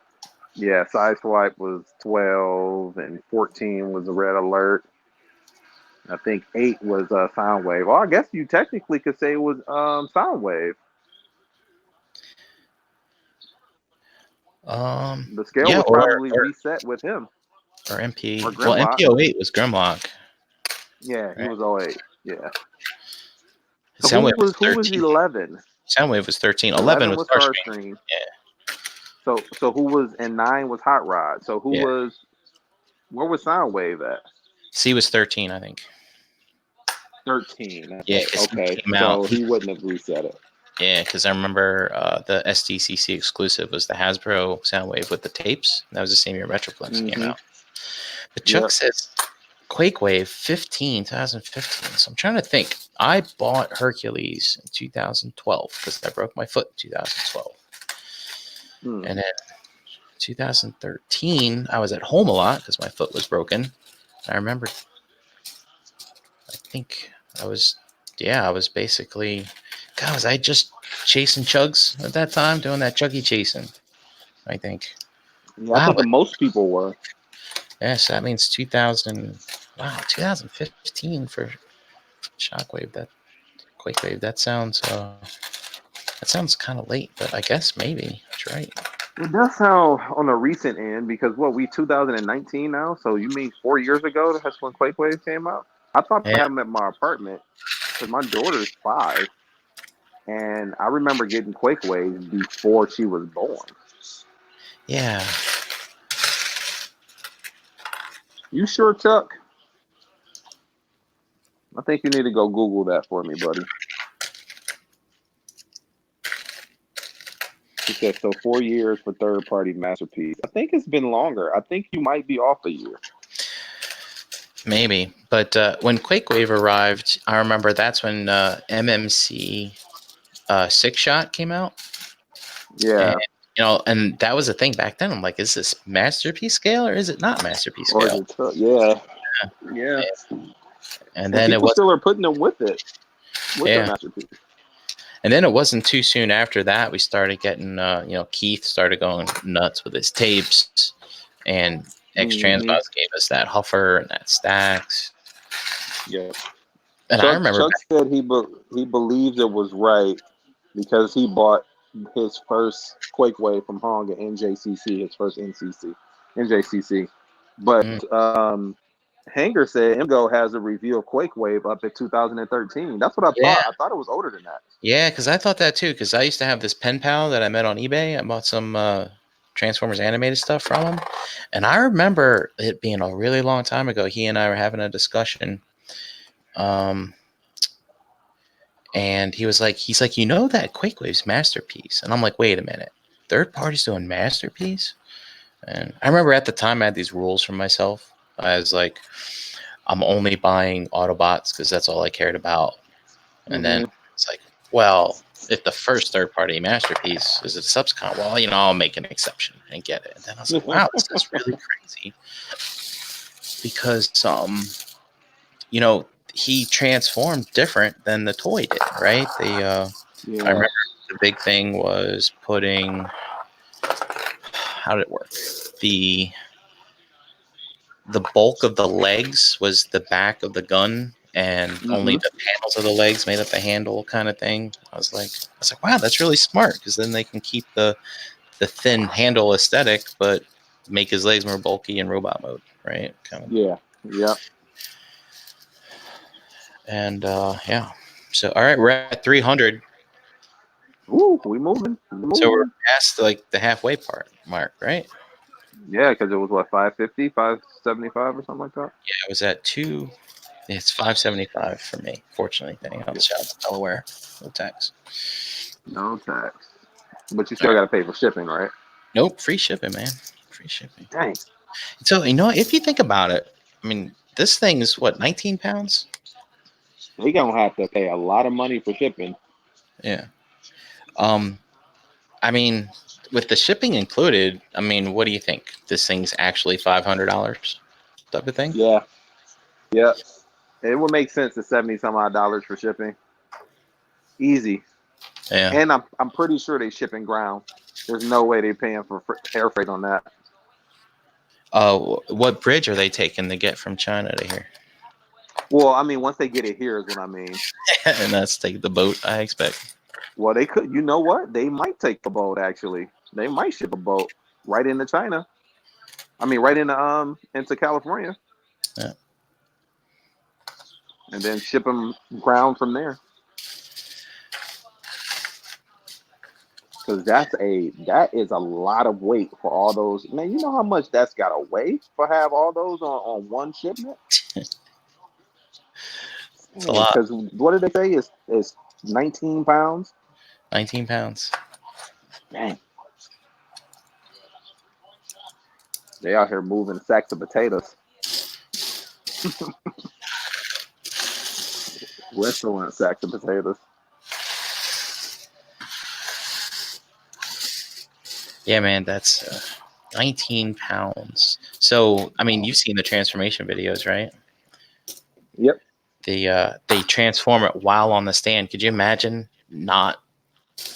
Yeah, Sideswipe was 12, and 14 was a Red Alert. I think 8 was Soundwave. Well, I guess you technically could say it was Soundwave. The scale was probably reset with him. Or MP. Or well, MP08 was Grimlock. Yeah, right? He was 08. Yeah. So who was 11? Soundwave was 13. 11 was Starscream. Yeah. So who was, and 9 was Hot Rod. So where was Soundwave at? C was 13, I think. 13. Yeah. Okay. So he wouldn't have reset it. Yeah, because I remember the SDCC exclusive was the Hasbro Soundwave with the tapes. That was the same year Metroplex came out. But Chuck says Quake Wave 2015. So I'm trying to think. I bought Hercules in 2012 because I broke my foot in 2012. And then 2013, I was at home a lot because my foot was broken. I remember, I think I was basically, God, was I just chasing chugs at that time, doing that chuggy chasing, I think. Yeah, I think most people were. Yes, that means 2015 for Shockwave, that Quake Wave. That sounds kind of late, but I guess maybe that's right. It does sound on the recent end because we 2019 now, so you mean 4 years ago that's when Quake Wave came out? I thought I had them at my apartment because my daughter's 5, and I remember getting Quake Wave before she was born. Yeah. You sure, Chuck? I think you need to go Google that for me, buddy. He said, so 4 years for third-party masterpiece. I think it's been longer. I think you might be off a year. Maybe. But when QuakeWave arrived, I remember that's when MMC 6-shot came out. Yeah. And, and that was the thing back then. I'm like, is this masterpiece scale or is it not masterpiece Or scale? Yeah. And then people still are putting them with it. With the masterpiece. And then it wasn't too soon after that we started getting, Keith started going nuts with his tapes, and X Transbots gave us that Huffer and that Stax. Yeah. And I remember Chuck said he believes it was right because he bought his first QuakeWave from Hong at NJCC, his first NJCC. But Hanger said MGO has a review of QuakeWave up at 2013. That's what I thought. I thought it was older than that. Yeah, because I thought that too. Because I used to have this pen pal that I met on eBay. I bought some Transformers animated stuff from him, and I remember it being a really long time ago. He and I were having a discussion, and he's like, that QuakeWave's masterpiece, and I'm like, wait a minute, third party's doing masterpiece? And I remember at the time I had these rules for myself. I was like, I'm only buying Autobots because that's all I cared about. And then it's like, well, if the first third-party masterpiece is a Subscon, well, I'll make an exception and get it. And then I was like, wow, this is really crazy. Because, he transformed different than the toy did, right? I remember the big thing was putting, how did it work? The bulk of the legs was the back of the gun, and only the panels of the legs made up the handle, kind of thing. I was like, wow, that's really smart, because then they can keep the thin handle aesthetic, but make his legs more bulky in robot mode, right? Kind of. Yeah. And so all right, we're at 300. Ooh, we moving. So we're past the halfway mark, right? Yeah, because it was what, 550, 575 or something like that? Yeah, it was at 2. It's 575 for me. Fortunately, anything else, shout out to Delaware. No tax. No tax. But you still got to pay for shipping, right? Nope, free shipping, man. Free shipping. Dang. So, if you think about it, I mean, this thing is what, 19 pounds? We're going to have to pay a lot of money for shipping. Yeah. I mean, with the shipping included, I mean, what do you think? This thing's actually $500 type of thing? Yeah. Yeah. It would make sense to $70-some odd for shipping. Easy. Yeah. And I'm pretty sure they shipping ground. There's no way they're paying for air freight on that. What bridge are they taking to get from China to here? Well, I mean, once they get it here is what I mean. And that's take the boat, I expect. Well, they could. You know what? They might take a boat. Actually, they might ship a boat right into China. I mean, right into California. Yeah. And then ship them ground from there. Because that is a lot of weight for all those. Man, you know how much that's got to weigh for have all those on one shipment? It's a lot. Because what did they say? It's 19 pounds? 19 pounds. Dang. They out here moving sacks of potatoes. Restaurant sacks of potatoes. Yeah, man, that's 19 pounds. So, I mean, you've seen the transformation videos, right? Yep. They transform it while on the stand. Could you imagine not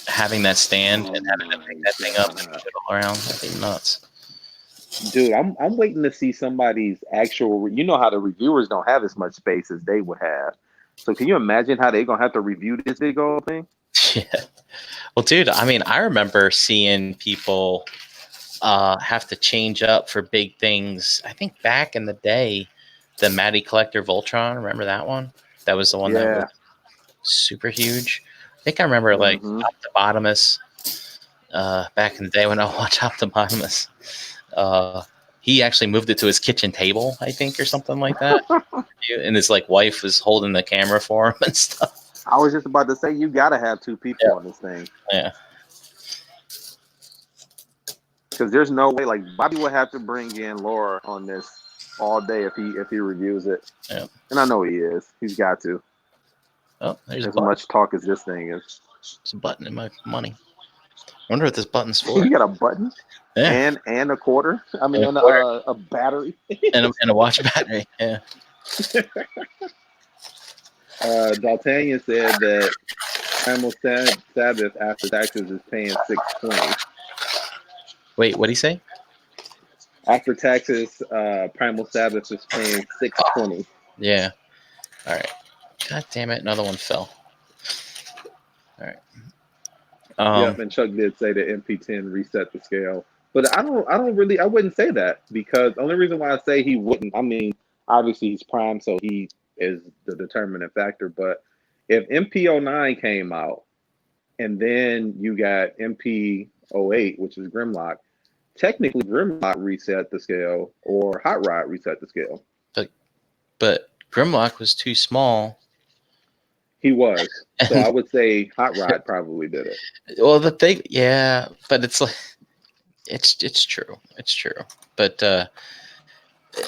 having that stand and having to pick that thing up and move it all around? That'd be nuts. Dude, I'm waiting to see somebody's actual. You know how the reviewers don't have as much space as they would have. So can you imagine how they're gonna have to review this big old thing? Yeah. Well, dude, I mean, I remember seeing people have to change up for big things. I think back in the day, the Matty Collector Voltron. Remember that one? That was the one that was super huge. I think I remember like Optibotimus back in the day when I watched Optibotimus. he actually moved it to his kitchen table, I think, or something like that. And his like wife was holding the camera for him and stuff. I was just about to say you gotta have two people on this thing Yeah. because there's no way. Like Bobby would have to bring in Laura on this all day if he reviews it. Yeah. And I know he is. He's got to. Oh, there's a As button. much talk as this thing is. There's a button in my money. I wonder what this button's for. You got a button Yeah. and a quarter. I mean, And and a quarter. a battery. And a watch battery. Yeah. D'Artagnan said that Primal Sabbath after taxes is paying $6.20. Wait, what'd he say? After taxes, Primal Sabbath is paying $6.20. Yeah. All right. God damn it! Another one fell. All right. Yep, and Chuck did say that MP10 reset the scale, but I wouldn't say that because the only reason why I say he wouldn't, I mean, obviously he's prime, so he is the determinant factor. But if MP09 came out and then you got MP08, which is Grimlock, technically Grimlock reset the scale or Hot Rod reset the scale. But Grimlock was too small. He was, so I would say Hot Rod probably did it. Well, the thing, yeah, but it's like it's true, but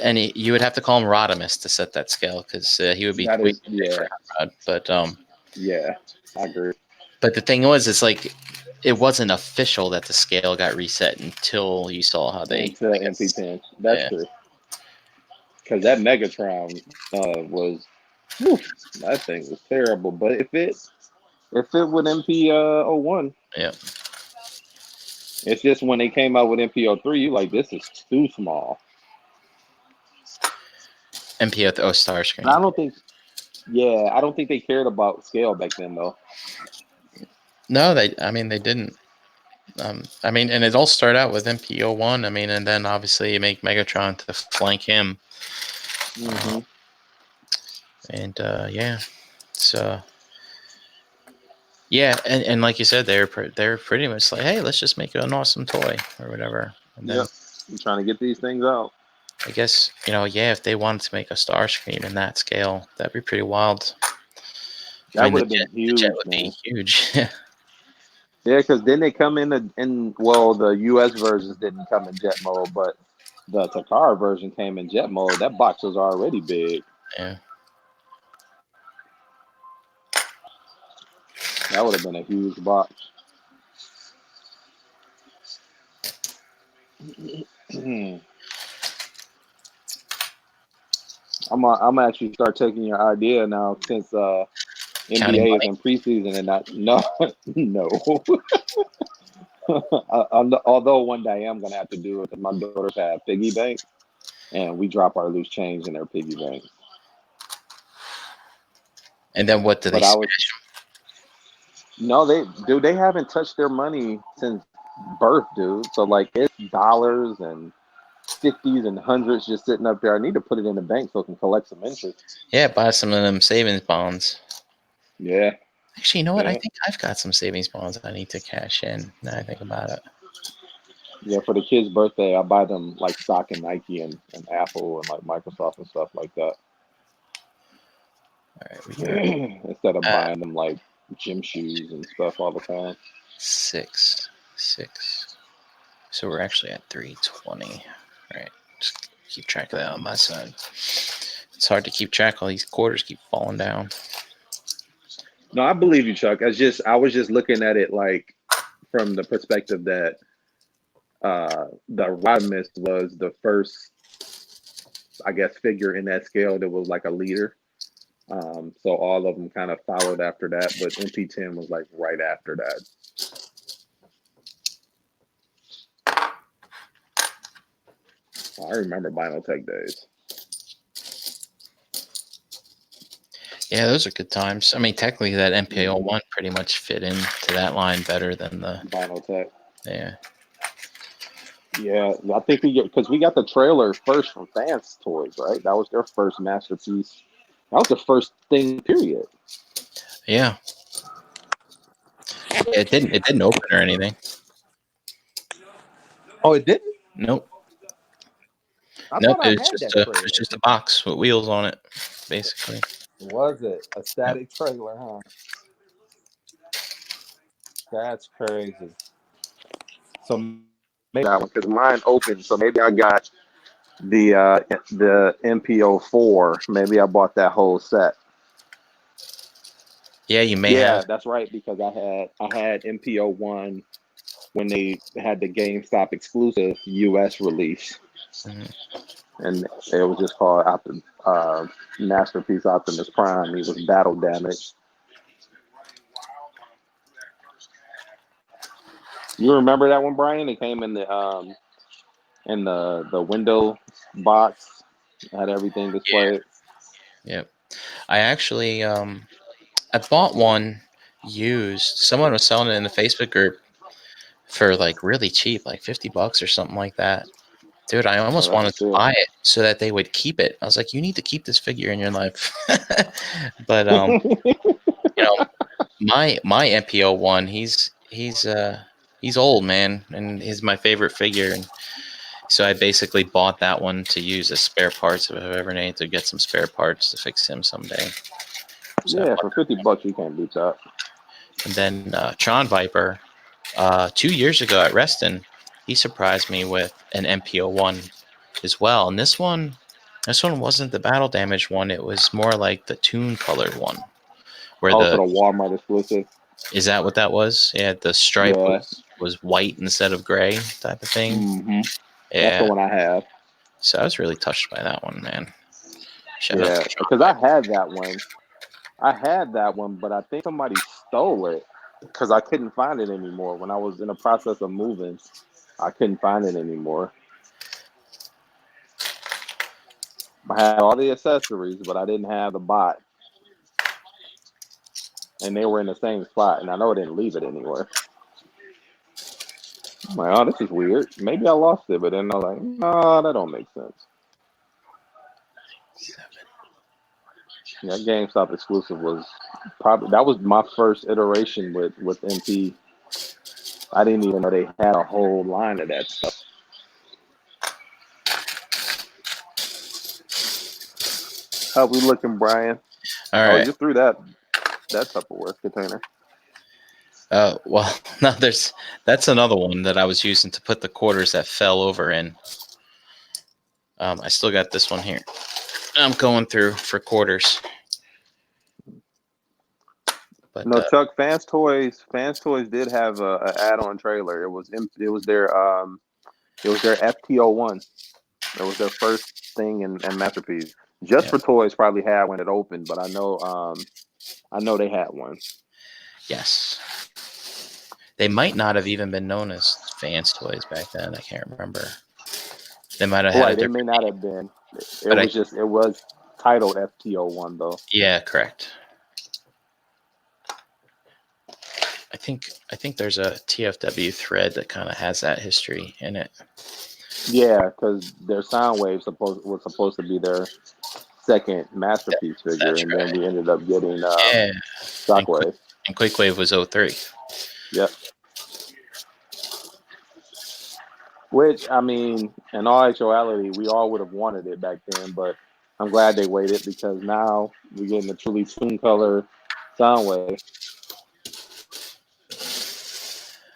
and you would have to call him Rodimus to set that scale because he would be That way is, too big for yeah, Hot Rod. But yeah, I agree. but the thing was, it's like it wasn't official that the scale got reset until you saw how they Into MP10. That's true. Because that Megatron was, whew, that thing was terrible. But if it would MP01, Yeah. it's just when they came out with MP03, you like this is too small. MPO star screen. And I don't think they cared about scale back then though. No, they didn't. I mean, and it all started out with MPO1. I mean, and then obviously you make Megatron to flank him. Mm-hmm. And yeah, so yeah, and like you said, they're pretty much like, hey, let's just make it an awesome toy or whatever. And then I'm trying to get these things out. I guess yeah, if they wanted to make a star screen in that scale, that'd be pretty wild. That would have been huge. The jet would be huge. Yeah, because then they come in well, the US versions didn't come in jet mode, but the Takara version came in jet mode. That box was already big. Yeah. That would have been a huge box. I'm actually start taking your idea now since NBA is in preseason and not no. Although one day I am gonna have to do it because my daughters have piggy banks and we drop our loose change in their piggy banks. And then what do they smash? No, they haven't touched their money since birth, dude. So like it's dollars and 50s and hundreds just sitting up there. I need to put it in the bank so I can collect some interest. Yeah, buy some of them savings bonds. Yeah. Actually, you know what? I think I've got some savings bonds I need to cash in. Now I think about it. Yeah, for the kids' birthday, I buy them like stock and Nike and Apple and like Microsoft and stuff like that. All right, instead of buying them like gym shoes and stuff all the time. 6. So we're actually at 320. All right, just keep track of that on my side. It's hard to keep track. All these quarters keep falling down. No, I believe you, Chuck. I was just looking at it like from the perspective that the Rodimus was the first, I guess, figure in that scale that was like a leader. So all of them kind of followed after that, but MP10 was like right after that. I remember Binotech days. Yeah, those are good times. I mean, technically, that MPO1 pretty much fit into that line better than the Binotech. Yeah. Yeah, I think we got the trailer first from Fans Toys, right? That was their first masterpiece. That was the first thing, period. Yeah. It didn't open or anything. Oh, it didn't? Nope. I Nope, thought I had that trailer. it's just a box with wheels on it, basically. Was it a static trailer, huh? That's crazy. So maybe That one because mine open, so maybe I got the MPO4. Maybe I bought that whole set. Yeah, you may Yeah, have. that's right because I had MPO1 when they had the GameStop exclusive US release, Mhm. and it was just called Masterpiece Optimus Prime. He was battle damaged. You remember that one, Brian? It came in the window box, had everything displayed. Yep. I actually I bought one used. Someone was selling it in the Facebook group for like really cheap, like $50 or something like that. Dude, I Oh, almost that's a wanted to steal. buy it so that they would keep it. I was like, you need to keep this figure in your life. But you know, my MPO one, he's old, man, and he's my favorite figure, and so I basically bought that one to use as spare parts if I ever need to get some spare parts to fix him someday. So I Yeah, bought for $50 you can't beat that. and then Tron Viper, 2 years ago at Reston, he surprised me with an MPO one as well. And this one wasn't the battle damage one. It was more like the tune colored one, where Also, the Walmart exclusive. is that what that was? Yeah, the stripe Yeah. was white instead of gray type of thing. Mm-hmm. That's the Yeah, one I have. so I was really touched by that one, man. Shout out Yeah, to Tron because I Viper. had that one. I had that one, but I think somebody stole it because I couldn't find it anymore. When I was in the process of moving, I couldn't find it anymore. I had all the accessories, but I didn't have the bot, and they were in the same spot. And I know I didn't leave it anywhere. I'm like, oh, this is weird. Maybe I lost it, but then I was like, no, that don't make sense. Yeah, GameStop exclusive was probably that was my first iteration with MP. I didn't even know they had a whole line of that stuff. How we looking, Brian? All Oh, right. you threw that Tupperware container. Well, no, that's another one that I was using to put the quarters that fell over in. I still got this one here. I'm going through for quarters. But No, Chuck. Fans Toys did have a add-on trailer. It was their FTO1. It was their first thing in Masterpiece. Just yeah. for Toys probably had when it opened, but I know they had one. Yes. They might not have even been known as Fans Toys back then. I can't remember. They might have had a Right, they may different not name. have been. But It was titled FTO1 though. yeah, correct. I think there's a TFW thread that kind of has that history in it. Yeah, because their Soundwave was supposed to be their second Masterpiece figure, That's and right. then we ended up getting Yeah. Shockwave. And Quakewave was 03. Yep. Which, I mean, in all actuality, we all would have wanted it back then, but I'm glad they waited because now we're getting a truly tune color Soundwave.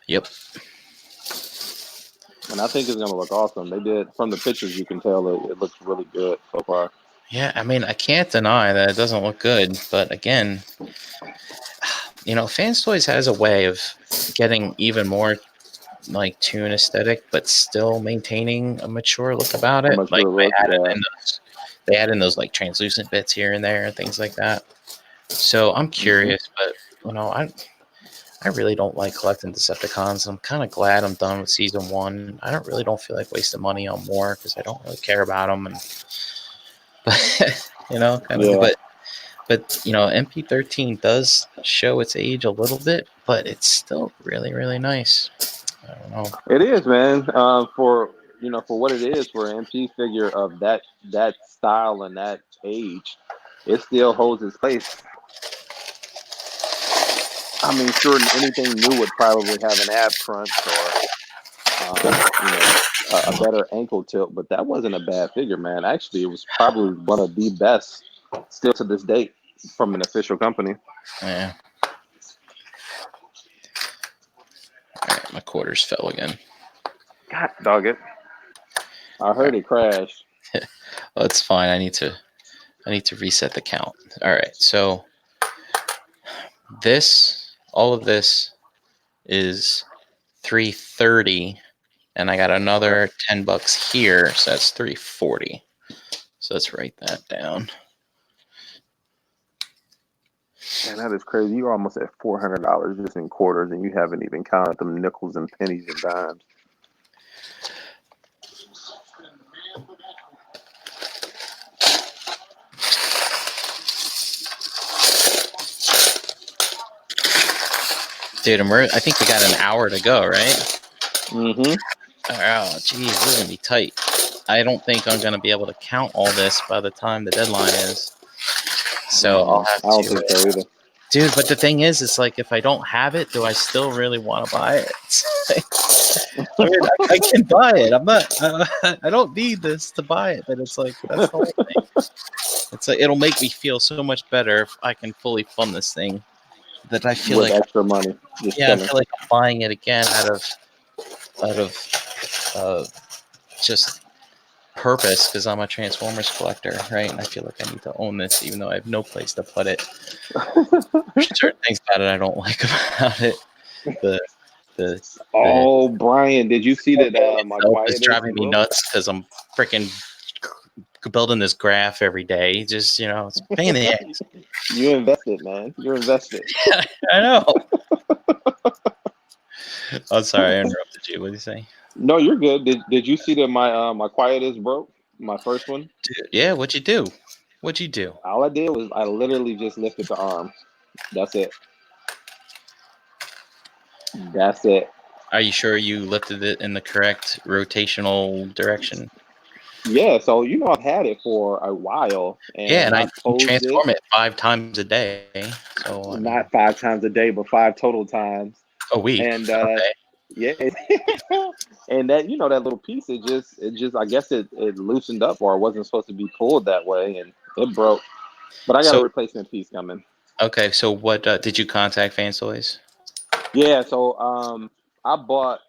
Yep. And I think it's going to look awesome. They did, from the pictures, you can tell it looks really good so far. Yeah, I mean, I can't deny that it doesn't look good, but again, Fans Toys has a way of getting even more like tune aesthetic, but still maintaining a mature look about A it. Like mature look, yeah. they add in those like translucent bits here and there and things like that. So I'm curious, but I really don't like collecting Decepticons. I'm kind of glad I'm done with season 1. I don't feel like wasting money on more because I don't really care about them. But MP13 does show its age a little bit, but it's still really, really nice. I don't know. It is, man. For what it is for an MP figure of that style and that age, it still holds its place. I mean, sure, anything new would probably have an ab crunch or a better ankle tilt, but that wasn't a bad figure, man. Actually, it was probably one of the best still to this date from an official company. Yeah. All right, my quarters fell again. God dog it. I heard it crash. Well, it's fine. I need to reset the count. All right, so all of this is 330, and I got another $10 here, so that's 340. So let's write that down. Man, that is crazy. You're almost at $400 just in quarters, and you haven't even counted them nickels and pennies and dimes. Dude, I think we got an hour to go, right? Mm-hmm. Oh, geez, this is going to be tight. I don't think I'm going to be able to count all this by the time the deadline is. So I'll have to. I don't think so either. Dude, but the thing is, it's like, if I don't have it, do I still really want to buy it? I mean, I can buy it. I'm not. I don't need this to buy it, but it's like, that's the whole thing. It's like, it'll make me feel so much better if I can fully fund this thing. That I feel with like extra money. I feel like I'm buying it again out of just purpose, because I'm a Transformers collector, right? And I feel like I need to own this, even though I have no place to put it. There's certain things about it I don't like about it. Oh, Brian, did you see that? My quiet it's driving me nuts because I'm freaking building this graph every day. Just, it's a pain in the ass. You invested, man. You're invested. I know. I'm sorry, I interrupted you. What did you say? No, you're good. Did you see that my quiet is broke? My first one. Dude, yeah. What'd you do? All I did was I literally just lifted the arm. That's it. That's it. Are you sure you lifted it in the correct rotational direction? Yeah, so I've had it for a while, and I posed transform it 5 times a day. So not 5 times a day, but 5 total times a week. And okay. yeah, and that that little piece, it just I guess it loosened up, or it wasn't supposed to be pulled that way, and it broke. But I got a replacement piece coming. Okay, so what did you contact Fans Toys? Yeah, so I bought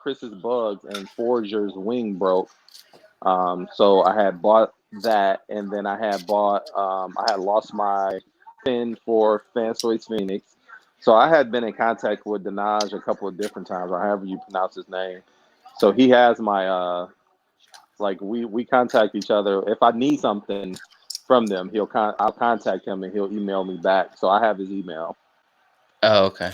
Chris's bugs, and Forger's wing broke. So I had bought that, and then I had lost my pin for Fans Toys Phoenix. So I had been in contact with Dinaj a couple of different times, or however you pronounce his name. So he has my we contact each other. If I need something from them, I'll contact him, and he'll email me back. So I have his email. Oh, okay.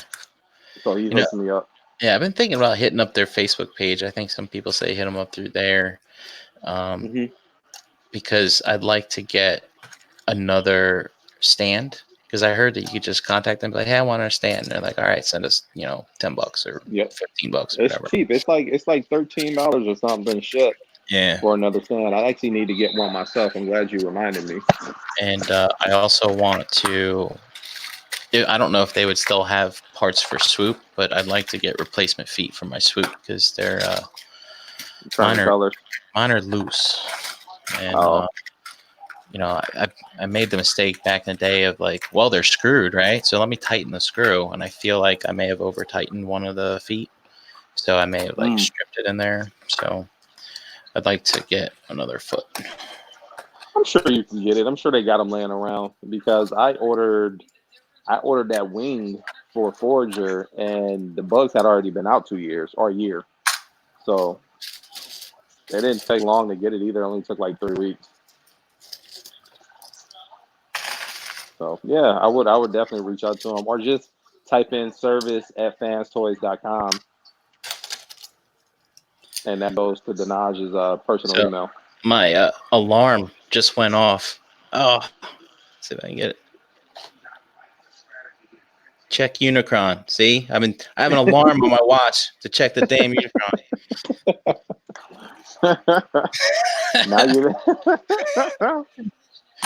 So he hooks me up. Yeah, I've been thinking about hitting up their Facebook page. I think some people say hit them up through there, because I'd like to get another stand. Because I heard that you could just contact them, like, "Hey, I want a stand." And they're like, "All right, send us, $10 or $15 or whatever." It's cheap. It's like $13 or something. Shit. Yeah. For another stand. I actually need to get one myself. I'm glad you reminded me. And I also want to. I don't know if they would still have parts for Swoop, but I'd like to get replacement feet for my Swoop because they're mine are loose. And I made the mistake back in the day of like, well, they're screwed, right? So let me tighten the screw, and I feel like I may have over tightened one of the feet, so I may have stripped it in there. So I'd like to get another foot. I'm sure you can get it. I'm sure they got them laying around, because I ordered that wing for Forger, and the bugs had already been out 2 years or a year. So it didn't take long to get it either. It only took like 3 weeks. So yeah, I would definitely reach out to them, or just type in service@fanstoys.com, and that goes to Dinaj's personal email. My alarm just went off. Oh, let's see if I can get it. Check Unicron. See, I have an alarm on my watch to check the damn Unicron.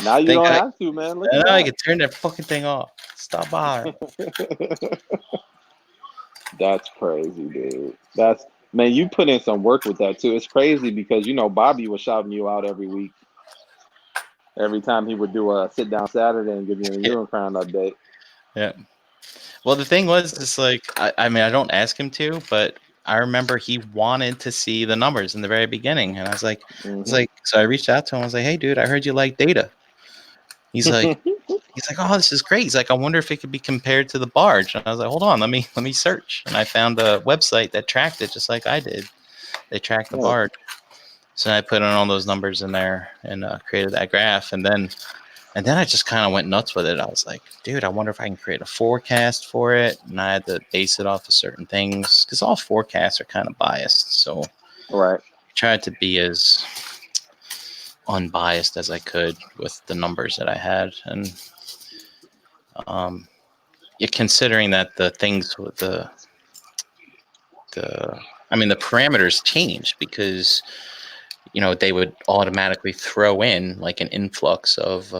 Now you don't have to, man. Look at that. I can turn that fucking thing off. Stop bothering. That's crazy, dude. That's Man, you put in some work with that too. It's crazy because Bobby was shouting you out every week, every time he would do a sit down Saturday and give you a Yeah. Unicron update. Yeah. Well, the thing was, it's like, I mean, I don't ask him to, but I remember he wanted to see the numbers in the very beginning. And I was like, Mhm. so I reached out to him. I was like, hey, dude, I heard you like data. He's like, oh, this is great. He's like, I wonder if it could be compared to the barge. And I was like, hold on, let me search. And I found a website that tracked it just like I did. They tracked the Oh, barge. So I put in all those numbers in there and created that graph. And then I just kind of went nuts with it. I was like, dude, I wonder if I can create a forecast for it. And I had to base it off of certain things because all forecasts are kind of biased. So right. I tried to be as unbiased as I could with the numbers that I had. And considering that the things with the parameters changed because they would automatically throw in like an influx of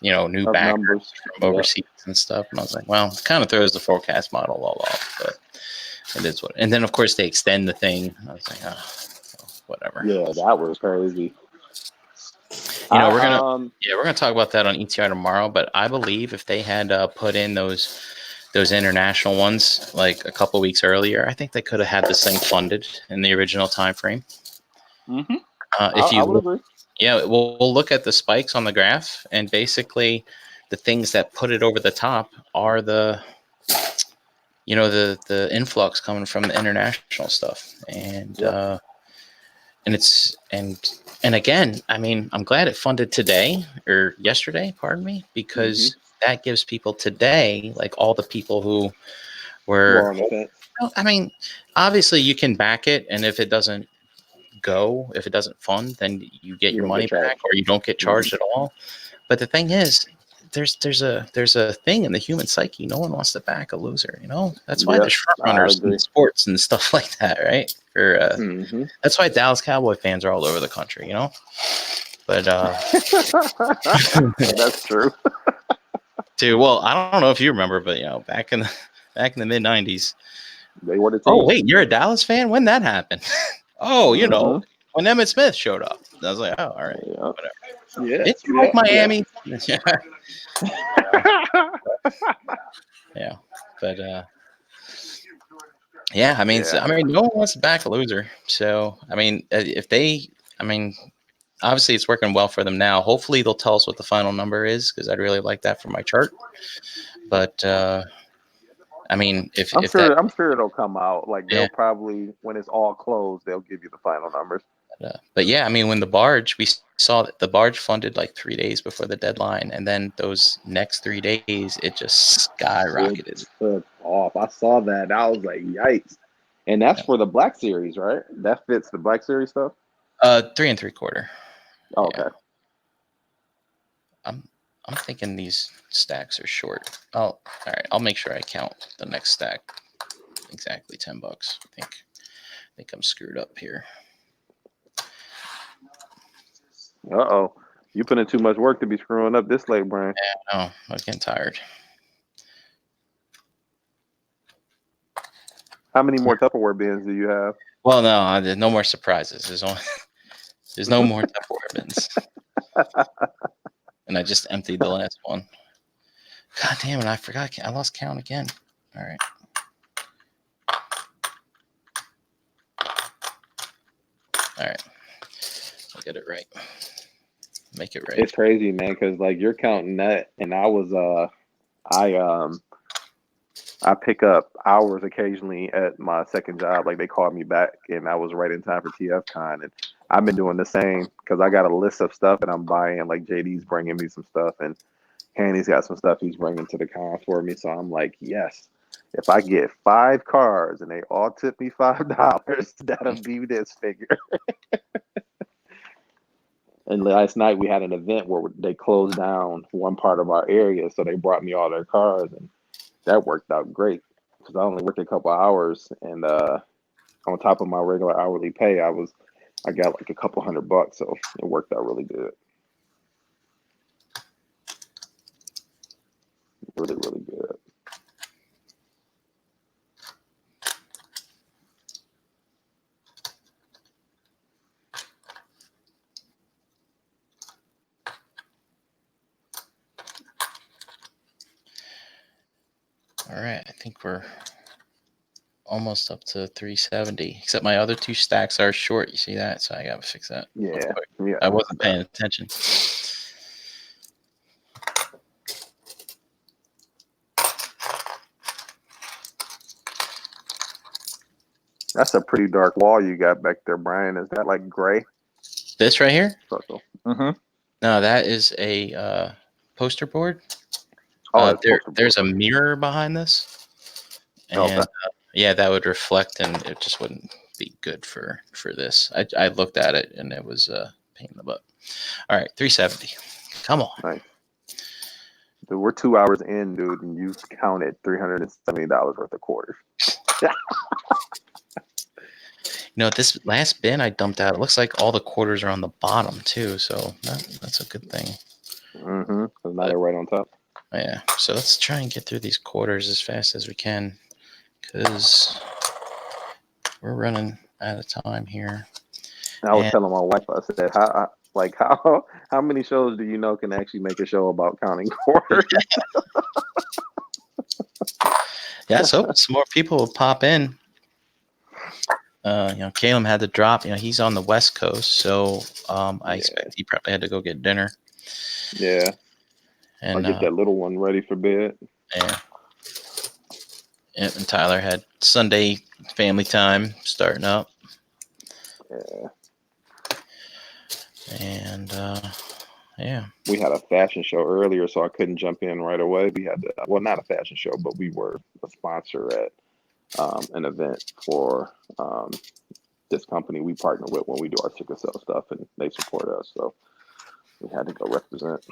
new Of backers numbers. from Yep. overseas and stuff. And I was like, well, it kind of throws the forecast model all off, but it is what. And then of course they extend the thing. I was like, whatever. Yeah, that was crazy. We're gonna talk about that on ETR tomorrow. But I believe if they had put in those international ones like a couple weeks earlier, I think they could have had this thing funded in the original time frame. Mm-hmm. If I you would agree. Yeah, we'll look at the spikes on the graph, and basically, the things that put it over the top are the influx coming from the international stuff, and Yep. and again, I mean, I'm glad it funded today or yesterday, pardon me, Mm-hmm. because that gives people today, like all the people who We're were, on the fence. I mean, obviously you can back it, and if it doesn't fund, then you get You your don't get money back, charged. or you don't get Mm-hmm. charged at all. But the thing is, there's a thing in the human psyche. No one wants to back a loser. That's why Yep. there's front I runners in agree. sports and stuff like that, right? Or Mm-hmm. that's why Dallas Cowboy fans are all over the country. But That's true. well, I don't know if you remember, but back in the mid '90s. They were the Oh team. wait, you're a Dallas fan? When that happened? Oh, Mm-hmm. when Emmitt Smith showed up. I was like, oh, all right, Yep. whatever. Yeah. Did you like Yeah. Miami? Yeah, but yeah, I mean, Yeah. no one wants to back a loser. So, I mean, obviously it's working well for them now. Hopefully they'll tell us what the final number is because I'd really like that for my chart. But I mean, if that, I'm sure it'll come out. Like yeah. they'll probably, when it's all closed, they'll give you the final numbers. But yeah, I mean, when we saw that the barge funded like 3 days before the deadline, and then those next 3 days, it just skyrocketed. It took off. I saw that. I was like, yikes. And that's for the Black Series, right? That fits the Black Series stuff? 3 3/4. Oh, okay. I'm thinking these stacks are short. Oh, all right. I'll make sure I count the next stack. Exactly $10. I think I'm screwed up here. Uh-oh. You put in too much work to be screwing up this late, Brian. Yeah, no, I was getting tired. How many more Tupperware bins do you have? Well, no, there's no more surprises. There's no more Tupperware bins. And I just emptied the last one. God damn it, I forgot. I lost count again. All right. All right. I'll get it right. Make it right. It's crazy, man, because like you're counting that, and I pick up hours occasionally at my second job. Like they called me back, and I was right in time for TFCon, and I've been doing the same because I got a list of stuff that I'm buying. Like JD's bringing me some stuff, and Hanny's got some stuff he's bringing to the con for me. So I'm like, yes, if I get 5 cars and they all tip me $5, that'll be this figure. And last night we had an event where they closed down one part of our area, so they brought me all their cars, and that worked out great because I only worked a couple hours, and on top of my regular hourly pay, I got like a couple $100, so it worked out really good. Really, really good. think we're almost up to 370. Except my other 2 stacks are short. You see that? So I gotta fix that. real Yeah. quick. Yeah. I wasn't paying attention. That's a pretty dark wall you got back there, Brian. Is that like gray? This right here? Circle. Mm-hmm. No, that is a poster board. Oh, it's There's a mirror behind this, and Okay. yeah, that would reflect, and it just wouldn't be good for this. I looked at it, and it was a pain in the butt. All right, 370. Come on. Nice. Dude, we're 2 hours in, dude, and you've counted $370 worth of quarters. You know, this last bin I dumped out, it looks like all the quarters are on the bottom too, so that's a good thing. Mm-hmm. So now they're right on top. Yeah, so let's try and get through these quarters as fast as we can, because we're running out of time here. I was telling my wife, I said, how many shows do you know can actually make a show about counting quarters? Yeah, so some more people will pop in. Caleb had to drop. He's on the West Coast, so I expect he probably had to go get dinner. Yeah. And I'll get that little one ready for bed. Yeah. And Tyler had Sunday family time starting up. Yeah. And yeah. We had a fashion show earlier, so I couldn't jump in right away. We had not a fashion show, but we were a sponsor at an event for this company we partner with when we do our sickle cell stuff, and they support us. So we had to go represent.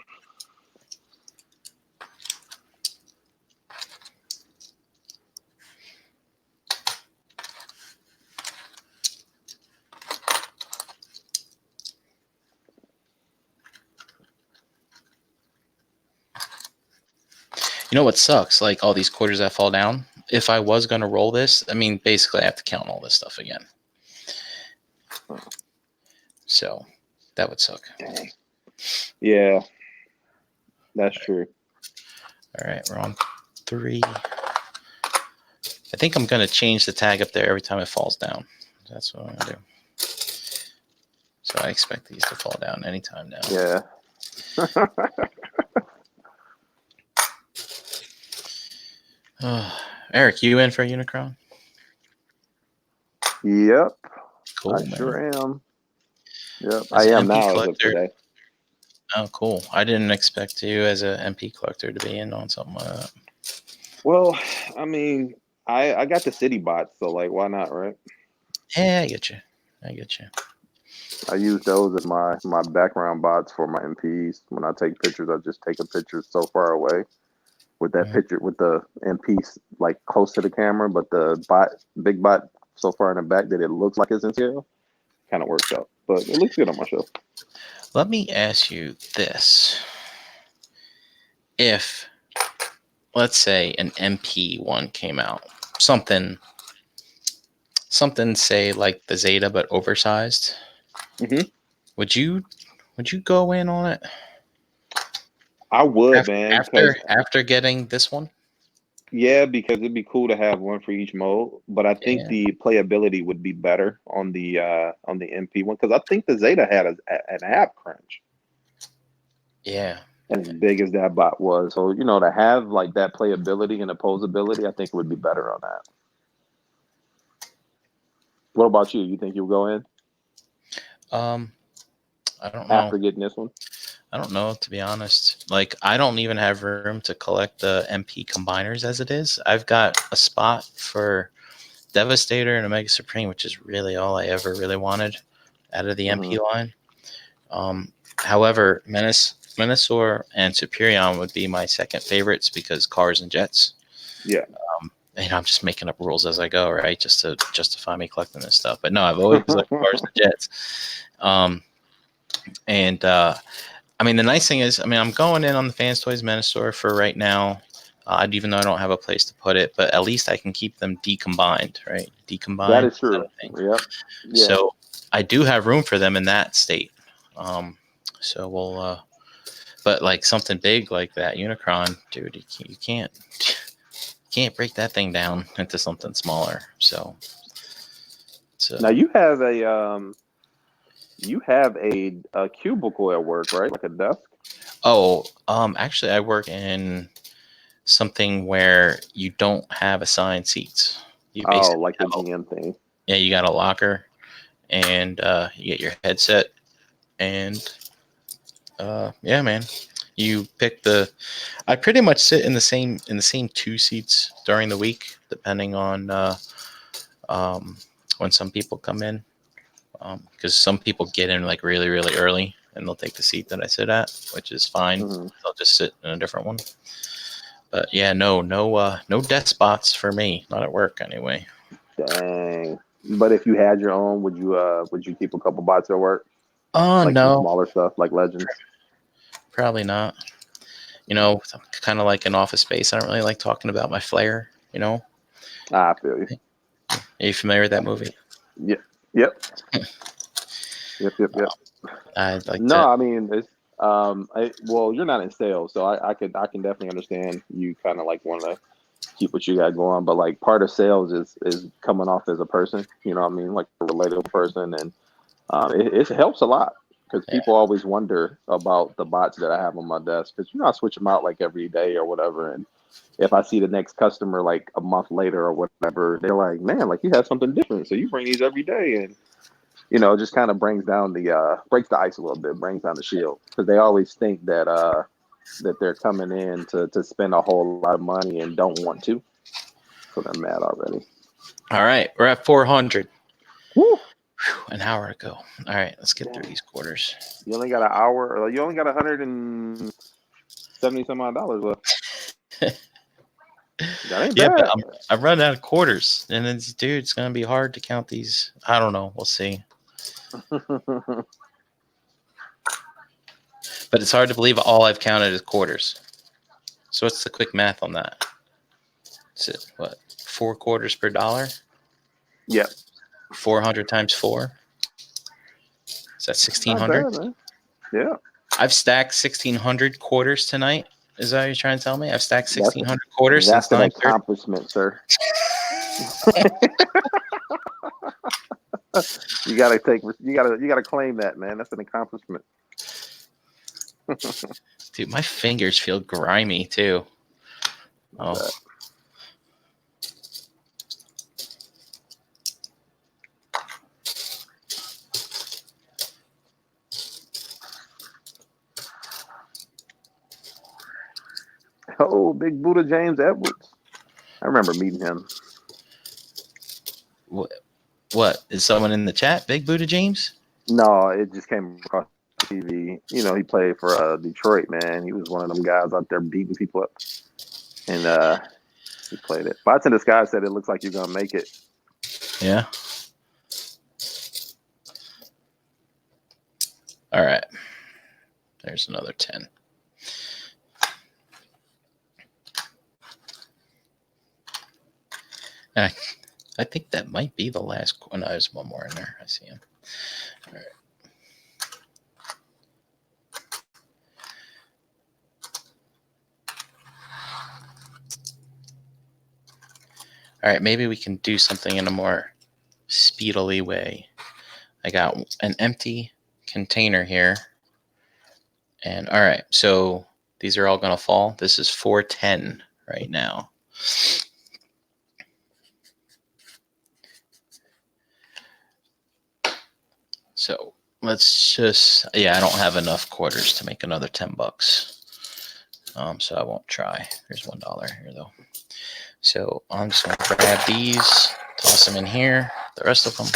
You know what sucks? Like all these quarters that fall down. If I was going to roll this, I mean, basically I have to count all this stuff again. So that would suck. Dang. Yeah, that's true. All right, we're on 3. I think I'm going to change the tag up there every time it falls down. That's what I'm going to do. So I expect these to fall down anytime now. Yeah. Eric, you in for Unicron? Yep. Cool, I man. sure am. Yep. As I an am MP now as of collector. today. Oh, cool. I didn't expect you as an MP collector to be in on something like that. Well, I mean, I got the city bots, so like, why not, right? Yeah, I get you. I use those as my background bots for my MPs. When I take pictures, I just take a picture so far away with that picture with the MP like close to the camera, but the big bot so far in the back that it looks like it's in scale. Kind of works out, but it looks good on my show. Let me ask you this. If, let's say, an MP one came out, something say like the Zeta but oversized, would you go in on it? I would, man. After getting this one? Yeah, because it'd be cool to have one for each mode, but I think the playability would be better on the MP one, because I think the Zeta had an app crunch. Yeah. As big as that bot was, so to have like that playability and opposability, I think it would be better on that. What about you? You think you'll go in? I don't know. After getting this one? I don't know, to be honest. Like, I don't even have room to collect the MP combiners as it is. I've got a spot for Devastator and Omega Supreme, which is really all I ever really wanted out of the MP line. However, Menasor and Superion would be my second favorites because cars and jets. Yeah. I'm just making up rules as I go, right? Just to justify me collecting this stuff. But no, I've always liked cars and jets. I mean, the nice thing is, I'm going in on the Fans Toys Menasor for right now, even though I don't have a place to put it, but at least I can keep them decombined, right? Decombined. That is true. Yep. Yeah. So I do have room for them in that state. So we'll, but like something big like that Unicron, dude, you can't can't break that thing down into something smaller. So Now you have a cubicle at work, right? Like a desk. actually, I work in something where you don't have assigned seats. You basically Like the have GM thing. yeah, you got a locker, and you get your headset, and yeah, man, you pick the. I pretty much sit in the same two seats during the week, depending on when some people come in, because some people get in like really early, and they'll take the seat that I sit at, which is fine. Mhm. They'll just sit in a different one. But yeah, no desk spots for me, not at work anyway. Dang. But if you had your own, would you keep a couple bots at work? Oh Like some no, smaller stuff, like Legends. probably not. You know, kind of like an office space. I don't really like talking about my flair. You know, I feel you. are you familiar with that movie? Yeah. Yep. Yep. I'd like No, to. I mean it's well, you're not in sales, so I can definitely understand you kind of like want to keep what you got going, but like part of sales is coming off as a person, you know what I mean, like a relatable person, and it helps a lot because Yeah. people always wonder about the bots that I have on my desk because I switch them out like every day or whatever, and if I see the next customer like a month later or whatever, they're like, man, like you have something different, so you bring these every day, and it just kind of brings down the breaks the ice a little bit, brings down the shield because they always think that they're coming in to spend a whole lot of money and don't want to, so they're mad already. All right, we're at 400. Woo! An hour ago. All right, let's get Damn. through these quarters. You only got an hour, or you only got $170 some odd left. That ain't Yeah, bad. but I've run out of quarters, and it's gonna be hard to count these. I don't know. We'll see. But it's hard to believe all I've counted is quarters. So what's the quick math on that? Is it what? 4 quarters per dollar? Yep. 400 times 4? Is that Not 1,600? bad, man. Yeah. I've stacked 1,600 quarters tonight. Is that what you're trying to tell me? I've stacked 1,600 quarters That's since an 9:30. accomplishment, sir. You gotta claim that, man. That's an accomplishment. Dude, my fingers feel grimy too. Oh. Oh, Big Buddha James Edwards. I remember meeting him. What? Is someone in the chat? Big Buddha James? No, it just came across TV. He played for Detroit, man. He was one of them guys out there beating people up. And he played it. Bots in the Sky said it looks like you're gonna make it. Yeah. All right. There's another 10. I think that might be the last. Oh, no, there's one more in there. I see him. All right. All right, maybe we can do something in a more speedily way. I got an empty container here. And all right, so these are all going to fall. This is 410 right now. So let's just, I don't have enough quarters to make another $10. So I won't try. There's $1 here though. So I'm just going to grab these, toss them in here, the rest of them.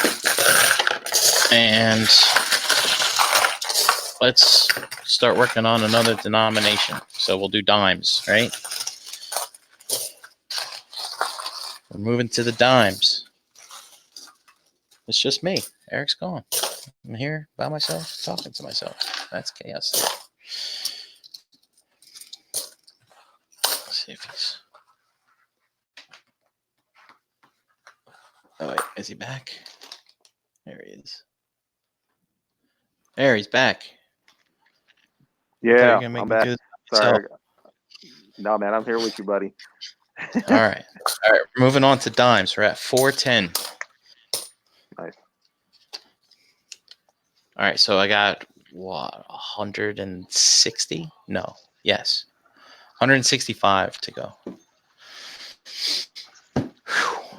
And let's start working on another denomination. So we'll do dimes, right? We're moving to the dimes. It's just me. Eric's gone. I'm here by myself, talking to myself. That's chaos. Let's see if he's... Oh, wait. Is he back? There he is. There, he's back. Yeah, You're gonna make I'm me back. do this Sorry. No, man, I'm here with you, buddy. All right. Moving on to dimes. We're at 410. Nice. All right. So I got what 160? No. Yes. 165 to go. Whew.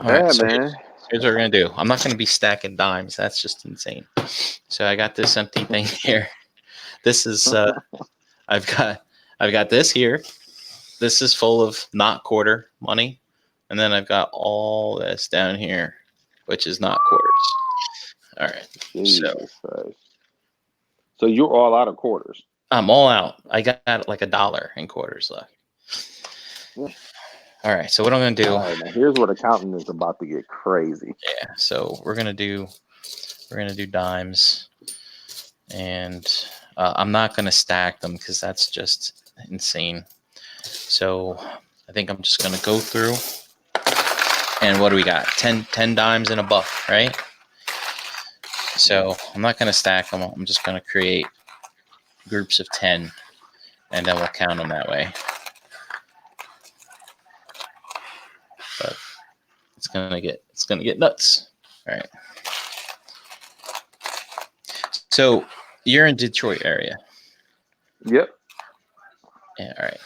All right. Yeah, So man. here's what we're gonna do. I'm not gonna be stacking dimes. That's just insane. So I got this empty thing here. This is I've got this here. This is full of not quarter money, and then I've got all this down here, which is not quarters. All right. Jesus Christ. So you're all out of quarters. I'm all out. I got like $1 in quarters left. Yeah. All right. So what I'm gonna do? All right, now here's what accounting is about to get crazy. Yeah. So we're gonna do dimes, and I'm not gonna stack them because that's just insane. So I think I'm just gonna go through. And what do we got? 10 dimes in a buff, right? So I'm not gonna stack them. I'm just gonna create groups of 10, and then we'll count them that way. But it's gonna get nuts. All right. So you're in Detroit area. Yep. Yeah. All right.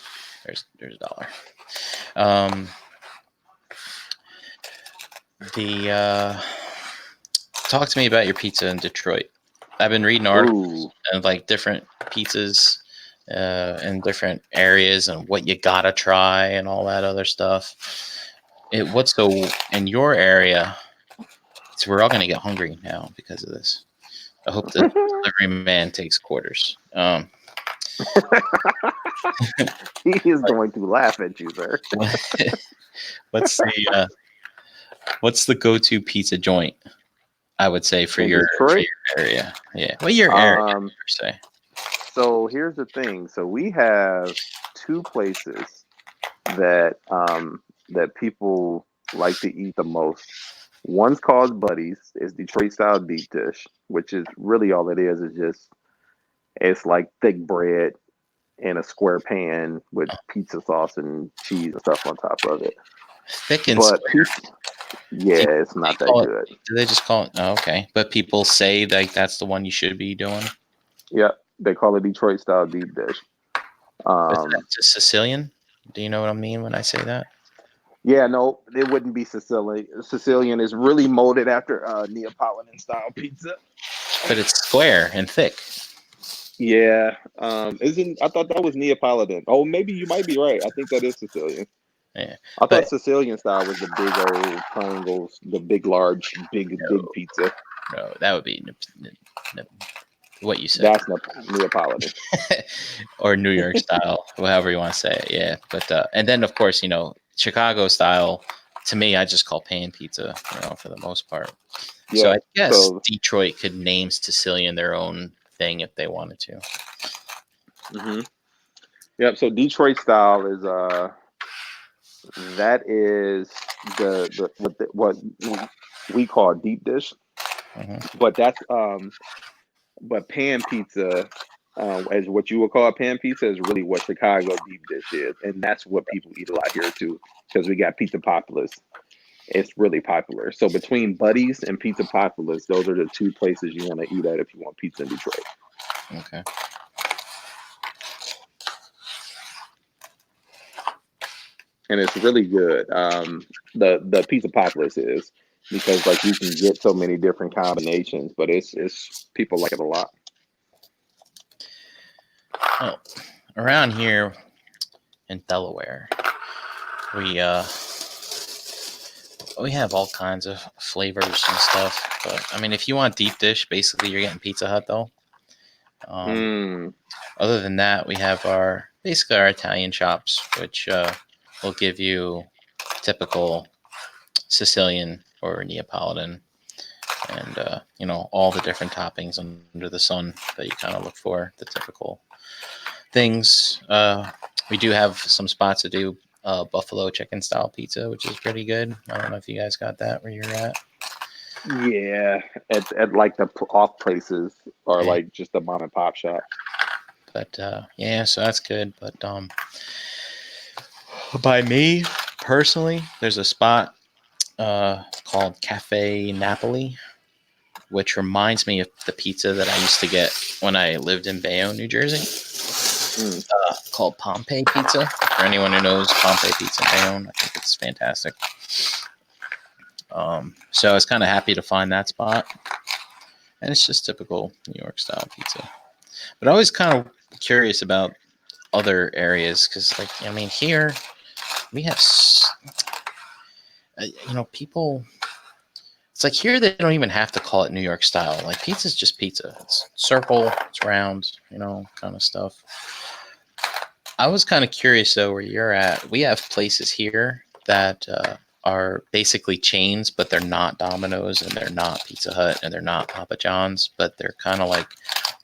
There's $1. Talk to me about your pizza in Detroit. I've been reading articles of like different pizzas in different areas and what you gotta try and all that other stuff. What's so in your area? So we're all gonna get hungry now because of this. I hope the delivery man takes quarters. He is going to laugh at you, sir. What's the go-to pizza joint? I would say for your area. Yeah. Well, your area per se. So here's the thing. So we have two places that that people like to eat the most. One's called Buddy's. It's Detroit style deep dish, which is really all it is just it's like thick bread in a square pan with pizza sauce and cheese and stuff on top of it. Thick and square. Yeah, it's not that good. Do they just call it? Oh, okay. But people say like that's the one you should be doing. Yeah, they call it Detroit style deep dish. It's a Sicilian. Do you know what I mean when I say that? Yeah, no, it wouldn't be Sicilian. Sicilian is really molded after Neapolitan style pizza. But it's square and thick. Yeah, I thought that was Neapolitan. Oh, maybe you might be right. I think that is Sicilian. Yeah, I thought Sicilian style was the big old triangles, the big, large, big pizza. No, that would be what you said. That's Neapolitan. Or New York style, however you want to say it. Yeah, but and then of course Chicago style. To me, I just call pan pizza. For the most part. Yeah, so I guess Detroit could name Sicilian their own thing if they wanted to. Mm-hmm. Yep. So Detroit style is that is what we call deep dish, but that's but pan pizza, as what you would call pan pizza, is really what Chicago deep dish is, and that's what people eat a lot here too, because we got Pizza Populous. It's really popular. So between Buddy's and Pizza Populous, those are the two places you want to eat at if you want pizza in Detroit. Okay. And it's really good. The Pizza Populous is because like you can get so many different combinations, but it's people like it a lot. Oh, around here in Delaware, we have all kinds of flavors and stuff. But I mean, if you want deep dish, basically you're getting Pizza Hut though. Other than that, we have our Italian shops, which will give you typical Sicilian or Neapolitan, and all the different toppings under the sun that you kind of look for, the typical things. We do have some spots that do buffalo chicken style pizza, which is pretty good. I don't know if you guys got that where you're at. Yeah, at like the off places or like just the mom and pop shop. But so that's good. But by me, personally, there's a spot called Cafe Napoli, which reminds me of the pizza that I used to get when I lived in Bayonne, New Jersey. Called Pompeii Pizza. For anyone who knows Pompeii Pizza in Bayonne, I think it's fantastic. So I was kind of happy to find that spot. And it's just typical New York style pizza. But I was kind of curious about other areas because, like, I mean, here we have, people. It's like here they don't even have to call it New York style. Like pizza's just pizza. It's circle, it's round, kind of stuff. I was kind of curious though where you're at. We have places here that are basically chains, but they're not Domino's and they're not Pizza Hut and they're not Papa John's, but they're kind of like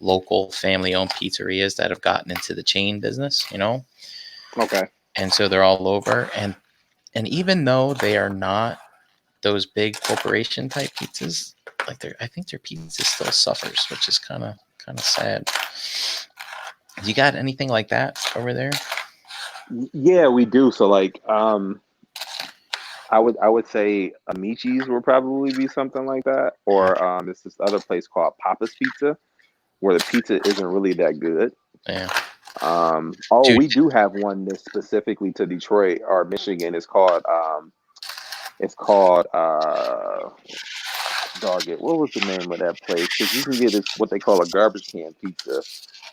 local family-owned pizzerias that have gotten into the chain business, Okay. And so they're all over. And even though they are not those big corporation type pizzas, like I think their pizza still suffers, which is kind of sad. You got anything like that over there? Yeah, we do. So like, I would say Amici's would probably be something like that, or there's this other place called Papa's Pizza, where the pizza isn't really that good. Yeah. Dude. We do have one that's specifically to Detroit or Michigan. It's called dog it. What was the name of that place? Because you can get this what they call a garbage can pizza,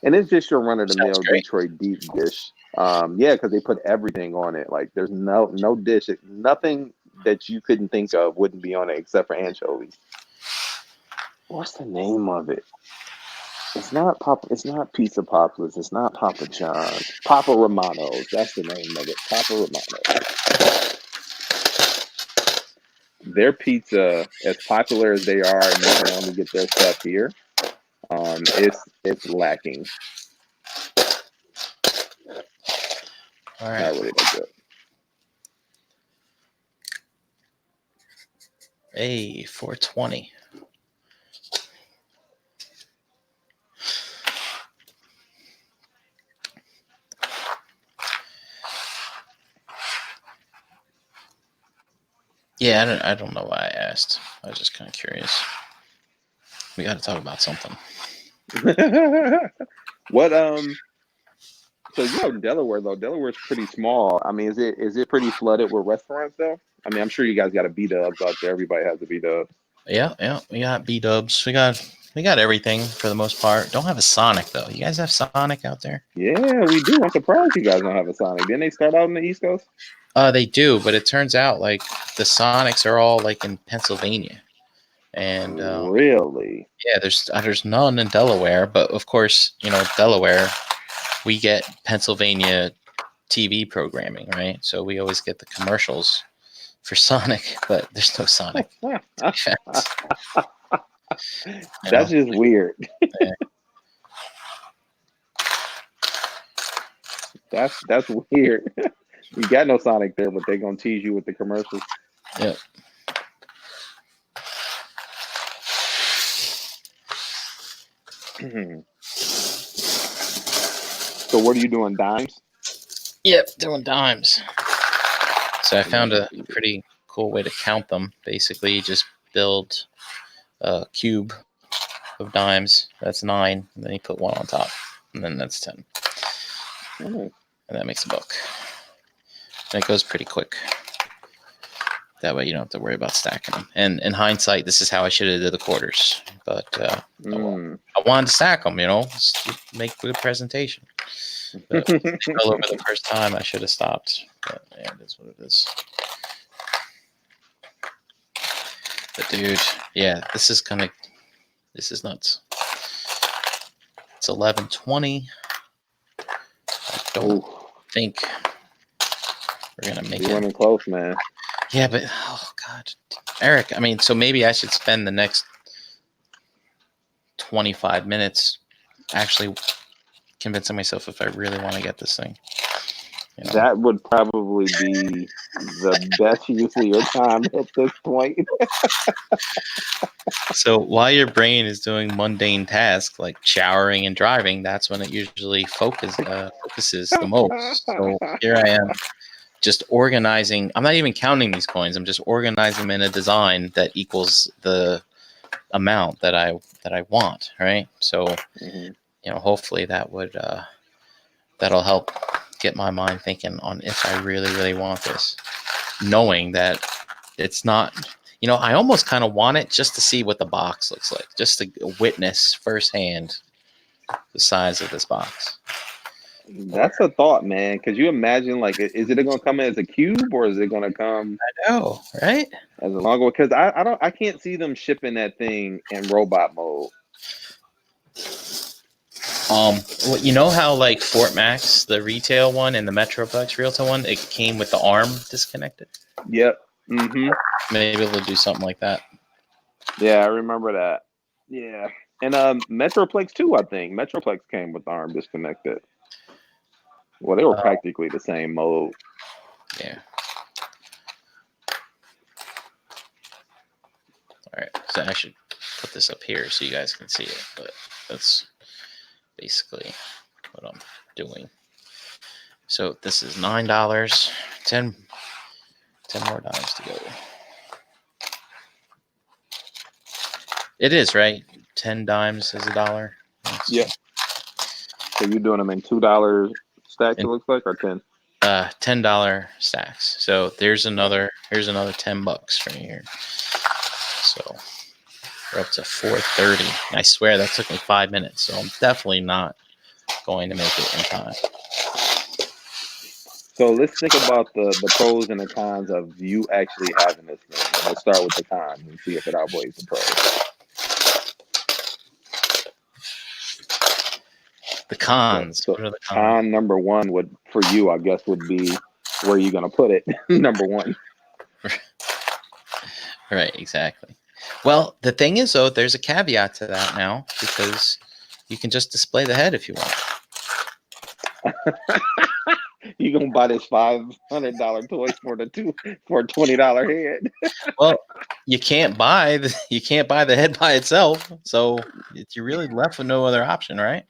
and it's just your run of the mill Detroit deep dish. Yeah, because they put everything on it. Like there's no dish, nothing that you couldn't think of wouldn't be on it except for anchovies. What's the name of it? It's not Pizza Poplars. It's not Papa John's. Papa Romano's. That's the name of it. Papa Romano's. Their pizza, as popular as they are, and you can only get their stuff here, it's lacking. All right. Not really that good. Hey, 420. Yeah, I don't know why I asked. I was just kind of curious. We got to talk about something. What So you're out in Delaware though. Delaware's pretty small. I mean, is it pretty flooded with restaurants though? I mean, I'm sure you guys got a B-Dubs out there. Everybody has a B-Dubs. Yeah. We got B-Dubs. We got everything for the most part. Don't have a Sonic though. You guys have Sonic out there? Yeah, we do. I'm surprised you guys don't have a Sonic. Didn't they start out in the East Coast? They do, but it turns out like the Sonics are all like in Pennsylvania, and really, yeah, there's none in Delaware. But of course, Delaware, we get Pennsylvania TV programming, right? So we always get the commercials for Sonic, but there's no Sonic. That's just weird. Yeah. That's weird. You got no Sonic there, but they're gonna tease you with the commercials. Yep. So what are you doing, dimes? Yep, doing dimes. So I found a pretty cool way to count them. Basically, you just build a cube of dimes. That's 9, and then you put 1 on top, and then that's 10. Oh. And that makes a buck. And it goes pretty quick. That way you don't have to worry about stacking them. And in hindsight, this is how I should have did the quarters. But I wanted to stack them, make a good presentation. But if they fell over the first time, I should have stopped. But yeah, it is what it is. But dude, yeah, this is nuts. It's 11:20. I don't think we're gonna make it. You're running close, man. Yeah, but oh god, Eric. I mean, so maybe I should spend the next 25 minutes actually convincing myself if I really want to get this thing. That would probably be the best use of your time at this point. So while your brain is doing mundane tasks like showering and driving, that's when it usually focuses the most. So here I am just organizing. I'm not even counting these coins. I'm just organizing them in a design that equals the amount that I want, right? So, Mhm. hopefully that would that'll help get my mind thinking on if I really, really want this, knowing that it's not. I almost kind of want it just to see what the box looks like, just to witness firsthand the size of this box. That's a thought, man. Could you imagine, like, is it going to come as a cube or is it going to come I know, right? as a logo? Because I can't see them shipping that thing in robot mode. Well, you know how like Fort Max, the retail one, and the Metroplex retail one, it came with the arm disconnected. Yep. Mm-hmm. Maybe they'll do something like that. Yeah, I remember that. Yeah. And Metroplex too, I think. Metroplex came with the arm disconnected. Well, they were practically the same mode. Yeah. All right. So I should put this up here so you guys can see it. But that's basically what I'm doing. So this is $9. 10 more dimes to go. It is, right? 10 dimes is $1. Yeah. So you're doing them in $2 stacks, it looks like, or 10? $10 stacks. So here's another $10 from here. So we're up to 4:30. I swear that took me 5 minutes. So I'm definitely not going to make it in time. So let's think about the pros and the cons of you actually having this thing. And let's start with the cons and see if it outweighs the pros. The cons. So what are the cons? con number one for you, I guess, would be where you're gonna put it. Number one. Right, exactly. Well, the thing is, though, there's a caveat to that now because you can just display the head if you want. You gonna buy this $500 toy for a $20 head? Well, you can't buy the head by itself, so you're really left with no other option, right?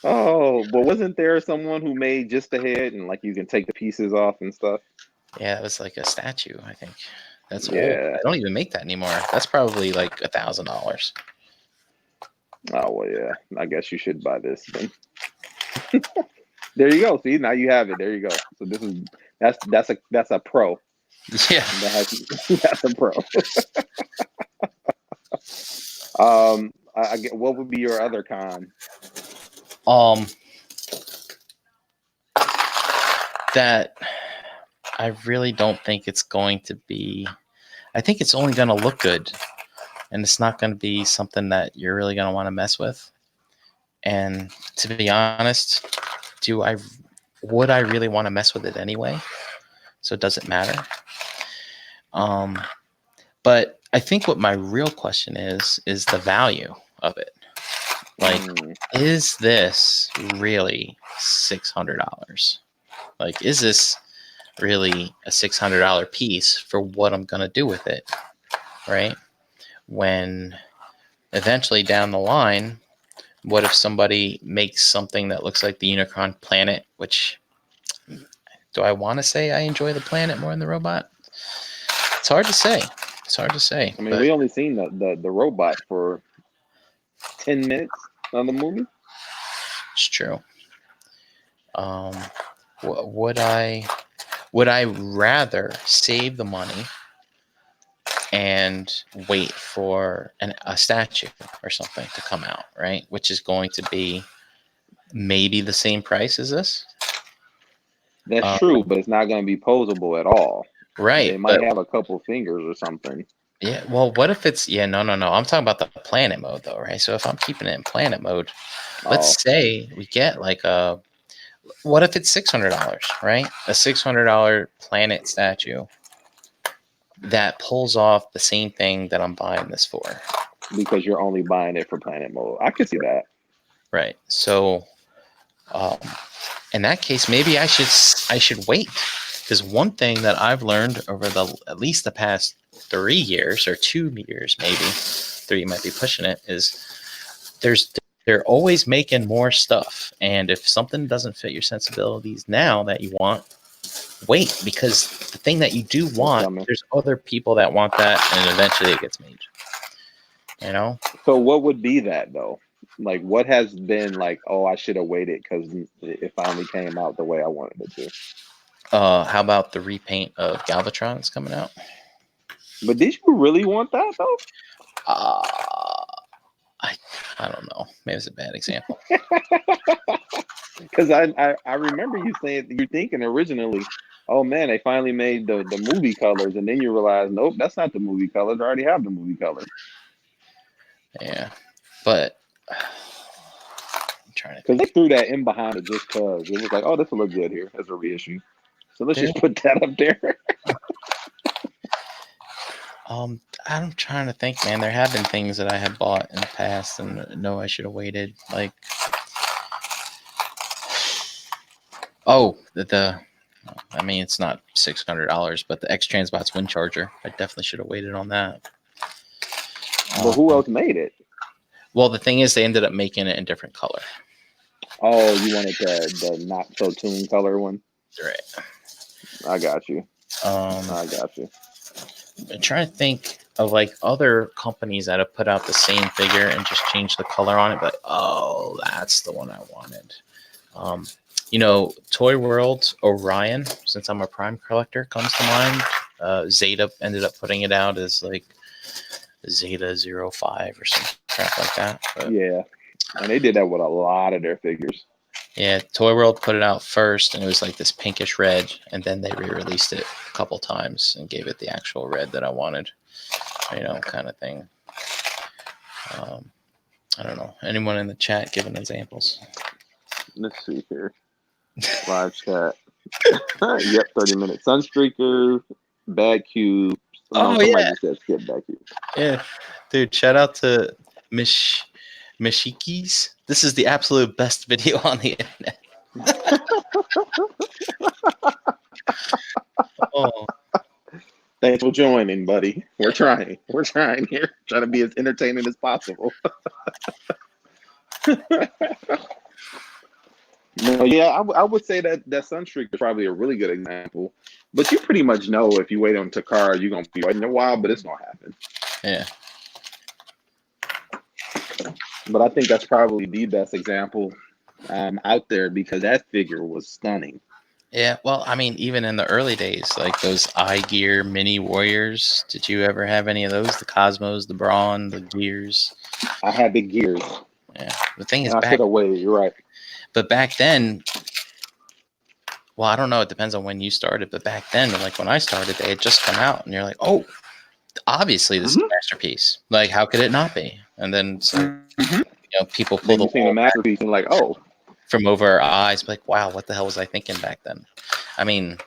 Oh, but wasn't there someone who made just the head and like you can take the pieces off and stuff? Yeah, it was like a statue, I think. That's old. Yeah. I don't even make that anymore. That's probably like $1,000. Oh well, yeah. I guess you should buy this then. There you go. See, now you have it. There you go. So that's a pro. Yeah. That's a pro. I get. What would be your other con? That I really don't think it's going to be. I think it's only going to look good, and it's not going to be something that you're really going to want to mess with. And to be honest, would I really want to mess with it anyway? So it doesn't matter. But I think what my real question is the value of it. Like, is this really $600? Like, is this really a $600 piece for what I'm going to do with it? Right? When eventually down the line, what if somebody makes something that looks like the Unicron planet, which do I want to say I enjoy the planet more than the robot? It's hard to say. I mean, we only seen the robot for 10 minutes on the movie. It's true. Would I rather save the money and wait for a statue or something to come out, right? Which is going to be maybe the same price as this. That's true, but it's not going to be posable at all. Right. It might have a couple fingers or something. Yeah. Well, what if it's no. I'm talking about the planet mode though, right? So if I'm keeping it in planet mode, let's say we get like what if it's $600, right? A $600 planet statue that pulls off the same thing that I'm buying this for. Because you're only buying it for planet mode. I could see that. Right. So in that case, maybe I should wait. Because one thing that I've learned over at least the past 3 years or 2 years, maybe 3 might be pushing it, is there's they're always making more stuff. And if something doesn't fit your sensibilities now that you want, wait, because the thing that you do want, there's other people that want that, and eventually it gets made. You know? So what would be that though? Like, what has been like, oh, I should have waited because it finally came out the way I wanted it to. How about the repaint of Galvatron that's coming out? But did you really want that though? I don't know. Maybe it's a bad example. Because I remember you saying, you thinking originally, oh man, they finally made the movie colors, and then you realize, nope, that's not the movie colors. I already have the movie colors. Yeah, but I'm trying to. Because they threw that in behind it just because it was like, oh, this will look good here as a reissue. So let's just put that up there. I'm trying to think, man. There have been things that I have bought in the past and know I should have waited. Like, I mean, it's not $600, but the X Transbots wind charger. I definitely should have waited on that. But who else made it? Well, the thing is, they ended up making it in different color. Oh, you wanted the not so tuned color one? Right. I got you. I'm trying to think of like other companies that have put out the same figure and just changed the color on it, but oh, that's the one I wanted. Toy World Orion, since I'm a Prime collector, comes to mind. Zeta ended up putting it out as like Zeta 05 or some crap like that. But, yeah, and they did that with a lot of their figures. Yeah, Toy World put it out first, and it was like this pinkish red, and then they re-released it a couple times and gave it the actual red that I wanted, kind of thing. I don't know. Anyone in the chat giving examples? Let's see here. Live chat. Yep, 30 minutes. Sunstreaker, Bad Cube. Somebody just said skip Bad Cube. Yeah, dude, shout out to Mishikis. This is the absolute best video on the internet. Oh. Thanks for joining, buddy. We're trying here. Trying to be as entertaining as possible. No, yeah, I would say that Sunstreak is probably a really good example. But you pretty much know if you wait on Takara, you're going to be waiting a while, but it's going to happen. Yeah. But I think that's probably the best example out there because that figure was stunning. Yeah, well, I mean, even in the early days, like those iGear mini warriors, did you ever have any of those? The Cosmos, the Brawn, the Gears? I had the Gears. Yeah, the thing is, I should have waited. You're right. But back then, well, I don't know. It depends on when you started. But back then, like when I started, they had just come out, and you're like, oh, obviously this is a masterpiece. Like, how could it not be? And then, people pull the masterpiece and like, oh. From over our eyes, like, wow, what the hell was I thinking back then? I mean,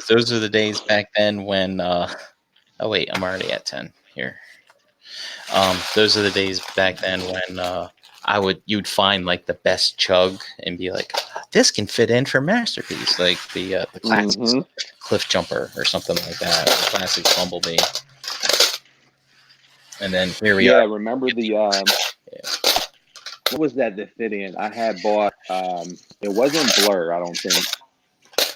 those are the days back then when. Oh wait, I'm already at 10 here. Those are the days back then when you'd find like the best chug and be like, this can fit in for masterpiece, like the classic Cliff Jumper or something like that, the classic Bumblebee. And then here we are. Yeah, remember the what was that fit in? I had bought it wasn't Blur, I don't think.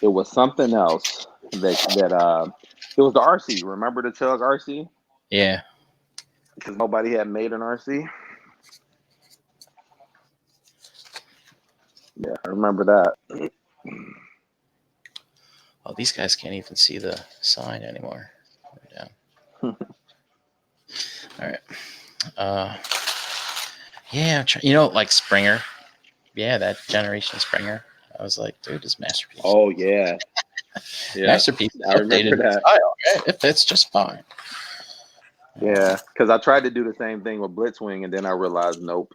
It was something else that it was the RC. Remember the Chug RC? Yeah. Because nobody had made an RC. Yeah, I remember that. Oh, these guys can't even see the sign anymore. Yeah. All right. Yeah, like Springer. Yeah, that generation Springer. I was like, dude, it's masterpiece. Oh yeah, Masterpiece. I remember that. Style, right? It fits just fine. Yeah, because I tried to do the same thing with Blitzwing, and then I realized, nope.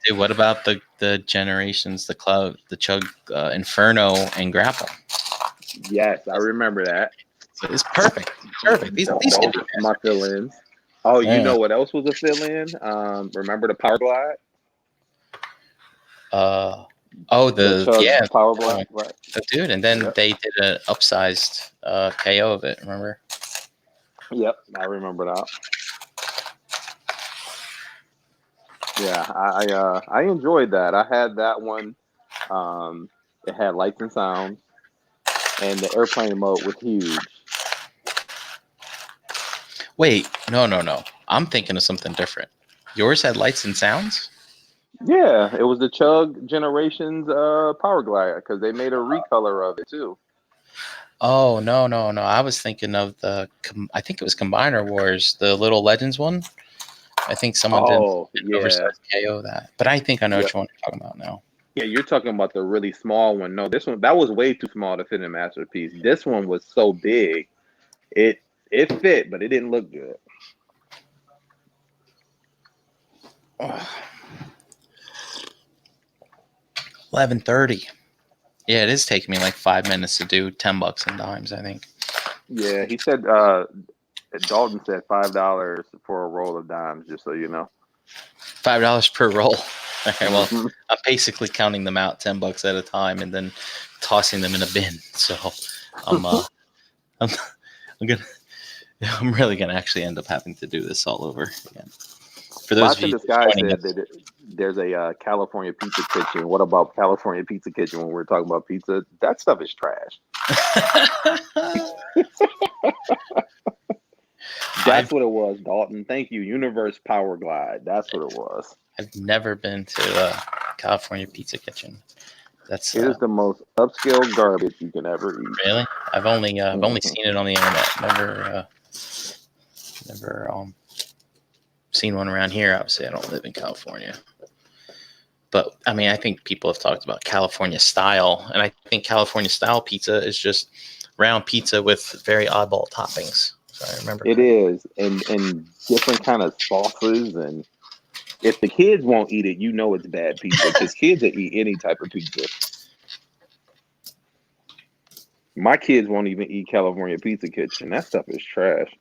Dude, what about the generations, the Chug, Inferno, and Grapple? Yes, I remember that. So it's perfect. Perfect. These my fill-ins. Oh, you know what else was a fill-in? Remember the Power Glide? The Power Glide, right? Dude, and then they did an upsized KO of it. Remember? Yep, I remember that. Yeah, I enjoyed that. I had that one. It had lights and sounds, and the airplane mode was huge. Wait, no. I'm thinking of something different. Yours had lights and sounds? Yeah, it was the Chug Generations Power Glide because they made a recolor of it too. Oh, no. I was thinking of I think it was Combiner Wars, the Little Legends one. I think someone did Oh an yeah, oversized KO that. But I think I know yeah, which one you're talking about now. yeah. You're talking about the really small one. No, this one that was way too small to fit in a masterpiece. This one was so big, it it fit, but it didn't look good. 11:30. Yeah, it is taking me like 5 minutes to do $10 in dimes, I think. Yeah, he said. Dalton said $5 for a roll of dimes, just so you know. $5 per roll. Okay, well, Mhm. I'm basically counting them out $10 at a time and then tossing them in a bin. So I'm I'm, I'm gonna I'm really gonna actually end up having to do this all over again. For those of Watching you the Sky joining said us, that there's a California Pizza Kitchen. What about California Pizza Kitchen when we're talking about pizza? That stuff is trash. I've That's what it was, Dalton. Thank you. Universe Power Glide. That's what it was. I've never been to California Pizza Kitchen. That's It is the most upscale garbage you can ever eat. really. I've only Mhm. seen it on the internet. Never seen one around here. Obviously, I don't live in California. But I mean, I think people have talked about California style, and I think California style pizza is just round pizza with very oddball toppings. So I remember It correctly. is, and different kind of sauces, and if the kids won't eat it, you know it's bad pizza because kids will eat any type of pizza. My kids won't even eat California Pizza Kitchen. That stuff is trash.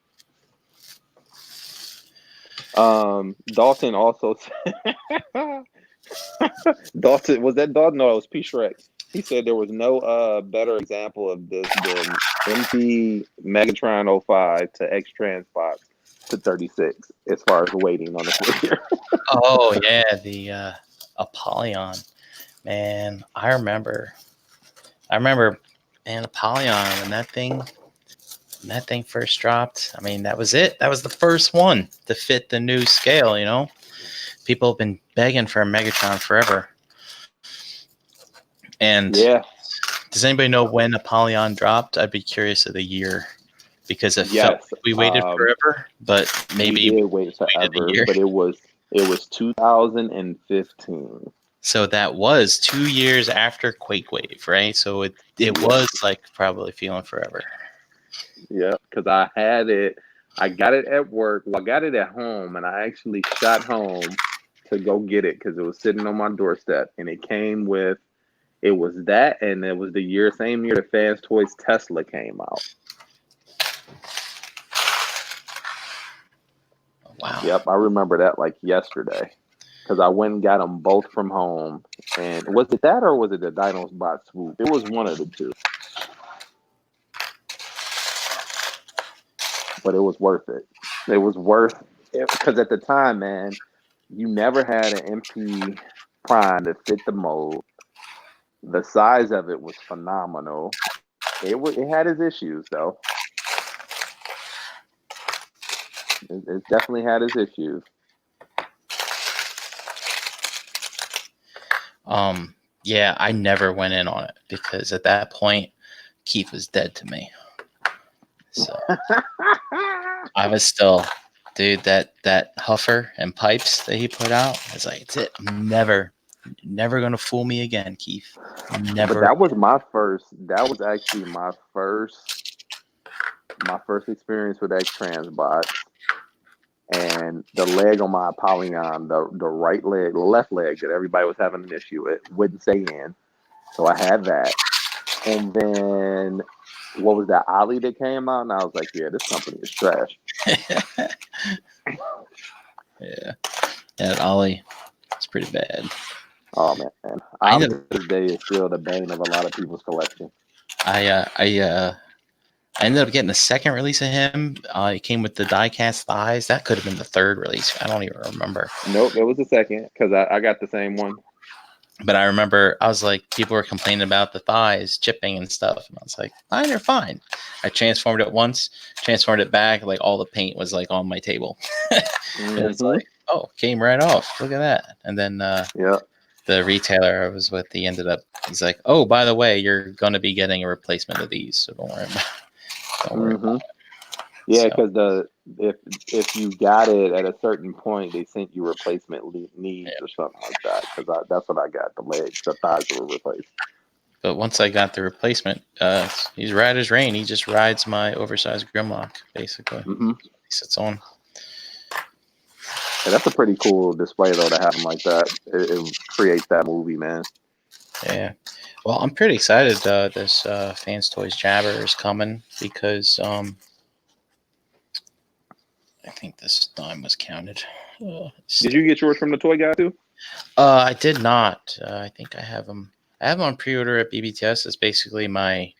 Dalton also Dalton was that Dalton? No, it was P Shrek. He said there was no better example of this than MP Megatron '05 to X Transbox to 36 as far as waiting on the figure. Oh yeah, the Apollyon. Man, I remember. Man, Apollyon when that thing first dropped. I mean, that was it. That was the first one to fit the new scale. People have been begging for a Megatron forever. And Yeah, does anybody know when Apollyon dropped? I'd be curious of the year because it felt yes. like we waited forever, but We maybe we did wait waited a forever, year. but it was 2015. So that was 2 years after Quake Wave, right? So it Yep. was like probably feeling forever. Yeah, because I had it. I got it at work. Well, I got it at home, and I actually shot home to go get it because it was sitting on my doorstep, and it came with. It was that, and it was the same year the Fans Toys Tesla came out. Wow. Yep, I remember that like yesterday because I went and got them both from home. And was it that or was it the Dinos Bot Swoop? It was one of the two, but it was worth it. It was worth it because at the time, man, you never had an MP Prime that fit the mold. The size of it was phenomenal. It had its issues though. It definitely had its issues. Yeah, I never went in on it because at that point, Keith was dead to me. So I was still, dude, that huffer and pipes that he put out, it's like, it's it. I'm never gonna fool me again, Keith. But Never. that was my first. That was actually my first experience with X Transbots. And the leg on my Apollyon, the right leg, the left leg that everybody was having an issue with, wouldn't stay in. So I had that. And then what was that Ollie that came out? And I was like, yeah, this company is trash. Yeah, that Ollie, it's pretty bad. Oh man, I Ollie never. to this day is still the bane of a lot of people's collection. I I ended up getting the second release of him. It came with the die-cast thighs. That could have been the third release. I don't even remember. Nope, it was the second because I got the same one. But I remember I was like, people were complaining about the thighs chipping and stuff. And I was like, fine, they're fine. I transformed it once, transformed it back. Like all the paint was like on my table. And it's like, oh, came right off. Look at that. And then Yeah. the retailer I was with, he's like, oh, by the way, you're going to be getting a replacement of these. So don't worry about it. Don't worry about it. Yeah, So- because if you got it at a certain point, they sent you replacement needs or something like that. Because that's what I got. The legs, the thighs were replaced. But once I got the replacement, he's right as rain. He just rides my oversized Grimlock, basically. Mm-hmm. He sits on. And that's a pretty cool display, though, to have them like that. It creates that movie, man. Yeah. Well, I'm pretty excited. This Fans Toys Jabber is coming because I think this dime was counted. Did you get yours from the toy guy too? I did not. I think I have them. I have them on pre-order at BBTS. It's basically my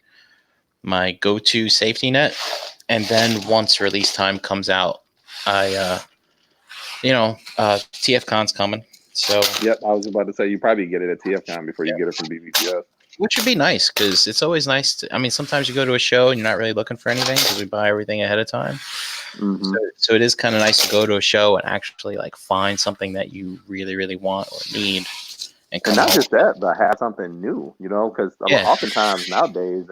go-to safety net. And then once release time comes out, TFCon's coming. So Yep, I was about to say you probably get it at TFCon before you get it from BBTS. which would be nice because it's always nice to. I mean, sometimes you go to a show and you're not really looking for anything because we buy everything ahead of time. Mm-hmm. So it is kind of nice to go to a show and actually like find something that you really, really want or need, and not just that, but have something new. Because oftentimes nowadays,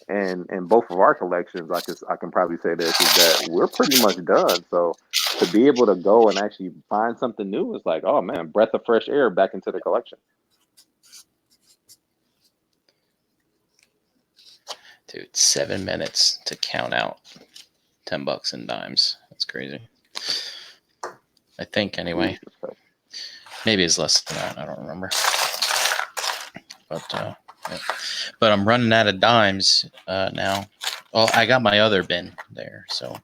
and in both of our collections, I can probably say this is that we're pretty much done. So to be able to go and actually find something new is like, oh man, breath of fresh air back into the collection. Dude, 7 minutes to count out $10 in dimes. That's crazy. I think anyway. Maybe it's less than that. I don't remember. But yeah. But I'm running out of dimes now. Well, I got my other bin there, so.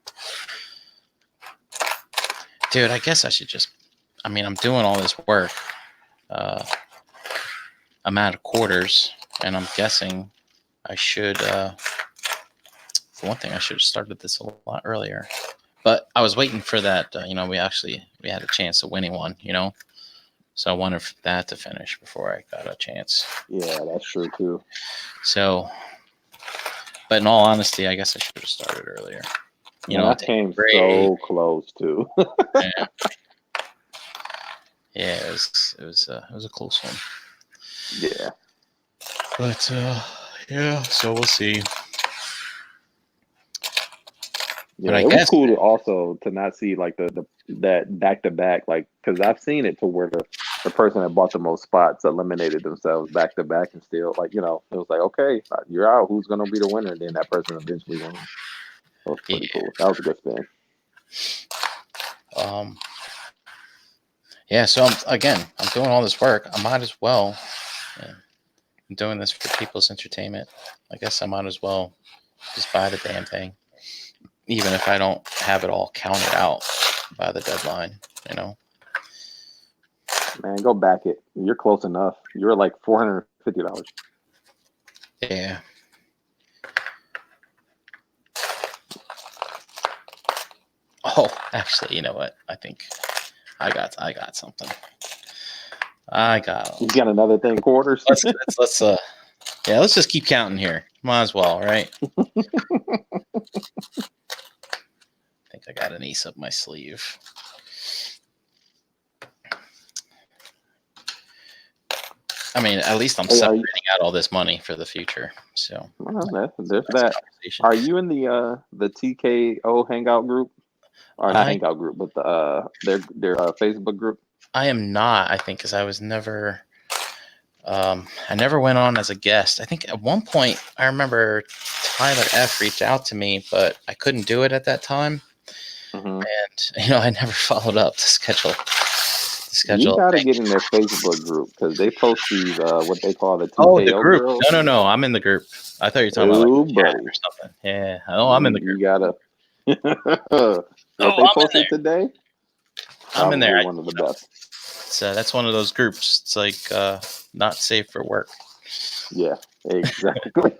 Dude, I guess I should just. I mean, I'm doing all this work. I'm out of quarters, and I'm guessing I should. For one thing, I should have started this a lot earlier. But I was waiting for that. We had a chance of winning one. So I wanted that to finish before I got a chance. Yeah, that's true too. So, but in all honesty, I guess I should have started earlier. That came so close too. Yeah, it was a close one. Yeah. But so we'll see. Yeah, but I it guess was cool to also to not see like that back to back, like because I've seen it to where the person that bought the most spots eliminated themselves back to back and still it was like, okay, you're out. Who's gonna be the winner? And then that person eventually won. That was pretty cool. That was a good spin. Yeah. So I'm doing all this work. I might as well. I'm doing this for people's entertainment. I guess I might as well just buy the damn thing. Even if I don't have it all counted out by the deadline, Man, go back it. You're close enough. You're like $450. Yeah. Oh, actually, you know what? I think I got something. You got another thing, quarters. Let's just keep counting here. Might as well, right? I think I got an ace up my sleeve. I mean, at least I'm separating out all this money for the future. So there's that. Are you in the TKO Hangout group? Or not Hangout group, but their Facebook group? I am not. I think because I was never. I never went on as a guest. I think at one point I remember Tyler F reached out to me, but I couldn't do it at that time. Mm-hmm. And I never followed up to schedule. You gotta get in their Facebook group because they post these what they call the TKO the group. girls. No, I'm in the group. I thought you were talking about like or something. Yeah, I'm in the group. You gotta. They posted today. I'm in there. One of the best. So that's one of those groups. It's like not safe for work. Yeah, exactly.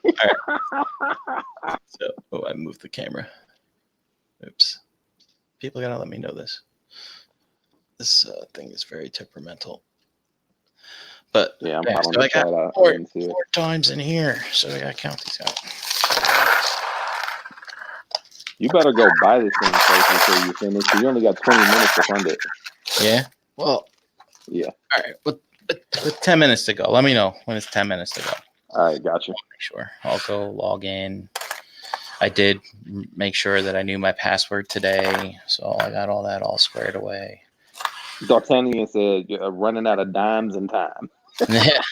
So, I moved the camera. Oops. People gotta let me know this. This thing is very temperamental. But Yeah, I'm yeah, out on so the I got side. I four didn't see it. times in here, so I gotta count these out. You better go buy this thing first before you finish. You only got 20 minutes to fund it. Yeah. Well. Yeah. All right. With 10 minutes to go, let me know when it's 10 minutes to go. All right, gotcha. Make sure. I'll go log in. I did make sure that I knew my password today, so I got all that all squared away. D'Artagnan said, "You're running out of dimes and time." Yeah.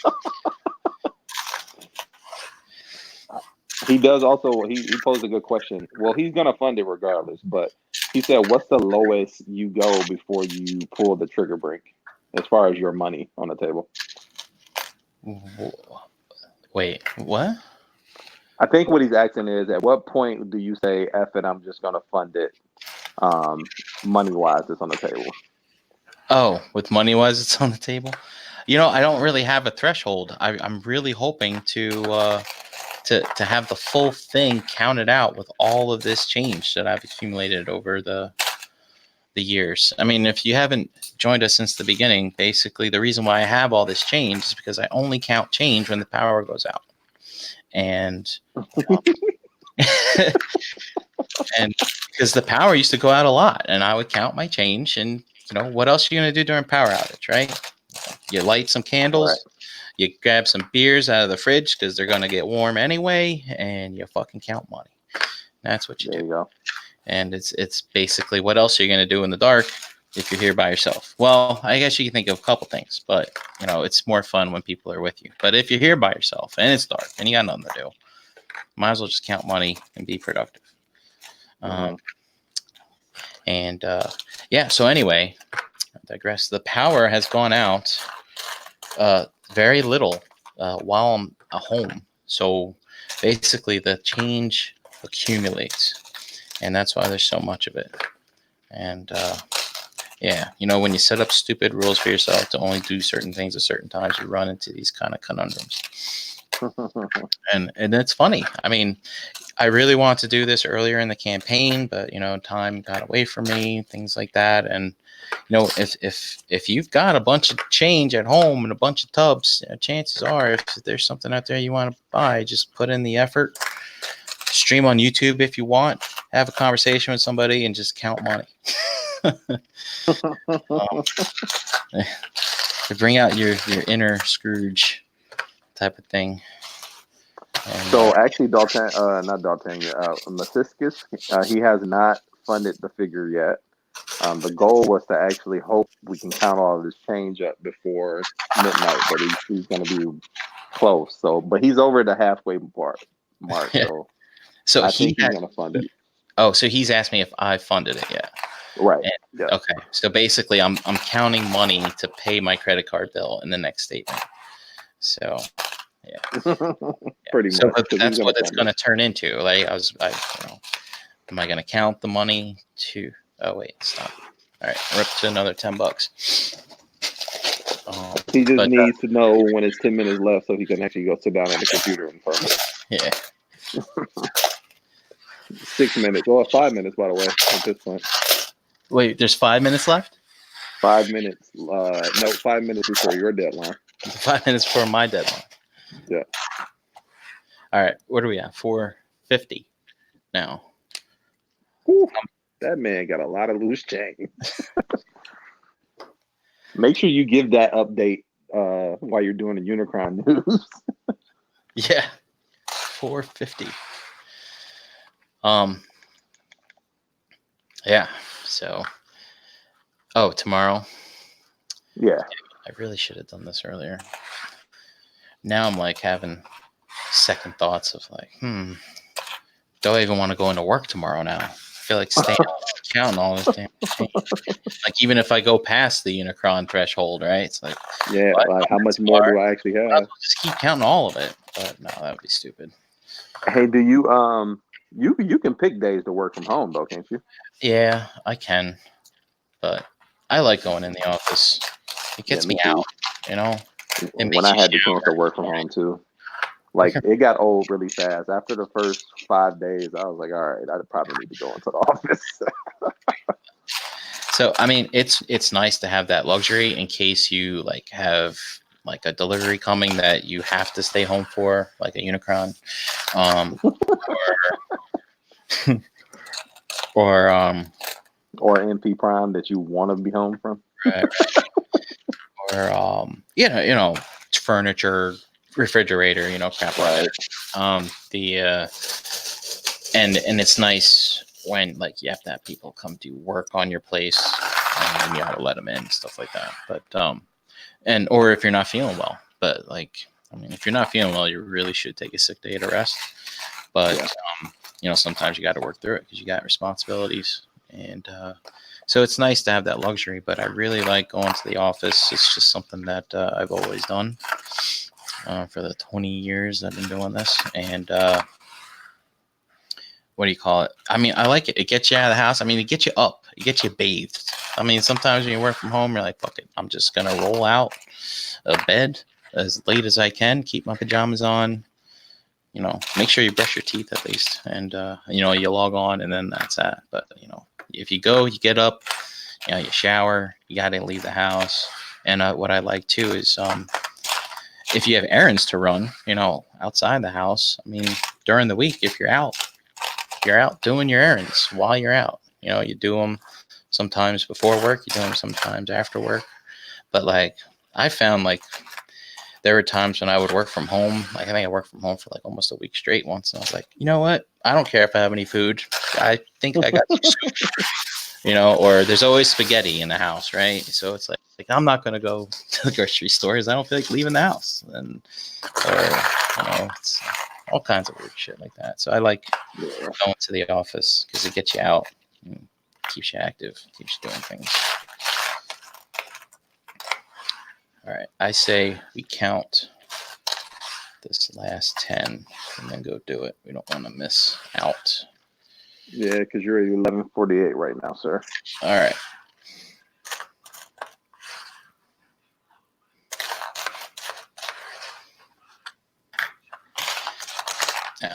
He does also. He posed a good question. Well, he's gonna fund it regardless, but he said, "What's the lowest you go before you pull the trigger brake, as far as your money on the table?" Wait, what? I think what he's asking is, at what point do you say, "F it, I'm just gonna fund it"? Money wise, it's on the table. Oh, with money wise, it's on the table. You know, I don't really have a threshold. I'm really hoping to have the full thing counted out with all of this change that I've accumulated over the years. I mean, if you haven't joined us since the beginning, basically the reason why I have all this change is because I only count change when the power goes out. And and because the power used to go out a lot, and I would count my change. And what else are you going to do during power outage, right? You light some candles, Right. you grab some beers out of the fridge because they're going to get warm anyway, and you fucking count money. That's what you There do. you go. And it's basically, what else are you going to do in the dark if you're here by yourself? Well, I guess you can think of a couple things, but it's more fun when people are with you. But if you're here by yourself and it's dark and you got nothing to do, might as well just count money and be productive. So anyway, I digress. The power has gone out very little while I'm at home. So basically the change accumulates, and that's why there's so much of it. And when you set up stupid rules for yourself to only do certain things at certain times, you run into these kind of conundrums. And it's funny. I mean, I really wanted to do this earlier in the campaign, but time got away from me, things like that. And if you've got a bunch of change at home and a bunch of tubs, chances are, if there's something out there you want to buy, just put in the effort. Stream on YouTube if you want. Have a conversation with somebody and just count money. To bring out your inner Scrooge type of thing. And, So actually, not D'Artagnan, Masiscus, he has not funded the figure yet. The goal was to actually hope we can count all of this change up before midnight, but he's going to be close. So, but he's over the halfway mark. Yeah. So I think he's going to fund it. Oh, so he's asked me if I funded it yet. Right. And, Yeah. Okay. So basically, I'm counting money to pay my credit card bill in the next statement. So. Yeah. Pretty so much. That's what it's going to turn into. Like am I going to count the money to? Oh wait, stop. All right, we're up to another $10. He just needs to know when it's 10 minutes left, so he can actually go sit down at the computer and fund it. Yeah. 6 minutes, or 5 minutes, by the way, at this point. Wait, there's 5 minutes left? 5 minutes. No, 5 minutes before your deadline. 5 minutes before my deadline. Yeah. All right, what are we at? 450 now. Whew, that man got a lot of loose change. Make sure you give that update while you're doing the Unicron news. Yeah, 450. Yeah. So. Oh, tomorrow. Yeah. I really should have done this earlier. Now I'm like having second thoughts of like, do I even want to go into work tomorrow now? I feel like staying counting all this damn thing. Like even if I go past the Unicron threshold, right? It's like, yeah, like how much more do I actually have? I'll just keep counting all of it. But no, that would be stupid. Hey, do you you can pick days to work from home though, can't you? Yeah, I can. But I like going in the office. It gets me out, It when makes I you had the chance to work from home too. Like it got old really fast. After the first 5 days, I was like, all right, I probably need to go into the office. So I mean, it's nice to have that luxury in case you like have like a delivery coming that you have to stay home for, like a Unicron, or Or MP Prime that you want to be home from. right, or furniture, refrigerator, crap like Right. that. And it's nice when like you have to have people come do work on your place, and you have to let them in, stuff like that. But and or if you're not feeling well, but like I mean, if you're not feeling well, you really should take a sick day to rest. But sometimes you got to work through it because you got responsibilities, and so it's nice to have that luxury. But I really like going to the office. It's just something that I've always done for the 20 years I've been doing this, and what do you call it? I mean, I like it. It gets you out of the house. I mean, it gets you up. It gets you bathed. I mean, sometimes when you work from home, you're like, fuck it. I'm just going to roll out of bed as late as I can, keep my pajamas on, make sure you brush your teeth at least. And, you log on and then that's that. But, if you go, you get up, you shower, you got to leave the house. And what I like too is if you have errands to run, outside the house, I mean, during the week, if you're out doing your errands while you're out. You do them sometimes before work, you do them sometimes after work. But like I found like there were times when I would work from home. Like I think I worked from home for like almost a week straight once. And I was like, you know what? I don't care if I have any food. I think I got some soup. Or there's always spaghetti in the house, right? So it's like I'm not gonna go to the grocery stores. I don't feel like leaving the house. And it's all kinds of weird shit like that. So I like going to the office because it gets you out, and keeps you active, keeps you doing things. All right, I say we count this last 10 and then go do it. We don't want to miss out. Yeah, because you're at 11:48 right now, sir. All right. Now,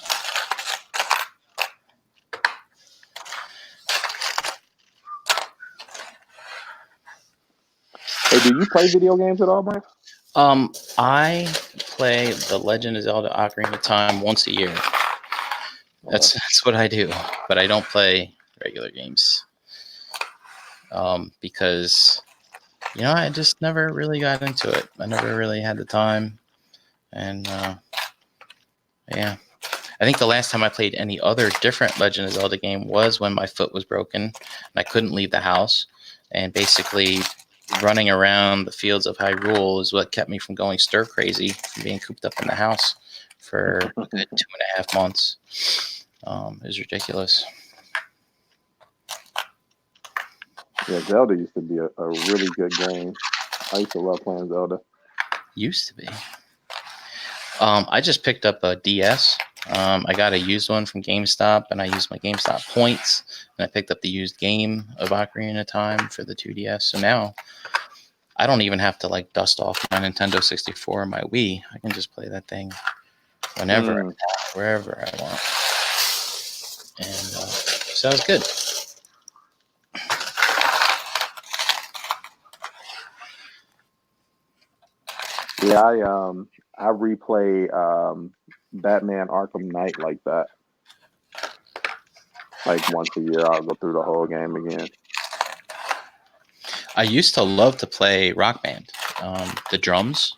Hey, do you play video games at all, Brian? I play The Legend of Zelda Ocarina of Time once a year. That's what I do, but I don't play regular games because I just never really got into it. I never really had the time, and yeah. I think the last time I played any other different Legend of Zelda game was when my foot was broken and I couldn't leave the house, and basically running around the fields of Hyrule is what kept me from going stir crazy, from being cooped up in the house for a good 2.5 months. It was ridiculous. Yeah, Zelda used to be a really good game. I used to love playing Zelda. Used to be. I just picked up a DS. I got a used one from GameStop, and I used my GameStop points, and I picked up the used game of Ocarina of Time for the 2DS. So now I don't even have to like dust off my Nintendo 64 or my Wii. I can just play that thing whenever I want, wherever I want. And so it's good. Yeah, I replay Batman Arkham Knight like that. Like once a year, I'll go through the whole game again. I used to love to play Rock Band, the drums.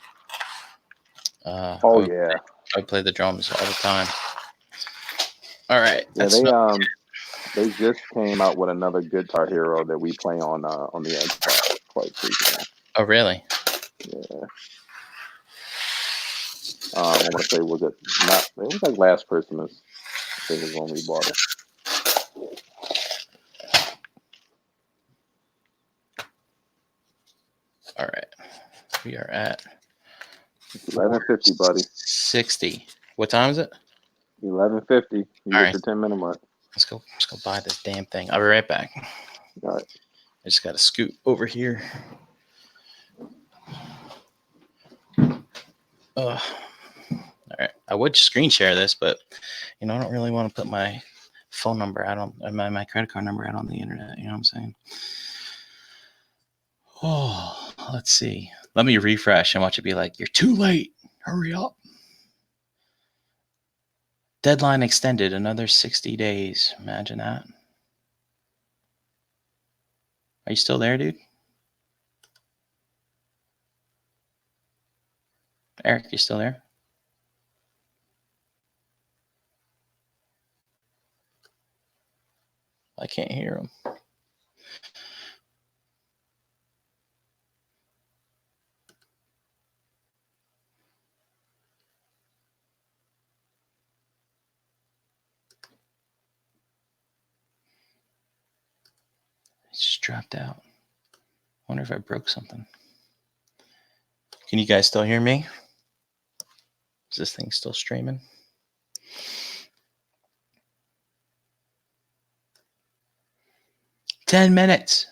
Yeah, I would play the drums all the time. All right. Yeah, they just came out with another Guitar Hero that we play on the Xbox quite frequently. Oh, really? Yeah. I want to say it was like last Christmas. I think is when we bought it. All right. We are at 11:50, buddy. 60. What time is it? 11:50. You All get right. your 10-minute mark. Let's go buy this damn thing. I'll be right back. All right. I just got to scoot over here. All right. I would screen share this, but I don't really want to put my phone number out on my credit card number out on the internet. You know what I'm saying? Oh, let's see. Let me refresh and watch it be like, you're too late. Hurry up. Deadline extended another 60 days. Imagine that. Are you still there, dude? Eric, you still there? I can't hear him. It just dropped out. Wonder if I broke something. Can you guys still hear me? Is this thing still streaming? "10 minutes.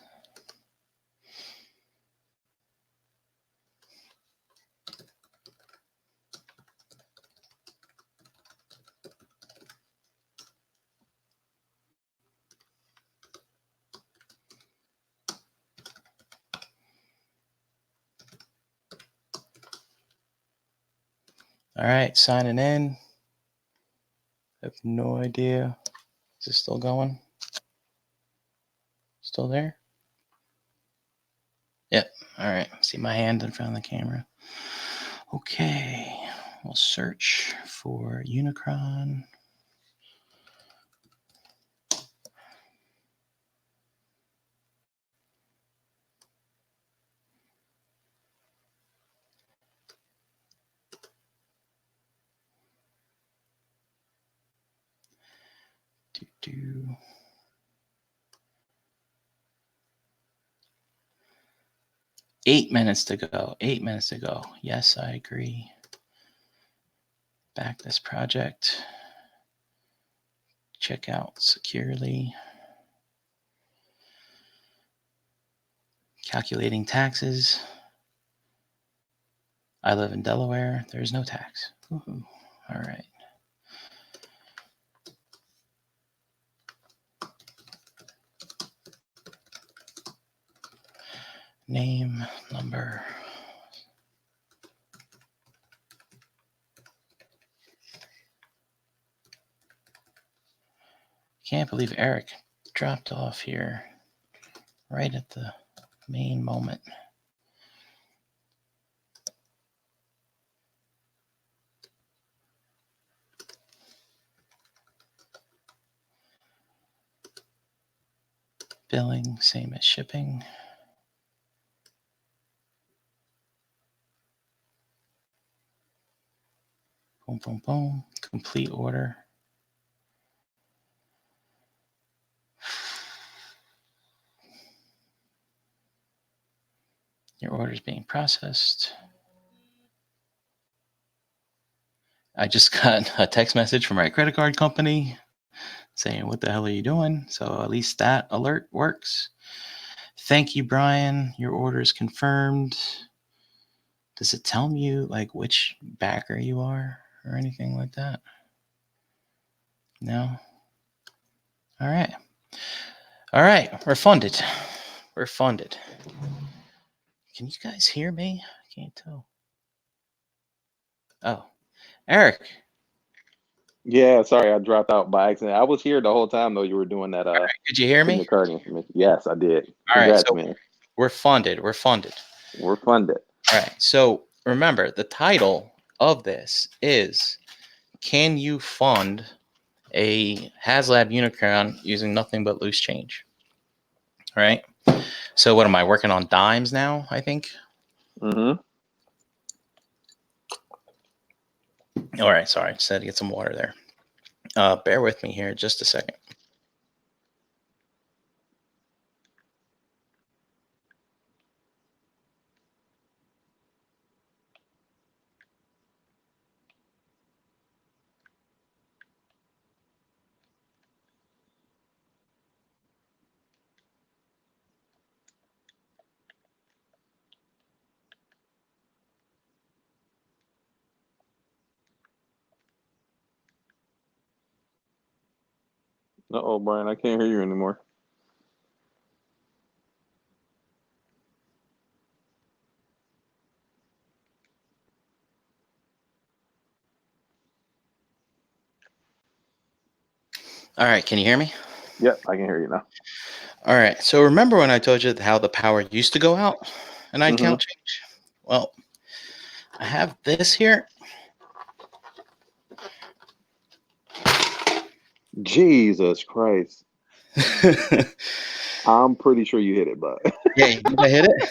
All right, signing in. I have no idea. Is this still going? Still there? Yep. All right. See my hand in front of the camera. Okay. We'll search for Unicron. Do. 8 minutes to go. 8 minutes to go. Yes, I agree. Back this project. Check out securely. Calculating taxes. I live in Delaware. There's no tax. Woohoo. All right. Name, number. Can't believe Eric dropped off here right at the main moment. Billing, same as shipping. Boom, boom, boom. Complete order. Your order is being processed. I just got a text message from my credit card company saying, "What the hell are you doing?" So at least that alert works. Thank you, Brian. Your order is confirmed. Does it tell you like which backer you are or anything like that? No? All right. All right. We're funded. We're funded. Can you guys hear me? I can't tell. Oh, Eric. Yeah, sorry, I dropped out by accident. I was here the whole time though. You were doing that. All right. Could you hear Putting me? the card information. Yes, I did. All right. Congrats, So man. we're funded. We're funded. We're funded. All right. So remember, the title of this is "Can you fund a Haslab Unicron using nothing but loose change?" All right. So what am I working on? Dimes now, I think. Mm-hmm. All right. Sorry. Just had to get some water there. Bear with me here just a second. Uh-oh, Brian, I can't hear you anymore. All right, can you hear me? Yep, I can hear you now. All right. So remember when I told you how the power used to go out and I'd Mm-hmm. count change? Well, I have this here. Jesus Christ. I'm pretty sure you hit it, but Yeah, you think I hit it?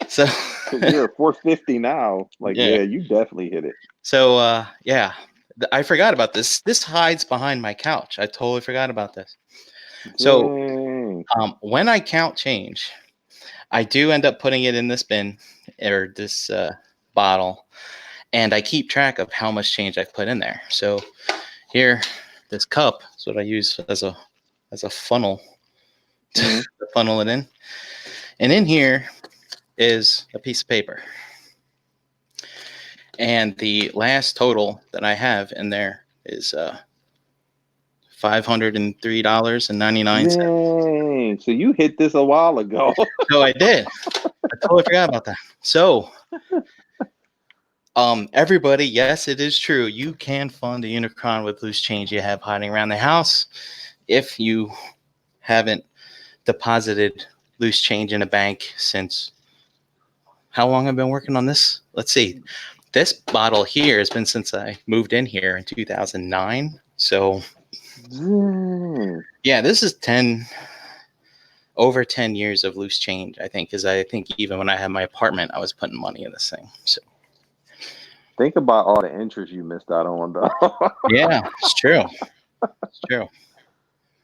So you're at 450 now. Like, yeah. yeah, you definitely hit it. So yeah. I forgot about this. This hides behind my couch. I totally forgot about this. So Dang. when I count change, I do end up putting it in this bin or this bottle, and I keep track of how much change I've put in there. So here, this cup is what I use as a funnel Mhm. to funnel it in. And in here is a piece of paper. And the last total that I have in there is $503.99. Dang. So you hit this a while ago. So I did. I totally forgot about that. So everybody, yes, it is true. You can fund a Unicron with loose change you have hiding around the house if you haven't deposited loose change in a bank since how long I've been working on this? Let's see. This bottle here has been since I moved in here in 2009. So Dang. yeah, this is over 10 years of loose change, I think, because I think even when I had my apartment, I was putting money in this thing. So Think about all the interest you missed out on, though. yeah, it's true. It's true.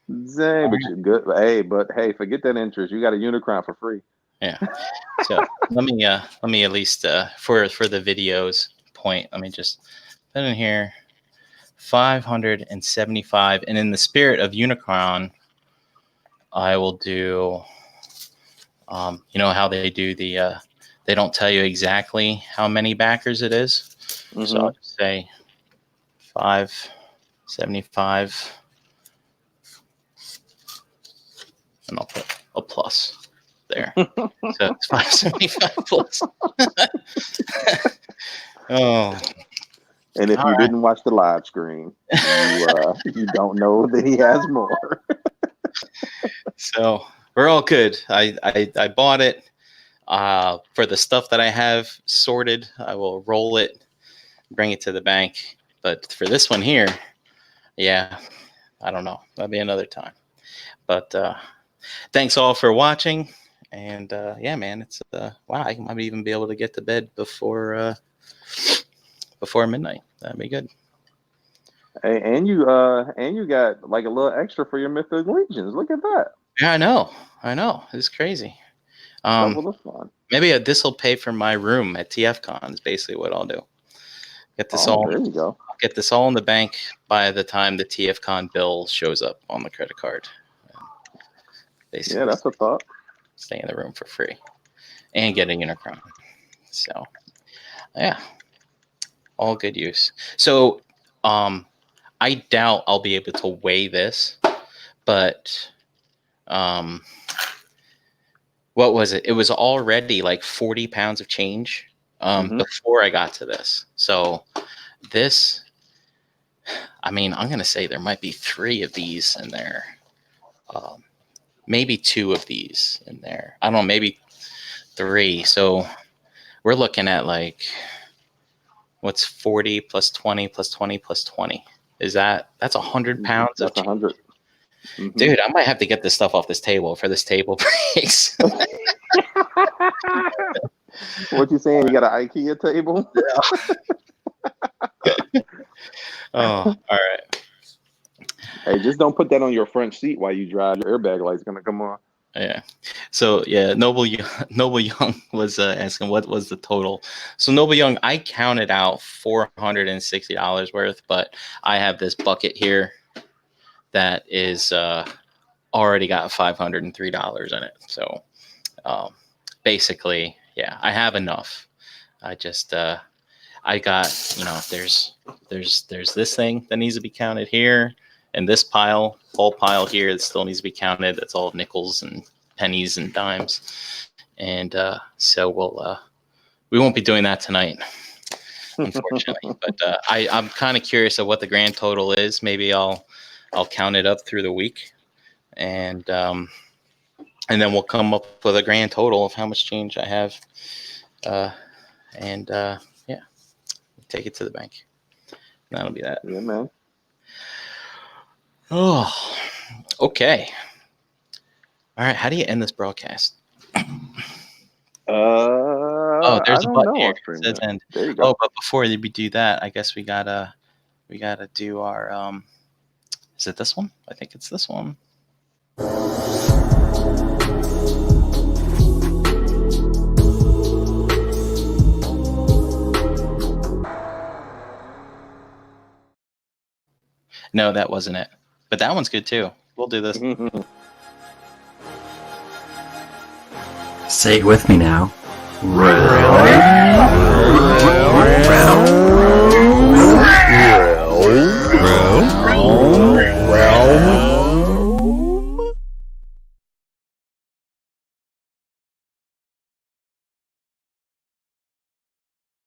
Dang, but you're good. But hey, forget that interest. You got a Unicron for free. Yeah. So let me at least for the videos point, let me just put in here 575, and in the spirit of Unicron, I will do you know how they do the they don't tell you exactly how many backers it is. So I'll just say 575, and I'll put a plus there. So it's 575 plus. Oh, And if all you right. didn't watch the live screen, you don't know that he has more. So we're all good. I bought it. For the stuff that I have sorted, I will roll it, bring it to the bank. But for this one here, yeah, I don't know. That'll be another time. But thanks all for watching. And yeah, man, it's wow. I might even be able to get to bed before midnight. That'd be good. Hey, and you got like a little extra for your Mythic Legions. Look at that. Yeah, I know. It's crazy. Double the fun. Maybe this will pay for my room at TFCon. Is basically what I'll do. Get this Oh, there you go. I'll get this all in the bank by the time the TFCon bill shows up on the credit card. Basically, Yeah, that's a thought. stay in the room for free and get a Unicron. So, yeah, all good use. So, I doubt I'll be able to weigh this, but what was it? It was already like 40 pounds of change before I got to this. So this, I mean, I'm going to say there might be 3 of these in there. Maybe 2 of these in there. I don't know, maybe 3. So we're looking at like, what's 40 plus 20 plus 20 plus 20? That's 100 pounds That's of 100. Dude, I might have to get this stuff off this table for this table breaks. What you saying? You got an IKEA table? Oh, all right. Hey, just don't put that on your front seat while you drive. Your airbag light's gonna come on. Yeah. So yeah, Noble Young was asking what was the total. So Noble Young, I counted out $460 worth, but I have this bucket here that is already got $503 in it. So basically, yeah, I have enough. I just I got, there's this thing that needs to be counted here, And this whole pile here, that still needs to be counted. That's all nickels and pennies and dimes. And so we won't be doing that tonight, unfortunately. But I'm kind of curious of what the grand total is. Maybe I'll count it up through the week, and then we'll come up with a grand total of how much change I have, and yeah, take it to the bank. That'll be that. Yeah, man. Oh, okay. All right. How do you end this broadcast? Oh, there's a button here. It says end. There you go. Oh, but before we do that, I guess we gotta do our is it this one? I think it's this one. No, that wasn't it. But that one's good too. We'll do this. Say it with me now. Round